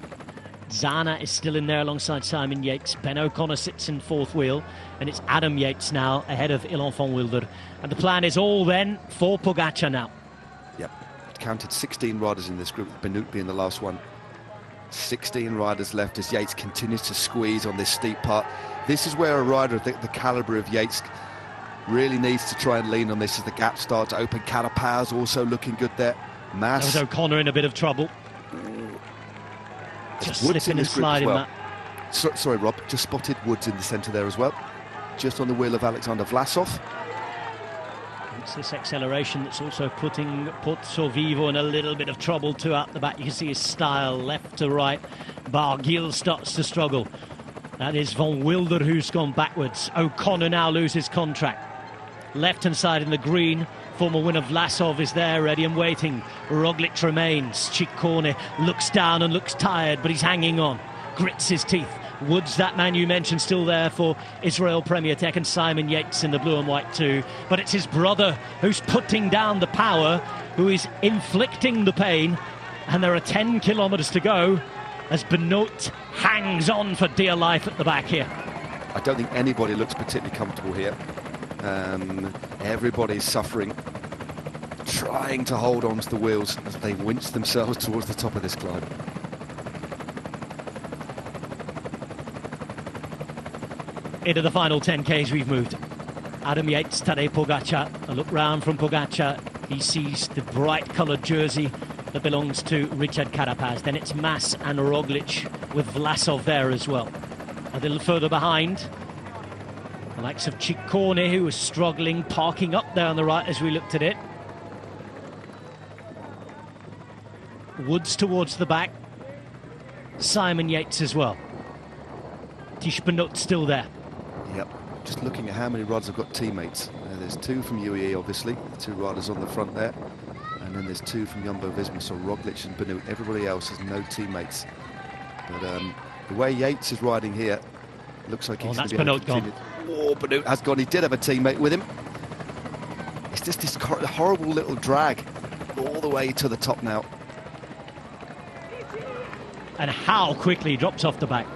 Speaker 1: Zana is still in there alongside Simon Yates. Ben O'Connor sits in fourth wheel, and it's Adam Yates now ahead of Ilan van Wilder. And the plan is all then for Pogačar now.
Speaker 3: Yep, counted 16 riders in this group, Benoot being the last one. 16 riders left as Yates continues to squeeze on this steep part. This is where a rider of the calibre of Yates really needs to try and lean on this as the gap starts to open. Carapaz also looking good there. Mass.
Speaker 1: That was O'Connor in a bit of trouble. Just slipping and sliding that.
Speaker 3: Sorry, Rob, just spotted Woods in the centre there as well. Just on the wheel of Alexander Vlasov.
Speaker 1: It's this acceleration that's also putting Pozzovivo in a little bit of trouble too out the back. You can see his style left to right. Barguil starts to struggle. That is Van Wilder who's gone backwards. O'Connor now loses contract. Left-hand side in the green. Former winner Vlasov is there, ready and waiting. Roglic remains. Ciccone looks down and looks tired, but he's hanging on. Grits his teeth. Woods, that man you mentioned, still there for Israel Premier Tech, and Simon Yates in the blue and white too. But it's his brother who's putting down the power, who is inflicting the pain. And there are 10 kilometres to go as Benoot hangs on for dear life at the back here.
Speaker 3: I don't think anybody looks particularly comfortable here. Everybody's suffering. trying to hold on to the wheels as they winch themselves towards the top of this climb.
Speaker 1: Into the final 10Ks we've moved. Adam Yates, Tadej Pogačar. A look round from Pogačar. He sees the bright coloured jersey that belongs to Richard Carapaz. Then it's Mas and Roglic with Vlasov there as well. A little further behind, the likes of Ciccone, who was struggling, parking up there on the right as we looked at it. Woods towards the back. Simon Yates as well. Tish Benoot still there.
Speaker 3: Yep, just looking at how many riders have got teammates. There's two from UAE, obviously, the two riders on the front there. And then there's two from Jumbo-Visma, so Roglic and Benoot. Everybody else has no teammates. But the way Yates is riding here, looks like he's going to be able to continue. Oh, Benoot has gone. He did have a teammate with him. It's just this horrible little drag all the way to the top now.
Speaker 1: And how quickly he drops off the back.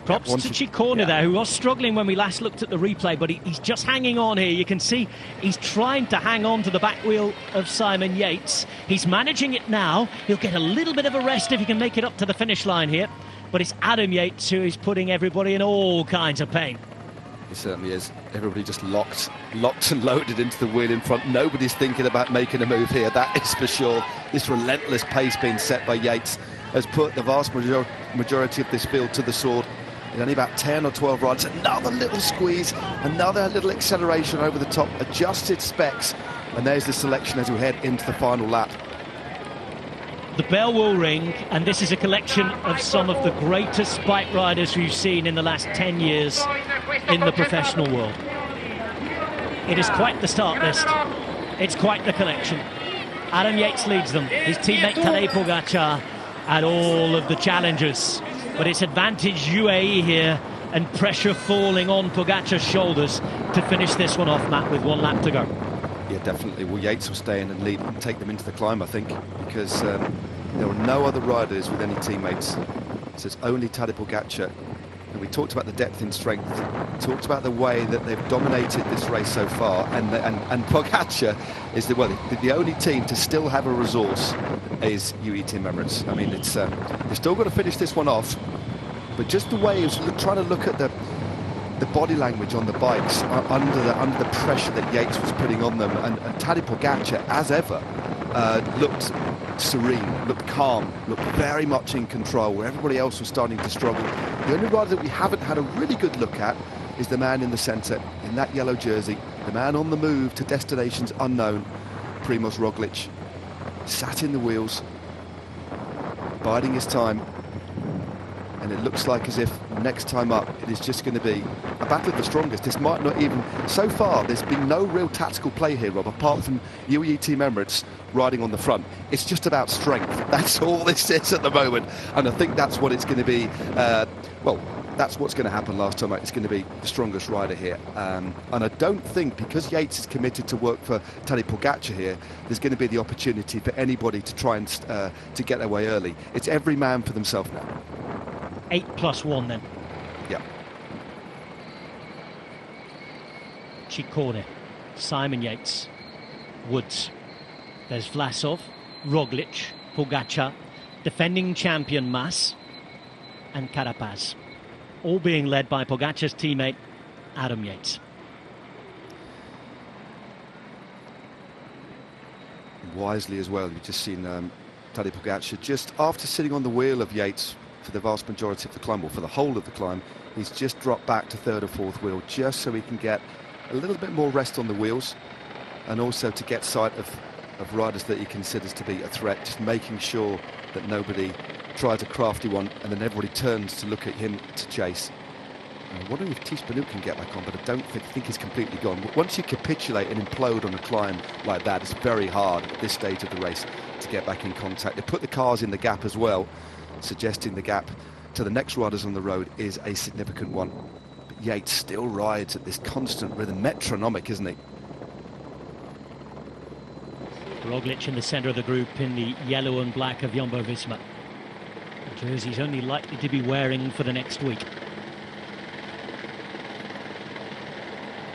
Speaker 1: Props to Ciccone there, who was struggling when we last looked at the replay, but he's just hanging on here. You can see he's trying to hang on to the back wheel of Simon Yates. He's managing it now. He'll get a little bit of a rest if he can make it up to the finish line here. But it's Adam Yates who is putting everybody in all kinds of pain.
Speaker 3: It certainly is. Everybody just locked and loaded into the wheel in front. Nobody's thinking about making a move here, that is for sure. This relentless pace being set by Yates has put the vast majority of this field to the sword. In only about 10 or 12 rides, another little squeeze, another little acceleration over the top, adjusted specs, and there's the selection as we head into the final lap.
Speaker 1: The bell will ring, and this is a collection of some of the greatest bike riders we've seen in the last 10 years in the professional world. It is quite the start list. It's quite the collection. Adam Yates leads them, his teammate Tadej Pogačar, and all of the challengers. But it's advantage UAE here, and pressure falling on Pogačar's shoulders to finish this one off, Matt, with 1 lap to go.
Speaker 3: Yeah, definitely. Well, Yates will stay in and lead and take them into the climb, I think, because there are no other riders with any teammates. So it's only Tadej Pogačar. And we talked about the depth in strength, talked about the way that they've dominated this race so far, and Pogačar is the only team to still have a resource is UAE Team Emirates. I mean, it's they've still got to finish this one off, but just the way he was trying to look at the body language on the bikes under the pressure that Yates was putting on them, and Tadej Pogačar, as ever, looked serene, looked calm, looked very much in control, where everybody else was starting to struggle. The only rider that we haven't had a really good look at is the man in the centre, in that yellow jersey, the man on the move to destinations unknown, Primož Roglic. Sat in the wheels, biding his time, and it looks like as if next time up it is just going to be a battle of the strongest. This might not even, so far there's been no real tactical play here, Rob, apart from UAE Team Emirates riding on the front. It's just about strength. That's all this is at the moment, and I think that's what it's going to be. Well, that's what's going to happen last time. It's going to be the strongest rider here, and I don't think, because Yates is committed to work for Tadej Pogačar here, there's going to be the opportunity for anybody to try and to get their way early. It's every man for themselves now.
Speaker 1: 8+1 then.
Speaker 3: Yeah.
Speaker 1: Ciccone, Simon Yates, Woods. There's Vlasov, Roglic, Pogačar, defending champion Mas, and Carapaz. All being led by Pogačar's teammate, Adam Yates.
Speaker 3: Wisely as well, you've just seen Tadej Pogačar, just after sitting on the wheel of Yates for the vast majority of the climb, or for the whole of the climb, he's just dropped back to third or fourth wheel, just so he can get a little bit more rest on the wheels, and also to get sight of riders that he considers to be a threat, just making sure that nobody tries a crafty one, and then everybody turns to look at him to chase. I'm wondering if Tish Benoot can get back on, but I don't think he's completely gone. Once you capitulate and implode on a climb like that, it's very hard at this stage of the race to get back in contact. They put the cars in the gap as well, suggesting the gap to the next riders on the road is a significant one. But Yates still rides at this constant rhythm, metronomic, isn't he?
Speaker 1: Roglic in the centre of the group in the yellow and black of Jumbo-Visma. The jersey's only likely to be wearing for the next week.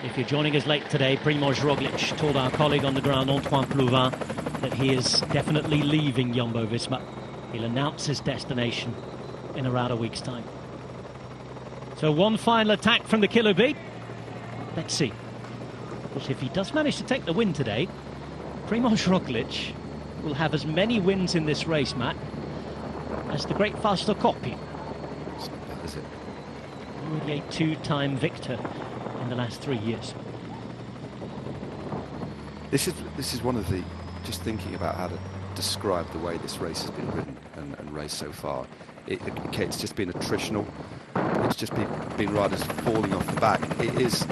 Speaker 1: If you're joining us late today, Primož Roglic told our colleague on the ground, Antoine Plouvin, that he is definitely leaving Jumbo-Visma. He'll announce his destination in around a week's time. So one final attack from the killer bee. Let's see. Because if he does manage to take the win today, Primož Roglic will have as many wins in this race, Matt, as the great Fausto Coppi.
Speaker 3: Is it?
Speaker 1: Already a two-time victor in the last 3 years.
Speaker 3: This is one of the, just thinking about how to describe the way this race has been ridden and raced so far. It's just been attritional. It's just been riders falling off the back. It's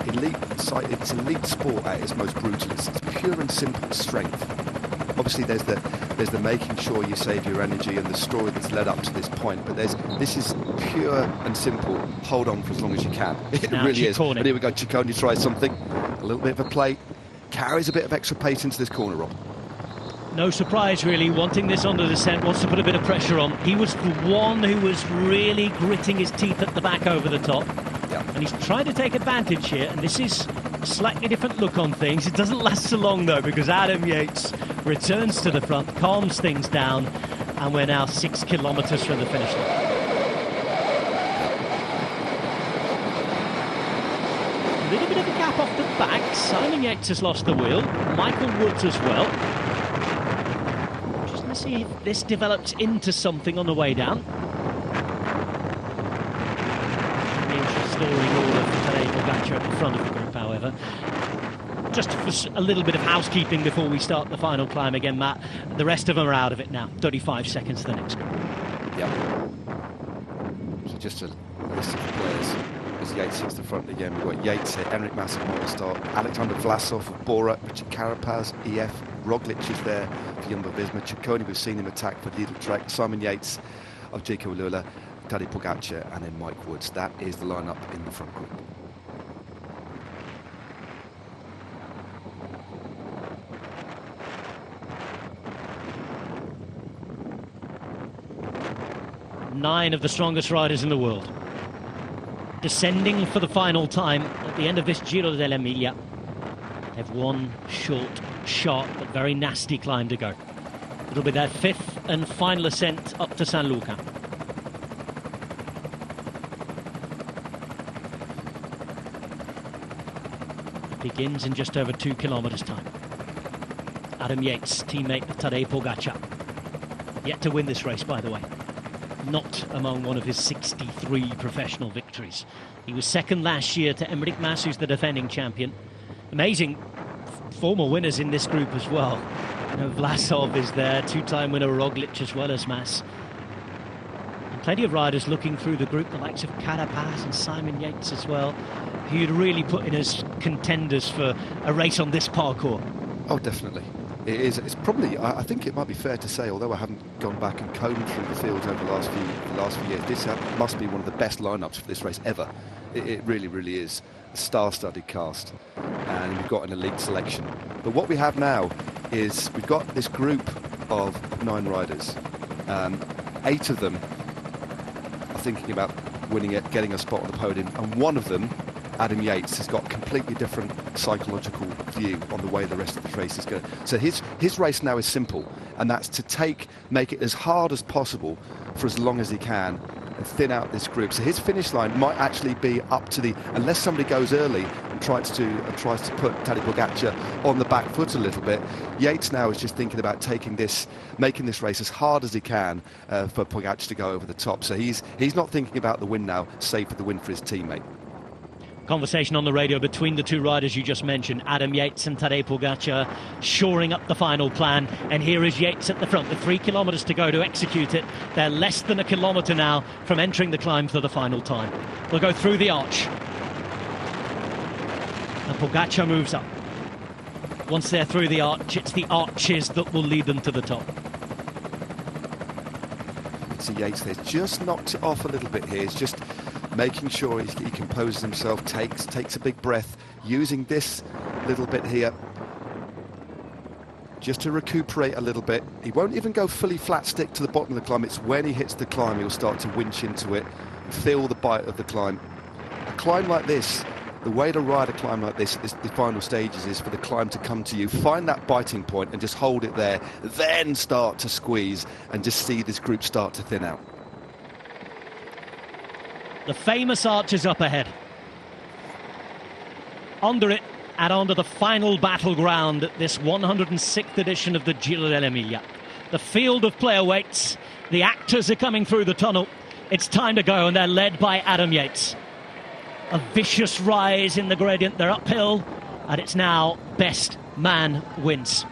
Speaker 3: elite sport at its most brutal. It's pure and simple strength. Obviously, there's the making sure you save your energy and the story that's led up to this point. But this is pure and simple. Hold on for as long as you can. It
Speaker 1: now
Speaker 3: really is.
Speaker 1: Ciccone.
Speaker 3: And here we go. Ciccone tries something. A little bit of a play. Carries a bit of extra pace into this corner, Rob.
Speaker 1: No surprise, really, wanting this on the descent, wants to put a bit of pressure on. He was the one who was really gritting his teeth at the back over the top.
Speaker 3: Yeah.
Speaker 1: And he's trying to take advantage here, and this is a slightly different look on things. It doesn't last so long, though, because Adam Yates returns to the front, calms things down, and we're now 6 kilometres from the finish line. A little bit of a gap off the back. Simon Yates has lost the wheel. Michael Woods as well. Let's see if this develops into something on the way down. The restoring order for Tadej Pogačar at the front of the group, however. Just for a little bit of housekeeping before we start the final climb again, Matt. The rest of them are out of it now. 35 seconds to the next group.
Speaker 3: Yeah. So just a list of the players. As Yates hits the front again, we've got Yates here, Enric Mas of Movistar, Alexander Vlasov of Bora, Richard Carapaz, EF, Roglic is there for Jumbo-Visma, Ciccone, we've seen him attack for Lidl Trek, Simon Yates of Jayco Lula, Tadej Pogačar, and then Mike Woods. That is the lineup in the front group.
Speaker 1: Nine of the strongest riders in the world descending for the final time at the end of this Giro dell'Emilia. They've one short, sharp but very nasty climb to go. It'll be their 5th and final ascent up to San Luca. It begins in just over 2 kilometres time. Adam Yates, teammate of Tadej Pogačar, yet to win this race, by the way. Not among one of his 63 professional victories. He was second last year to Enric Mas, who's the defending champion. Amazing former winners in this group as well. You know, Vlasov is there, two-time winner Roglic as well as Mas. And plenty of riders looking through the group, the likes of Carapaz and Simon Yates as well, who you'd really put in as contenders for a race on this parcours.
Speaker 3: Oh, definitely. It is. It's probably, I think it might be fair to say, although I haven't gone back and combed through the fields over the last few years, this must be one of the best lineups for this race ever. It really, really is. A star-studded cast, and we've got an elite selection. But what we have now is we've got this group of 9 riders. 8 of them are thinking about winning it, getting a spot on the podium, and one of them, Adam Yates, has got a completely different psychological view on the way the rest of the race is going. So his race now is simple, and that's to make it as hard as possible for as long as he can and thin out this group. So his finish line might actually be up to unless somebody goes early and tries to put Tadej Pogačar on the back foot a little bit. Yates now is just thinking about making this race as hard as he can for Pogačar to go over the top. So he's not thinking about the win now, save for the win for his teammate.
Speaker 1: Conversation on the radio between the 2 riders you just mentioned, Adam Yates and Tadej Pogačar, shoring up the final plan. And here is Yates at the front with 3 kilometres to go to execute it. They're less than a kilometre now from entering the climb for the final time. They'll go through the arch. And Pogačar moves up. Once they're through the arch, it's the arches that will lead them to the top.
Speaker 3: So Yates there's just knocked it off a little bit here. He's just making sure he composes himself, takes a big breath, using this little bit here just to recuperate a little bit. He won't even go fully flat stick to the bottom of the climb. It's when he hits the climb he'll start to winch into it, feel the bite of the climb. A climb like this, the way to ride a climb like this, the final stages, is for the climb to come to you, find that biting point and just hold it there, then start to squeeze and just see this group start to thin out.
Speaker 1: The famous archers up ahead. Under it and onto the final battleground at this 106th edition of the Giro dell'Emilia. The field of player waits. The actors are coming through the tunnel. It's time to go, and they're led by Adam Yates. A vicious rise in the gradient. They're uphill, and it's now best man wins.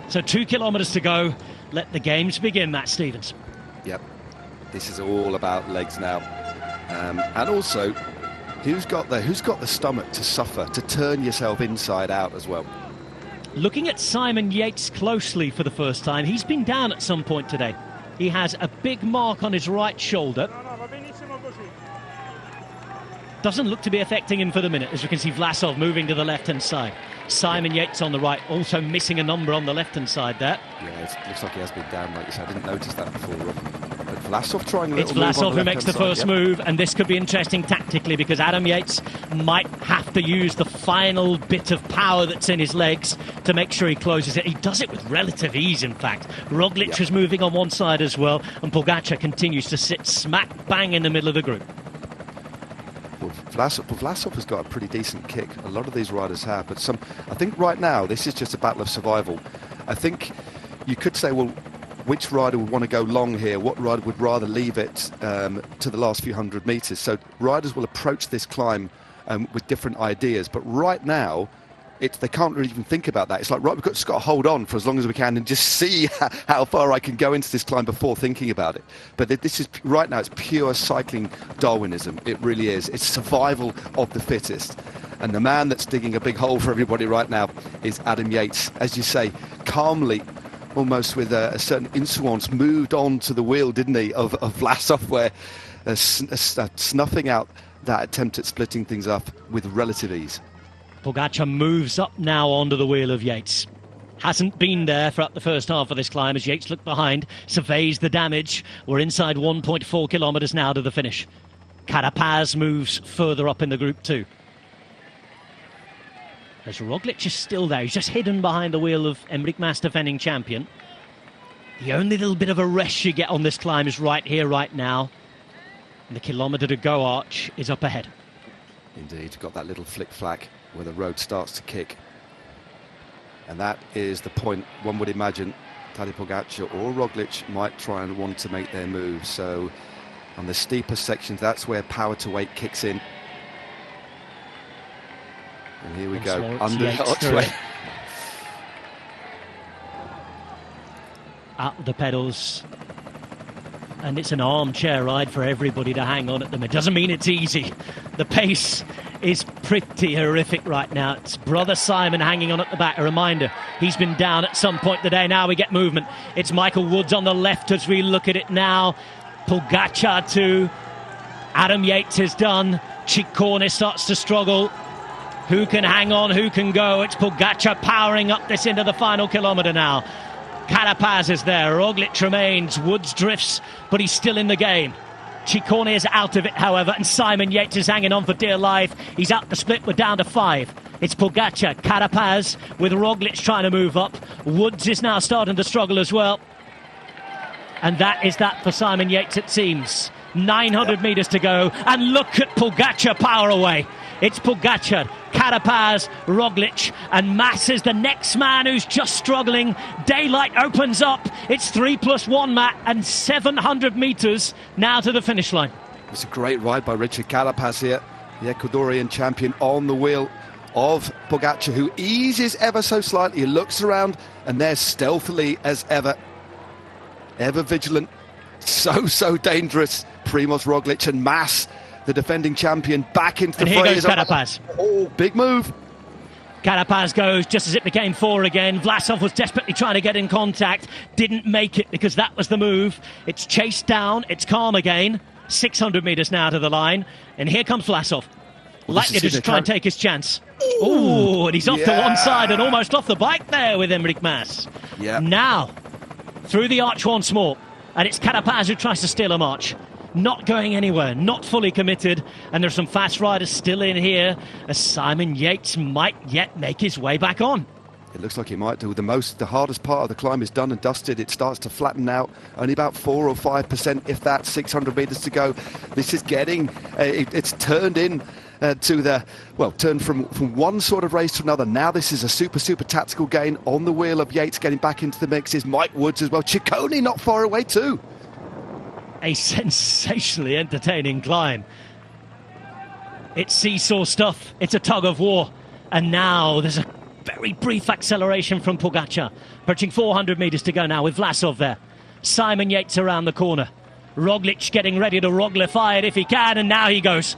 Speaker 1: So 2 kilometres to go. Let the games begin, Matt Stevens.
Speaker 3: Yep, this is all about legs now. And also, who's got the stomach to suffer, to turn yourself inside out as well?
Speaker 1: Looking at Simon Yates closely for the first time, he's been down at some point today. He has a big mark on his right shoulder. Doesn't look to be affecting him for the minute, as we can see Vlasov moving to the left-hand side. Simon Yates on the right, also missing a number on the left-hand side there.
Speaker 3: Yeah, it looks like he has been down, like you said. I didn't notice that before, Rob. But Vlasov trying a little
Speaker 1: It's
Speaker 3: move
Speaker 1: Vlasov
Speaker 3: on the
Speaker 1: who makes the
Speaker 3: left-hand
Speaker 1: first
Speaker 3: side,
Speaker 1: move, and this could be interesting tactically because Adam Yates might have to use the final bit of power that's in his legs to make sure he closes it. He does it with relative ease, in fact. Roglic is moving on one side as well, and Pogačar continues to sit smack bang in the middle of the group.
Speaker 3: Vlasov has got a pretty decent kick. A lot of these riders have, but I think right now this is just a battle of survival. I think you could say, well, which rider would want to go long here? What rider would rather leave it to the last few hundred metres? So riders will approach this climb with different ideas, but right now they can't really even think about that. It's like, right, we've just got to hold on for as long as we can and just see how far I can go into this climb before thinking about it. But this is, right now, it's pure cycling Darwinism. It really is. It's survival of the fittest. And the man that's digging a big hole for everybody right now is Adam Yates. As you say, calmly, almost with a certain insolence, moved on to the wheel, didn't he, of Vlasov, where snuffing out that attempt at splitting things up with relative ease.
Speaker 1: Pogačar moves up now onto the wheel of Yates. Hasn't been there throughout the first half of this climb as Yates looked behind, surveys the damage. We're inside 1.4 kilometres now to the finish. Carapaz moves further up in the group too. As Roglic is still there, he's just hidden behind the wheel of Enric Mas, defending champion. The only little bit of a rest you get on this climb is right here, right now. And the kilometre to go arch is up ahead.
Speaker 3: Indeed, got that little flick-flack where the road starts to kick. And that is the point one would imagine Tadej Pogačar or Roglic might try and want to make their move. So on the steeper sections, that's where power to weight kicks in. And here we go, under the archway.
Speaker 1: Out the pedals. And it's an armchair ride for everybody to hang on at them. It doesn't mean it's easy. The pace is pretty horrific right now. It's brother Simon hanging on at the back. A reminder, he's been down at some point today. Now we get movement. It's Michael Woods on the left as we look at it now. Pogačar too. Adam Yates is done. Ciccone starts to struggle. Who can hang on? Who can go? It's Pogačar powering up this into the final kilometre now. Carapaz is there. Roglic remains. Woods drifts, but he's still in the game. Ciccone is out of it, however, and Simon Yates is hanging on for dear life. He's out the split. We're down to 5. It's Pogačar, Carapaz, with Roglic trying to move up. Woods is now starting to struggle as well. And that is that for Simon Yates, it seems. 900 metres to go, and look at Pogačar power away. It's Pogačar, Carapaz, Roglic, and Mas is the next man who's just struggling. Daylight opens up. It's 3+1, Matt, and 700 metres now to the finish line.
Speaker 3: It's a great ride by Richard Carapaz here, the Ecuadorian champion, on the wheel of Pogačar, who eases ever so slightly. He looks around, and there stealthily as ever vigilant, so dangerous, Primož Roglic, and Mas, the defending champion, back into the fray.
Speaker 1: And here goes Carapaz.
Speaker 3: Oh, big move.
Speaker 1: Carapaz goes just as it became 4 again. Vlasov was desperately trying to get in contact. Didn't make it because that was the move. It's chased down. It's calm again. 600 metres now to the line. And here comes Vlasov. Likely to just try and take his chance. Oh, and he's off to one side and almost off the bike there with Enric Mas.
Speaker 3: Yeah.
Speaker 1: Now, through the arch once more. And it's Carapaz who tries to steal a march. not going anywhere, not fully committed, and there's some fast riders still in here as Simon Yates might yet make his way back on.
Speaker 3: It looks like he might do. The hardest part of the climb is done and dusted. It starts to flatten out, only about 4 or 5%, if that, 600 metres to go. This is getting, it's turned in to the, well, turned from one sort of race to another. Now this is a super tactical gain on the wheel of Yates. Getting back into the mix is Mike Woods as well. Ciccone not far away too.
Speaker 1: A sensationally entertaining climb. It's seesaw stuff, it's a tug of war, and now there's a very brief acceleration from Pogačar. Approaching 400 metres to go now with Vlasov there. Simon Yates around the corner. Roglic getting ready to Roglify it if he can, and now he goes.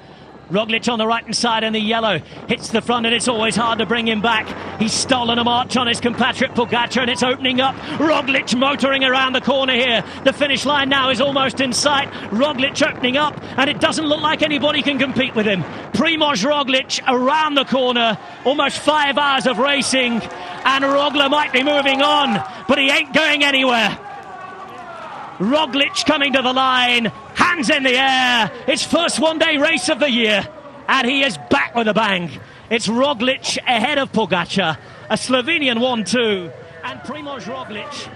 Speaker 1: Roglic on the right-hand side in the yellow. Hits the front, and it's always hard to bring him back. He's stolen a march on his compatriot Pogačar, and it's opening up. Roglic motoring around the corner here. The finish line now is almost in sight. Roglic opening up, and it doesn't look like anybody can compete with him. Primož Roglic around the corner. Almost 5 hours of racing, and Roglic might be moving on, but he ain't going anywhere. Roglic coming to the line, hands in the air, his first one-day race of the year, and he is back with a bang. It's Roglic ahead of Pogačar, a Slovenian 1-2, and Primož Roglic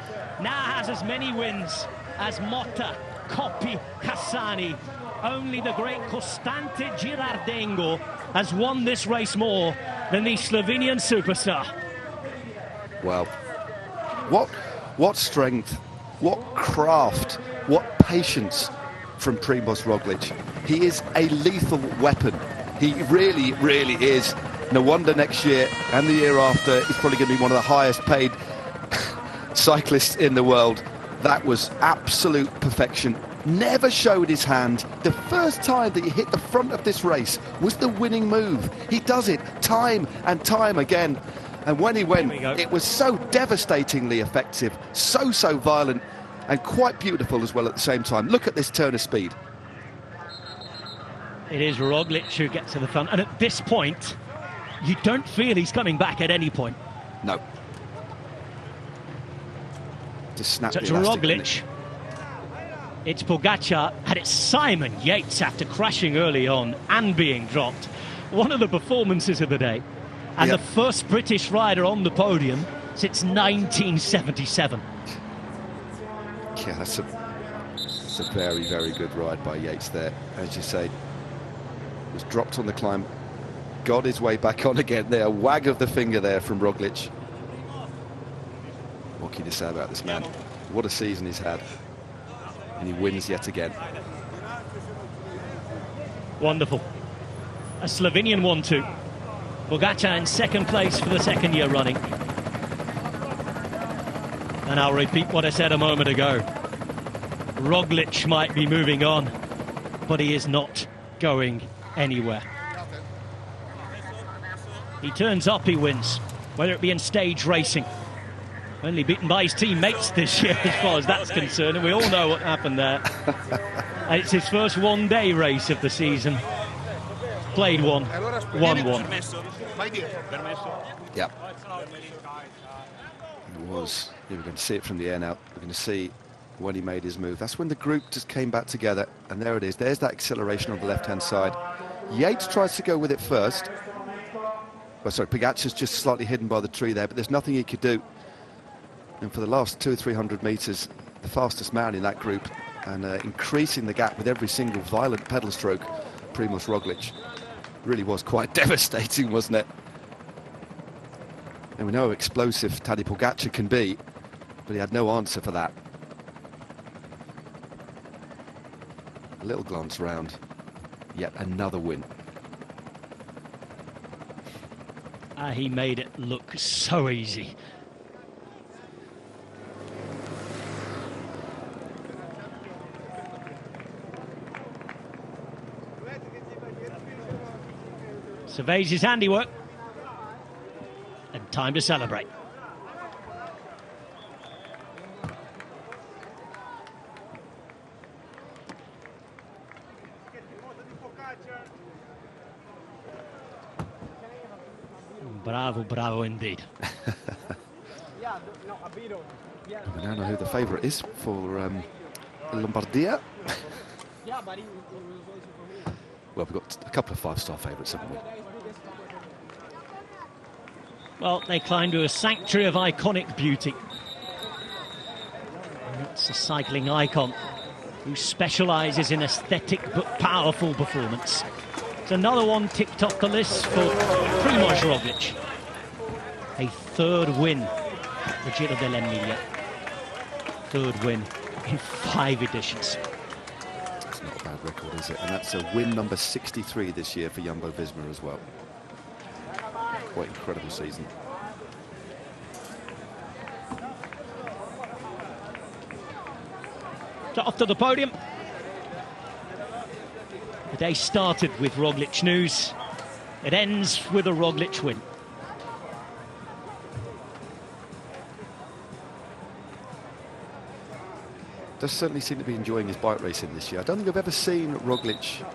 Speaker 1: now has as many wins as Motta, Coppi, Cassani. Only the great Constante Girardengo has won this race more than the Slovenian superstar.
Speaker 3: Well, what strength, what craft, what patience from Primož Roglic. He is a lethal weapon. He really is. No wonder next year and the year after he's probably going to be one of the highest paid cyclists in the world. That was absolute perfection. Never showed his hand. The first time that he hit the front of this race was the winning move. He does it time and time again. And when he went, it was so devastatingly effective, so violent, and quite beautiful as well at the same time. Look at this turn of speed.
Speaker 1: It is Roglic who gets to the front, and at this point, you don't feel he's coming back at any point.
Speaker 3: No. Just snap
Speaker 1: So
Speaker 3: the
Speaker 1: it's
Speaker 3: elastic,
Speaker 1: Roglic, it's Pogačar, and it's Simon Yates after crashing early on and being dropped. One of the performances of the day, and the first British rider on the podium since 1977.
Speaker 3: Yeah, that's a very good ride by Yates there. As you say, was dropped on the climb, got his way back on again there. A wag of the finger there from Roglic. What can you say about this man? What a season he's had. And he wins yet again.
Speaker 1: Wonderful. A Slovenian 1-2. Pogačar in second place for the second year running. And I'll repeat what I said a moment ago. Roglic might be moving on, but he is not going anywhere. He turns up, he wins, whether it be in stage racing. Only beaten by his teammates this year as far as that's concerned, and we all know what happened there. And it's his first one-day race of the season. Played one, won one.
Speaker 3: Yeah. It was. Yeah, we're going to see it from the air now. We're going to see when he made his move. That's when the group just came back together, and there it is. There's that acceleration on the left-hand side. Yates tries to go with it first. Oh, sorry, Pogačar's just slightly hidden by the tree there, but there's nothing he could do. And for the last 200 or 300 metres, the fastest man in that group, and increasing the gap with every single violent pedal stroke, Primož Roglic. Really was quite devastating, wasn't it? And we know how explosive Tadej Pogačar can be, but he had no answer for that. A little glance round, yet another win.
Speaker 1: He made it look so easy. Surveys his handiwork, and time to celebrate. Bravo indeed.
Speaker 3: We now know who the favourite is for Lombardia. Well, we've got a couple of five-star favourites, haven't we?
Speaker 1: Well, they climb to a sanctuary of iconic beauty. It's a cycling icon who specialises in aesthetic but powerful performance. It's another one ticked off the list for Primož Roglic. A third win at the Giro dell'Emilia. Third win in 5 editions.
Speaker 3: It's not a bad record, is it? And that's a win number 63 this year for Jumbo-Visma as well. Quite incredible season.
Speaker 1: So off to the podium. The day started with Roglic news. It ends with a Roglic win.
Speaker 3: Does certainly seem to be enjoying his bike racing this year. I don't think I've ever seen Roglic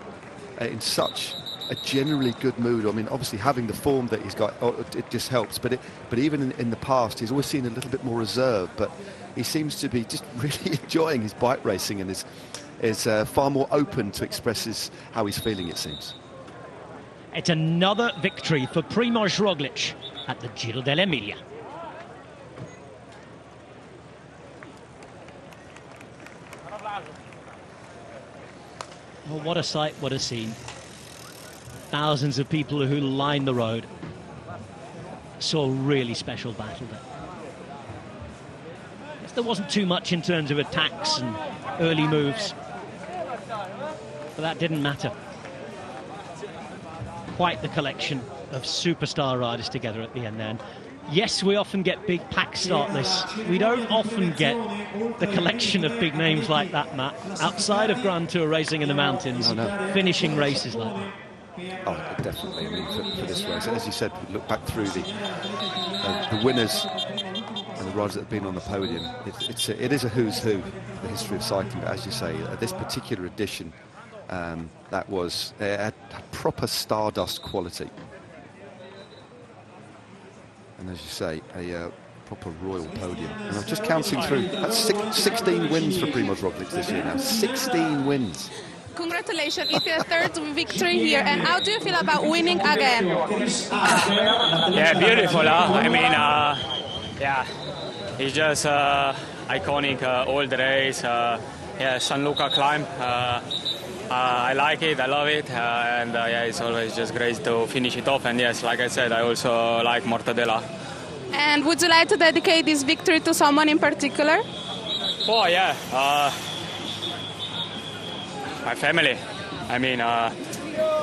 Speaker 3: in such a generally good mood. I mean, obviously having the form that he's got, it just helps. But even in the past, he's always seen a little bit more reserved. But he seems to be just really enjoying his bike racing and is far more open to express how he's feeling, it seems.
Speaker 1: It's another victory for Primož Roglic at the Giro dell'Emilia. Oh, what a sight, what a scene. Thousands of people who lined the road. Saw a really special battle there. Yes, there wasn't too much in terms of attacks and early moves, but that didn't matter. Quite the collection of superstar riders together at the end there. And yes, we often get big pack start lists. We don't often get the collection of big names like that, Matt, outside of Grand Tour racing in the mountains, finishing races like that.
Speaker 3: Oh, definitely. I mean, for this race, as you said, look back through the winners and the riders that have been on the podium. It is a who's who, the history of cycling. But as you say, this particular edition, that was a proper Stardust quality. And as you say, a proper royal podium. And I'm just counting through. That's 16 wins for Primož Roglic this year now. 16 wins.
Speaker 6: Congratulations, it's your third victory here. And how do you feel about winning again?
Speaker 4: Yeah, beautiful. I mean, yeah, it's just iconic all the race. Yeah, San Luca climb. I like it, I love it, and yeah, it's always just great to finish it off. And yes, like I said, I also like Mortadella.
Speaker 6: And would you like to dedicate this victory to someone in particular?
Speaker 4: Oh yeah, my family. I mean,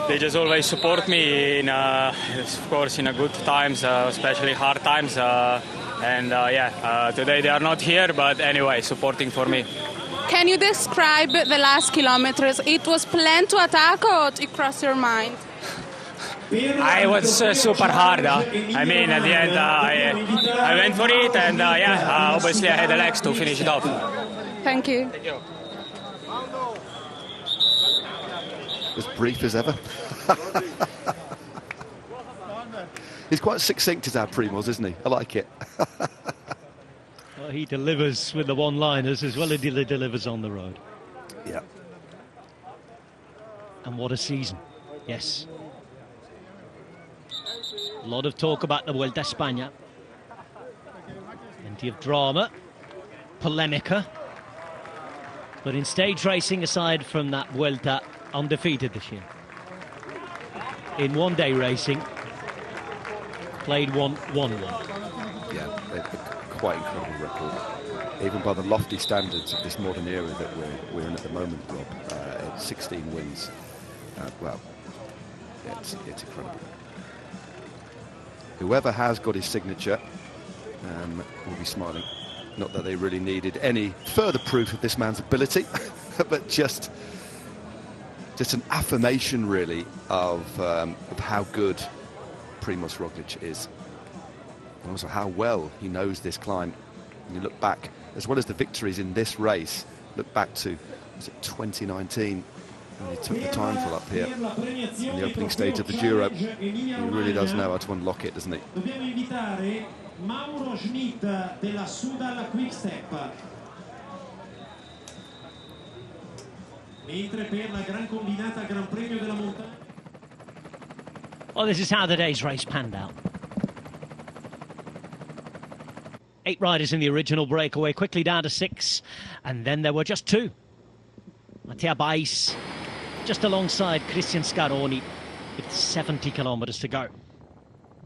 Speaker 4: they just always support me in, of course, in a good times, especially hard times. And yeah, today they are not here, but anyway, supporting for me.
Speaker 6: Can you describe the last kilometers? It was planned to attack or it crossed your mind?
Speaker 4: I was super hard. I mean, at the end, I went for it, and yeah, obviously I had the legs to finish it off.
Speaker 6: Thank you.
Speaker 4: Thank you.
Speaker 3: As brief as ever. He's quite succinct as our Primož, isn't he? I like it.
Speaker 1: Well, he delivers with the one-liners as well as he delivers on the road.
Speaker 3: Yeah.
Speaker 1: And what a season. Yes. A lot of talk about the Vuelta a España. Plenty of drama, polemica. But in stage racing, aside from that Vuelta, undefeated this year. In one-day racing, played 1-1-1.
Speaker 3: Yeah, quite incredible record. Even by the lofty standards of this modern era that we're in at the moment, Rob. 16 wins. Well, it's incredible. Whoever has got his signature will be smiling. Not that they really needed any further proof of this man's ability, but just an affirmation, really, of how good Primož Roglic is, and also how well he knows this climb. And you look back, as well as the victories in this race, look back to, was it 2019, when he took the time trial up here in the opening stage of the Giro. He really does know how to unlock it, doesn't he?
Speaker 7: Mauro Schmidt della Sudal Quick Step. Mentre per la Gran Combinata Gran Premio della Montagna.
Speaker 1: Well, this is how the day's race panned out. 8 riders in the original breakaway, quickly down to 6, and then there were just 2. Mattia Bais just alongside Christian Scaroni with 70 kilometres to go.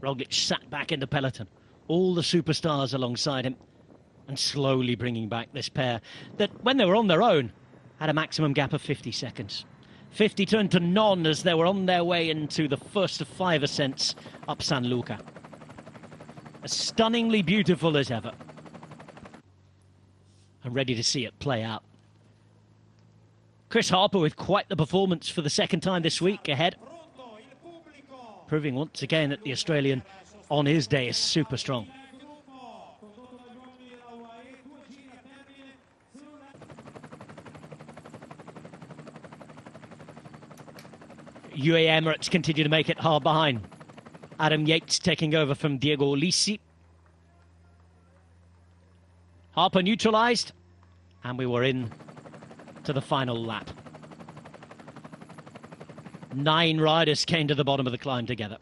Speaker 1: Roglic sat back in the peloton, all the superstars alongside him, and slowly bringing back this pair that, when they were on their own, had a maximum gap of 50 seconds. 50 turned to none as they were on their way into the first of 5 ascents up San Luca. As stunningly beautiful as ever. And ready to see it play out. Chris Harper with quite the performance for the second time this week ahead. Proving once again that the Australian on his day is super strong. UAE Emirates continue to make it hard behind. Adam Yates taking over from Diego Lisi. Harper neutralised, and we were in to the final lap. 9 riders came to the bottom of the climb together.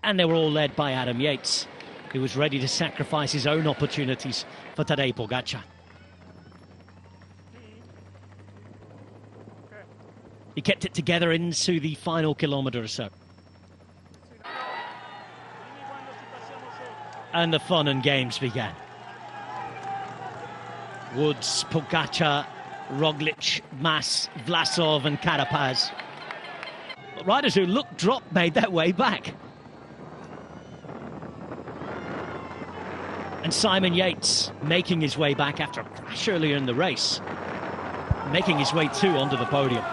Speaker 1: And they were all led by Adam Yates, who was ready to sacrifice his own opportunities for Tadej Pogačar. He kept it together into the final kilometre or so. And the fun and games began. Woods, Pogačar, Roglic, Mas, Vlasov and Carapaz. But riders who looked dropped made their way back. And Simon Yates making his way back after a crash earlier in the race. Making his way too onto the podium.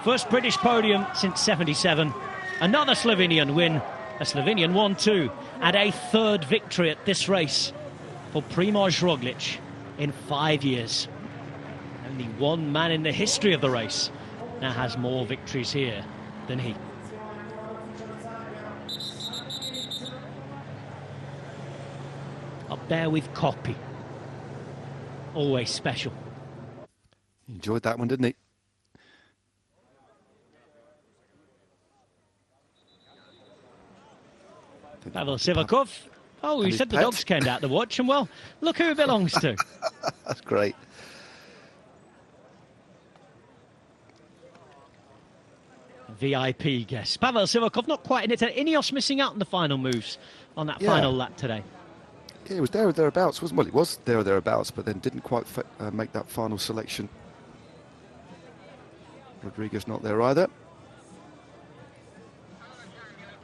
Speaker 1: First British podium since '77. Another Slovenian win. A Slovenian 1-2. And a 3rd victory at this race for Primož Roglic in 5 years. Only one man in the history of the race now has more victories here than he. Up there with Coppi. Always special.
Speaker 3: Enjoyed that one, didn't he?
Speaker 1: Pavel Sivakov. Oh, he said the dogs came out to watch, and well, look who it belongs to.
Speaker 3: That's great.
Speaker 1: VIP guest. Pavel Sivakov not quite in it. Ineos missing out on the final moves on that final lap today.
Speaker 3: Yeah, it was there or thereabouts, wasn't it? Well, it was there or thereabouts, but then didn't quite make that final selection. Rodriguez not there either.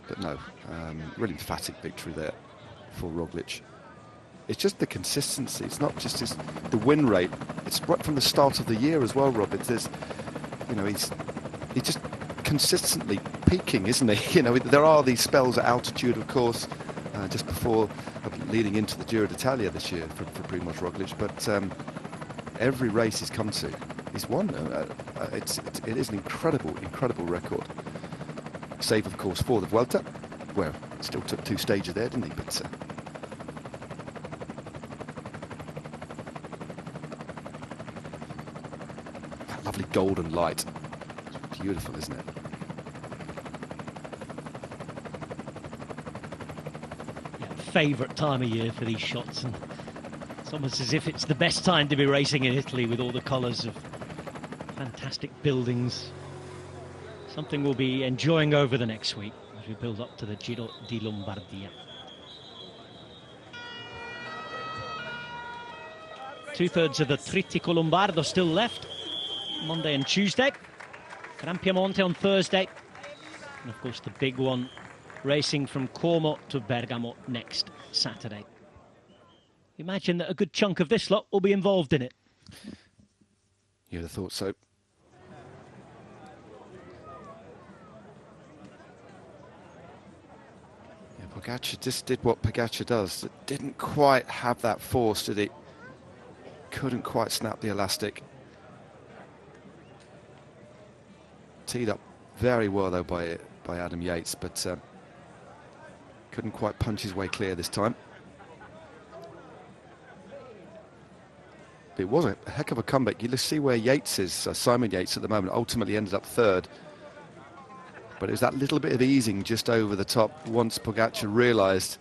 Speaker 3: But no, really emphatic victory there for Roglic. It's just the consistency. It's not just the win rate. It's right from the start of the year as well, Rob. It's, you know, he's just consistently peaking, isn't he? You know, there are these spells at altitude, of course, just before leading into the Giro d'Italia this year for Primož Roglic. But every race he's come to, he's won. It is an incredible record. Save, of course, for the Vuelta, where still took 2 stages there, didn't he? But that lovely golden light, it's beautiful, isn't it?
Speaker 1: Yeah, favourite time of year for these shots, and it's almost as if it's the best time to be racing in Italy with all the colours of fantastic buildings. Something we'll be enjoying over the next week as we build up to the Giro di Lombardia. 2/3 of the Trittico Lombardo still left. Monday and Tuesday. Gran Piemonte on Thursday. And of course the big one, racing from Como to Bergamo next Saturday. Imagine that a good chunk of this lot will be involved in it.
Speaker 3: You'd have thought so. Pogačar just did what Pogačar does. It didn't quite have that force, did he? Couldn't quite snap the elastic. Teed up very well though by Adam Yates, but couldn't quite punch his way clear this time. It was a heck of a comeback. You see where Yates is, Simon Yates at the moment, ultimately ended up third. But it was that little bit of easing just over the top once Pogačar realised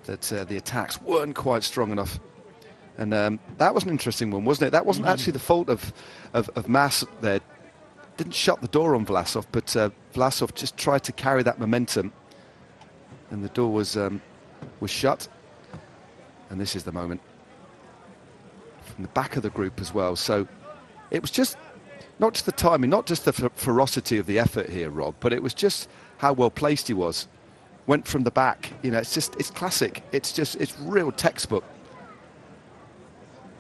Speaker 3: that the attacks weren't quite strong enough. And that was an interesting one, wasn't it? That wasn't actually the fault of Mas there. Didn't shut the door on Vlasov, but Vlasov just tried to carry that momentum. And the door was shut. And this is the moment. From the back of the group as well. So it was just not just the timing, not just the ferocity of the effort here, Rob, but it was just how well placed he was. Went from the back, you know, it's classic. It's real textbook.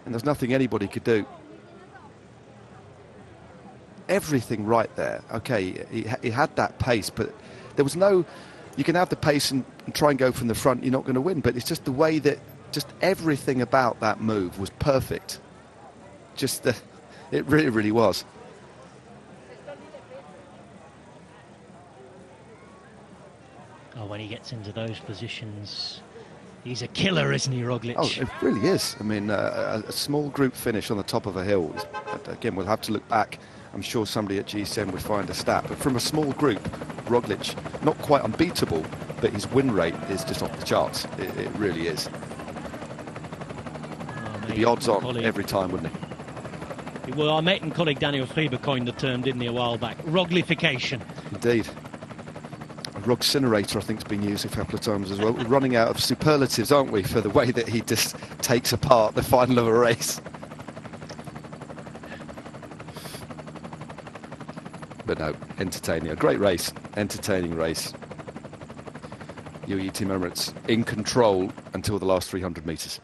Speaker 3: And there's nothing anybody could do. Everything right there. Okay, he had that pace, but there was no, you can have the pace and try and go from the front, you're not going to win, but it's just the way that, just everything about that move was perfect. It really, really was.
Speaker 1: Oh, when he gets into those positions, he's a killer, isn't he, Roglic?
Speaker 3: Oh, it really is. I mean, a small group finish on the top of a hill. Again, we'll have to look back. I'm sure somebody at GCN would find a stat. But from a small group, Roglic, not quite unbeatable, but his win rate is just off the charts. It really is. He'd be odds on every time, wouldn't he?
Speaker 1: Well, our mate and colleague Daniel Friebe coined the term, didn't he, a while back? Roglification.
Speaker 3: Indeed. Rogcinerator, I think, has been used a couple of times as well. We're running out of superlatives, aren't we, for the way that he just takes apart the final of a race. But no, entertaining. A great race, entertaining race. UAE Team Emirates in control until the last 300 metres.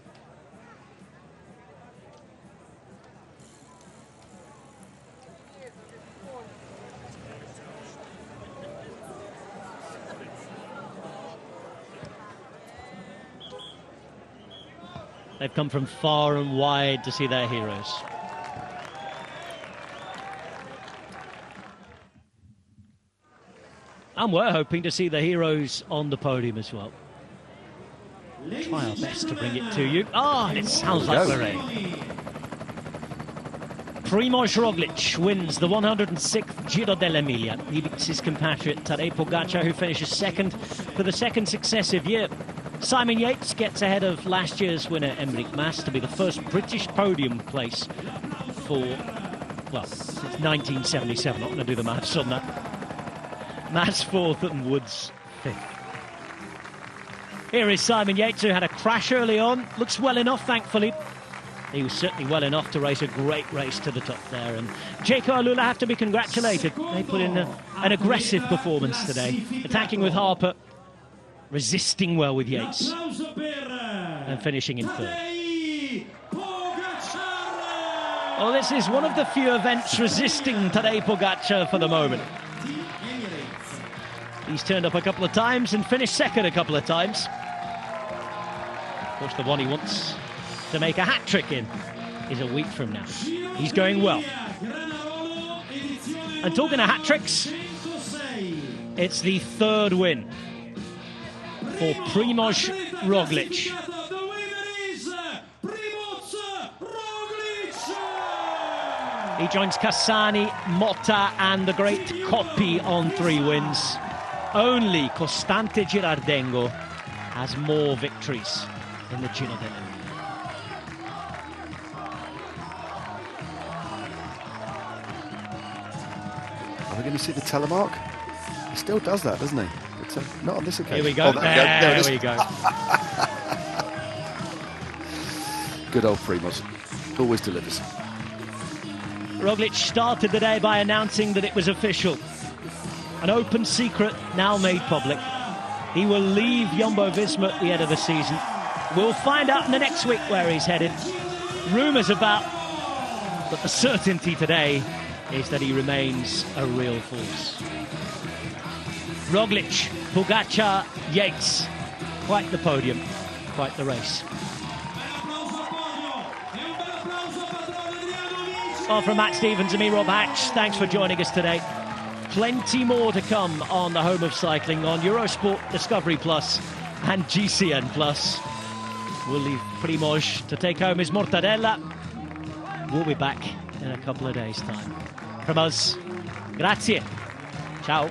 Speaker 1: They've come from far and wide to see their heroes. And we're hoping to see the heroes on the podium as well. Try our best to bring it to you. And it sounds like we're in. Primož Roglic wins the 106th Giro dell'Emilia. He beats his compatriot Tadej Pogačar, who finishes second for the second successive year. Simon Yates gets ahead of last year's winner Enric Mas to be the first British podium place for, well, since 1977. Not going to do the maths on that. Mas fourth and Woods fifth. Here is Simon Yates, who had a crash early on. Looks well enough, thankfully. He was certainly well enough to race a great race to the top there. And Jayco Alula have to be congratulated. They put in an aggressive performance today, attacking with Harper, resisting well with Yates, and finishing in third. Oh, this is one of the few events resisting Tadej Pogačar for the moment. He's turned up a couple of times and finished second a couple of times. Of course, the one he wants to make a hat-trick in is a week from now. He's going well. And talking of hat-tricks, it's the third win for Primož Roglic. He joins Cassani, Motta and the great Coppi on 3 wins. Only Costante Girardengo has more victories in the Giro dell'Emilia.
Speaker 3: Are we going to see the telemark? He still does that, doesn't he? But, not on this occasion.
Speaker 1: Here we go. There we go.
Speaker 3: Good old Primož. Always delivers.
Speaker 1: Roglic started the day by announcing that it was official. An open secret now made public. He will leave Jumbo-Visma at the end of the season. We'll find out in the next week where he's headed. Rumours about, but the certainty today is that he remains a real force. Roglic, Pogačar, Yates. Quite the podium, quite the race. Well, from Matt Stevens and me, Rob Hatch, thanks for joining us today. Plenty more to come on the home of cycling on Eurosport, Discovery Plus and GCN Plus. We'll leave Primož to take home his mortadella We'll be back in a couple of days' time. From us, grazie. Ciao.